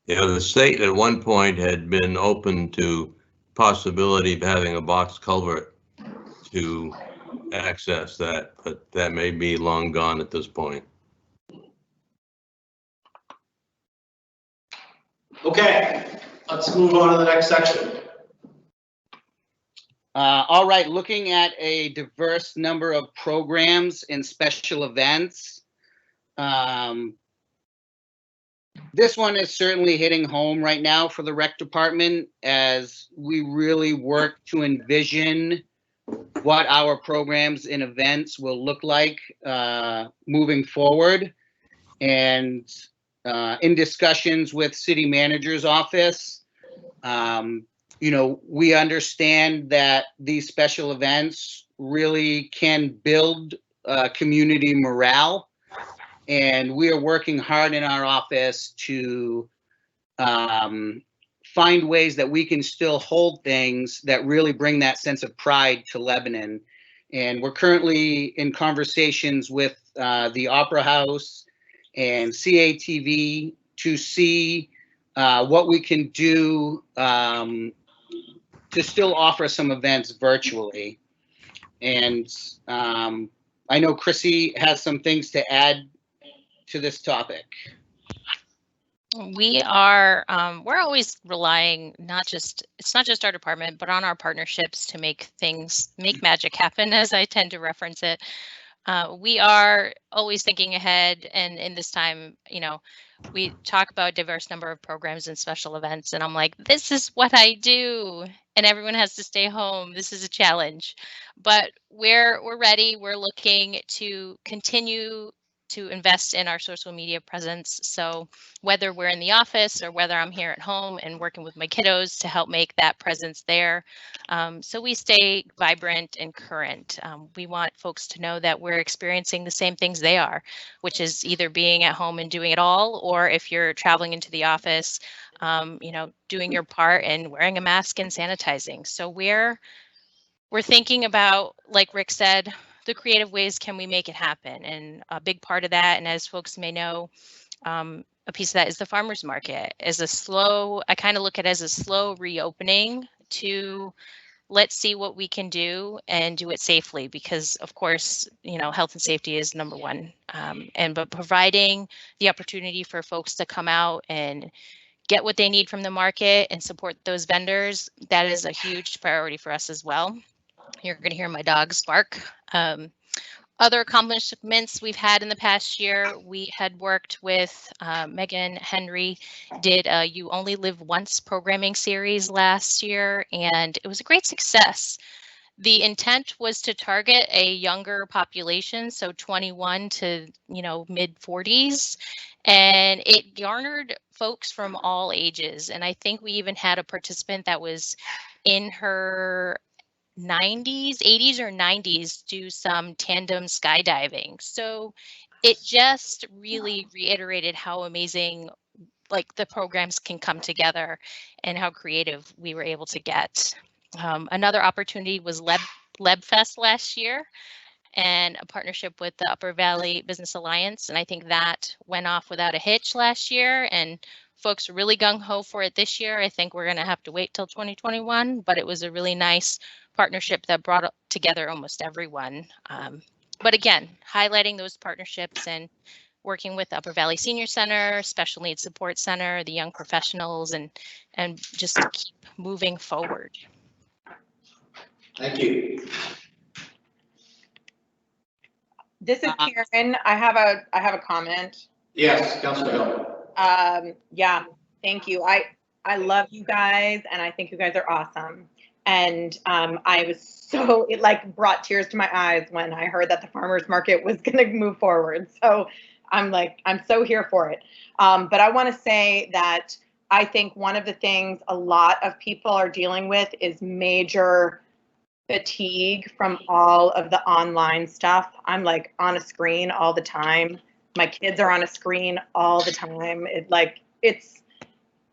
Yeah, the state at one point had been open to possibility of having a box culvert to access that, but that may be long gone at this point. Okay, let's move on to the next section. All right, looking at a diverse number of programs and special events. This one is certainly hitting home right now for the rec department as we really work to envision what our programs and events will look like moving forward. And in discussions with city manager's office, we understand that these special events really can build community morale. And we are working hard in our office to find ways that we can still hold things that really bring that sense of pride to Lebanon. And we're currently in conversations with the Opera House and CATV to see what we can do to still offer some events virtually. And I know Chrissy has some things to add to this topic. We are, we're always relying it's not just our department, but on our partnerships to make magic happen, as I tend to reference it. We are always thinking ahead, and in this time, we talk about a diverse number of programs and special events, and I'm like, this is what I do, and everyone has to stay home. This is a challenge, but we're ready. We're looking to continue to invest in our social media presence. So whether we're in the office or whether I'm here at home and working with my kiddos to help make that presence there, so we stay vibrant and current. We want folks to know that we're experiencing the same things they are, which is either being at home and doing it all, or if you're traveling into the office, doing your part and wearing a mask and sanitizing. So we're thinking about, like Rick said, the creative ways can we make it happen? And a big part of that, and as folks may know, a piece of that is the farmers market. I kind of look at it as a slow reopening to let's see what we can do and do it safely, because of course, health and safety is number one. But providing the opportunity for folks to come out and get what they need from the market and support those vendors, that is a huge priority for us as well. You're going to hear my dogs bark. Other accomplishments we've had in the past year, we had worked with Megan Henry, did a You Only Live Once programming series last year, and it was a great success. The intent was to target a younger population, so 21 to mid 40s, and it garnered folks from all ages. And I think we even had a participant that was in her 80s or 90s do some tandem skydiving. So it just really reiterated how amazing the programs can come together and how creative we were able to get. Another opportunity was LebFest last year, and a partnership with the Upper Valley Business Alliance. And I think that went off without a hitch last year, and folks are really gung-ho for it this year. I think we're going to have to wait till 2021, but it was a really nice partnership that brought together almost everyone. But again, highlighting those partnerships and working with the Upper Valley Senior Center, Special Needs Support Center, the young professionals, and just to keep moving forward. Thank you. This is Karen. I have a comment. Yes, Councilor Hill. Yeah, thank you. I love you guys, and I think you guys are awesome. And I was so, it brought tears to my eyes when I heard that the farmers market was going to move forward. So I'm so here for it. But I want to say that I think one of the things a lot of people are dealing with is major fatigue from all of the online stuff. I'm on a screen all the time. My kids are on a screen all the time. It's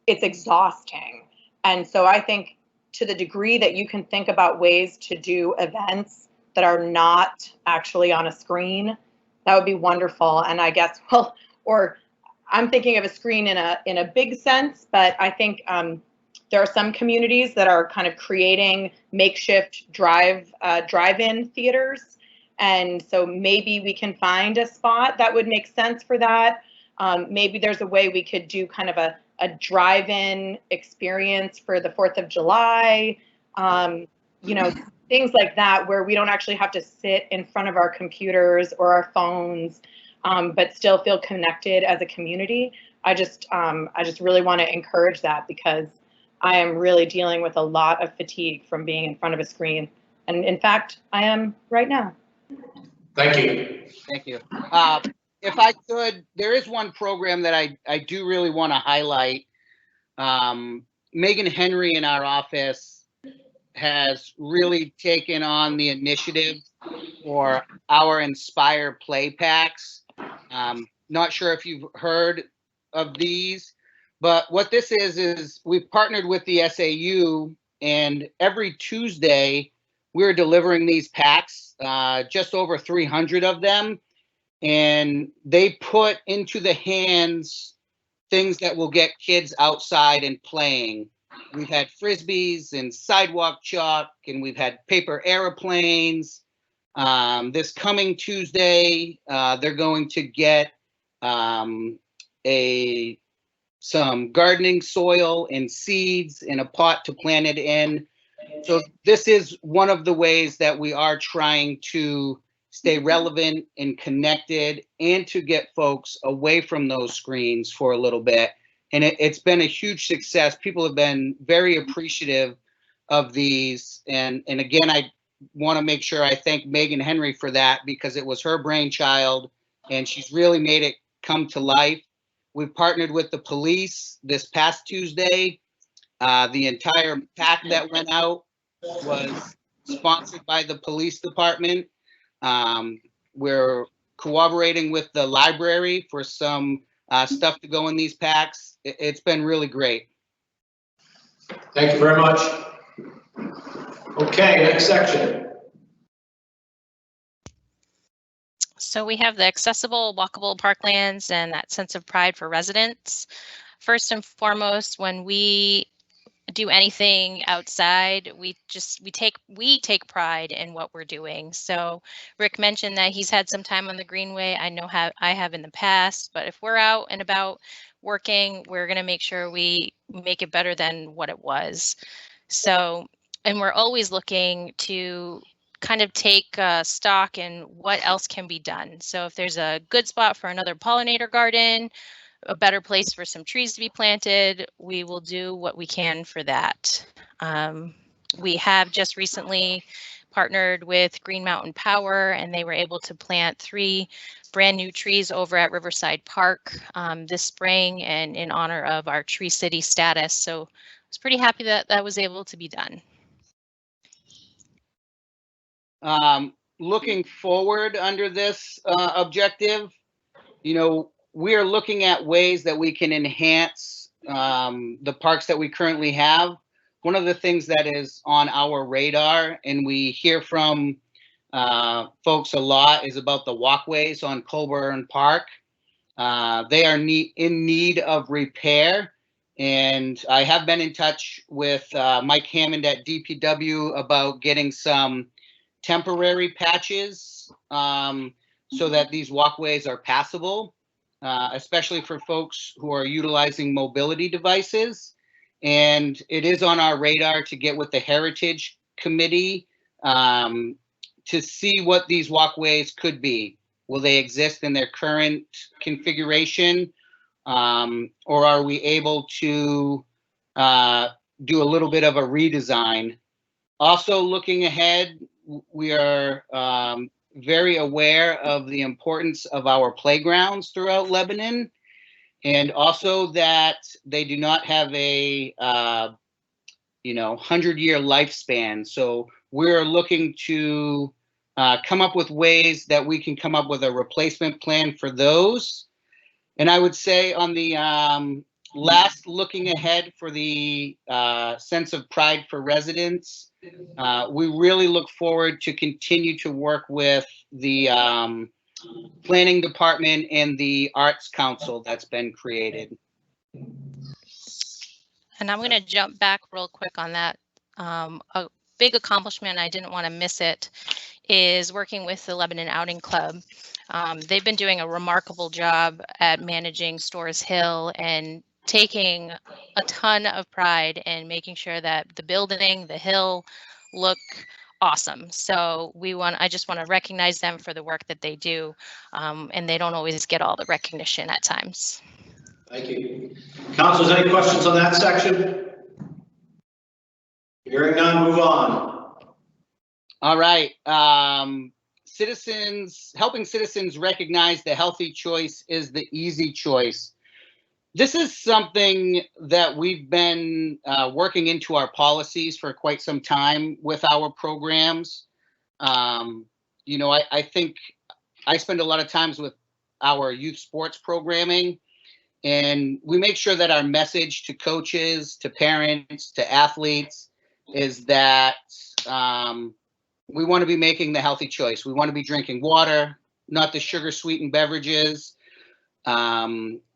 exhausting. And so I think to the degree that you can think about ways to do events that are not actually on a screen, that would be wonderful. And I guess, or I'm thinking of a screen in a big sense, but I think there are some communities that are kind of creating makeshift drive-in theaters. And so maybe we can find a spot that would make sense for that. Maybe there's a way we could do kind of a drive-in experience for the 4th of July, things like that, where we don't actually have to sit in front of our computers or our phones, but still feel connected as a community. I just really want to encourage that, because I am really dealing with a lot of fatigue from being in front of a screen. And in fact, I am right now. Thank you. Thank you. If I could, there is one program that I do really want to highlight. Megan Henry in our office has really taken on the initiative for our Inspire Play Packs. Not sure if you've heard of these, but what this is we've partnered with the SAU, and every Tuesday we're delivering these packs, just over 300 of them. And they put into the hands things that will get kids outside and playing. We've had Frisbees and sidewalk chalk, and we've had paper airplanes. This coming Tuesday, they're going to get some gardening soil and seeds in a pot to plant it in. So this is one of the ways that we are trying to stay relevant and connected and to get folks away from those screens for a little bit. And it's been a huge success. People have been very appreciative of these. And again, I want to make sure I thank Megan Henry for that, because it was her brainchild and she's really made it come to life. We've partnered with the police this past Tuesday. The entire pack that went out was sponsored by the police department. We're cooperating with the library for some stuff to go in these packs. It's been really great. Thank you very much. Okay, next section. So we have the accessible, walkable parklands and that sense of pride for residents. First and foremost, when we do anything outside, we take pride in what we're doing. So Rick mentioned that he's had some time on the Greenway. I know I have in the past, but if we're out and about working, we're going to make sure we make it better than what it was. So, and we're always looking to kind of take stock in what else can be done. So if there's a good spot for another pollinator garden, a better place for some trees to be planted, we will do what we can for that. We have just recently partnered with Green Mountain Power, and they were able to plant 3 brand new trees over at Riverside Park this spring, and in honor of our Tree City status. So I was pretty happy that that was able to be done. Looking forward under this objective, you know, we are looking at ways that we can enhance the parks that we currently have. One of the things that is on our radar, and we hear from folks a lot, is about the walkways on Colburn Park. They are in need of repair, and I have been in touch with Mike Hammond at DPW about getting some temporary patches so that these walkways are passable, especially for folks who are utilizing mobility devices. And it is on our radar to get with the Heritage Committee to see what these walkways could be. Will they exist in their current configuration? Or are we able to do a little bit of a redesign? Also looking ahead, we are very aware of the importance of our playgrounds throughout Lebanon, and also that they do not have a 100-year lifespan. So we're looking to come up with ways that we can come up with a replacement plan for those. And I would say on the last looking ahead for the sense of pride for residents, we really look forward to continue to work with the planning department and the arts council that's been created. And I'm going to jump back real quick on that. A big accomplishment, I didn't want to miss it, is working with the Lebanon Outing Club. They've been doing a remarkable job at managing Storrs Hill and taking a ton of pride in making sure that the building, the hill, look awesome. So I just want to recognize them for the work that they do, and they don't always get all the recognition at times. Thank you. Councilors, any questions on that section? Hearing none, move on. All right. Helping citizens recognize the healthy choice is the easy choice. This is something that we've been working into our policies for quite some time with our programs. I think I spend a lot of times with our youth sports programming, and we make sure that our message to coaches, to parents, to athletes is that we want to be making the healthy choice. We want to be drinking water, not the sugar sweetened beverages.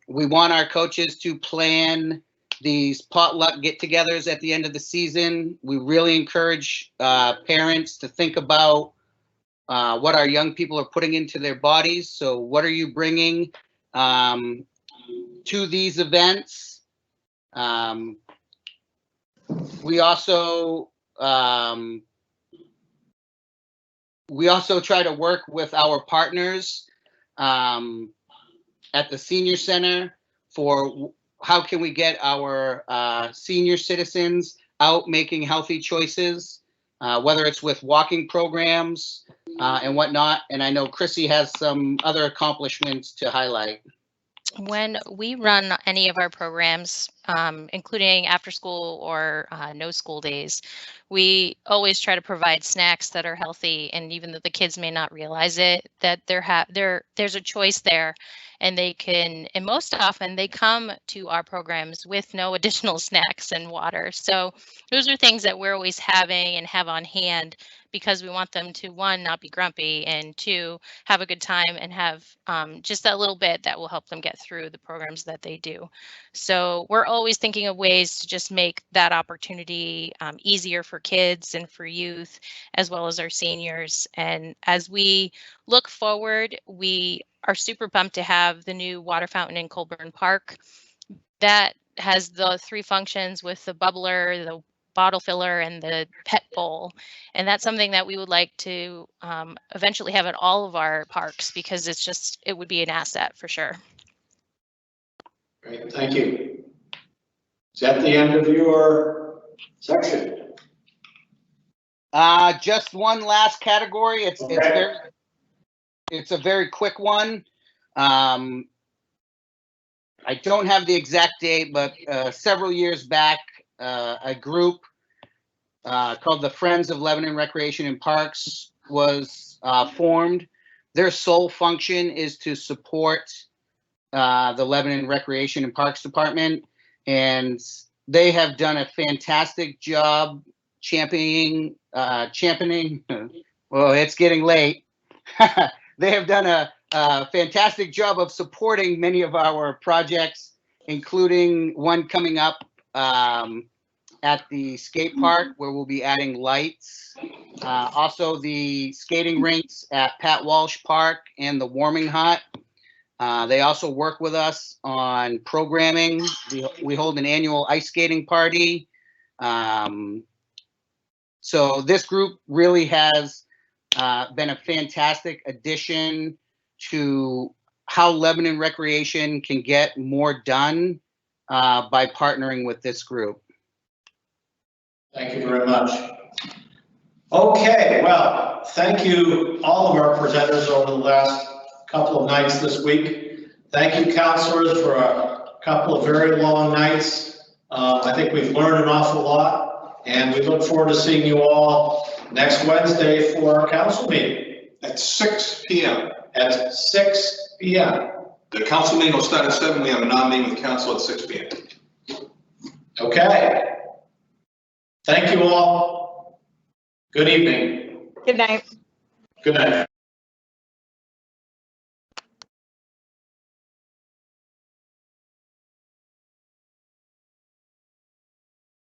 We want our coaches to plan these potluck get-togethers at the end of the season. We really encourage parents to think about what our young people are putting into their bodies. So what are you bringing to these events? We also try to work with our partners at the senior center for how can we get our senior citizens out making healthy choices, whether it's with walking programs and whatnot. And I know Chrissy has some other accomplishments to highlight. When we run any of our programs, including after school or no school days, we always try to provide snacks that are healthy. And even though the kids may not realize it, that there's a choice there, and they can, and most often they come to our programs with no additional snacks and water. So those are things that we're always having and have on hand, because we want them to, one, not be grumpy, and two, have a good time and have just that little bit that will help them get through the programs that they do. So we're always thinking of ways to just make that opportunity easier for kids and for youth, as well as our seniors. And as we look forward, we are super pumped to have the new water fountain in Colburn Park. That has the 3 functions with the bubbler, the bottle filler, and the pet bowl. And that's something that we would like to eventually have at all of our parks, because it would be an asset for sure. Great, thank you. Is that the end of your section? Just one last category. It's a very quick one. I don't have the exact date, but several years back, a group called the Friends of Lebanon Recreation and Parks was formed. Their sole function is to support the Lebanon Recreation and Parks Department, and they have done a fantastic job championing. Well, it's getting late. They have done a fantastic job of supporting many of our projects, including one coming up at the skate park, where we'll be adding lights. Also the skating rinks at Pat Walsh Park and the warming hut. They also work with us on programming. We hold an annual ice skating party. So this group really has been a fantastic addition to how Lebanon Recreation can get more done by partnering with this group. Thank you very much. Okay, well, thank you all of our presenters over the last couple of nights this week. Thank you, counselors, for a couple of very long nights. I think we've learned an awful lot, and we look forward to seeing you all next Wednesday for our council meeting. At 6 p.m. At 6 p.m. The council meeting will start at 7. We have a non-meeting with council at 6 p.m. Okay. Thank you all. Good evening. Good night. Good night.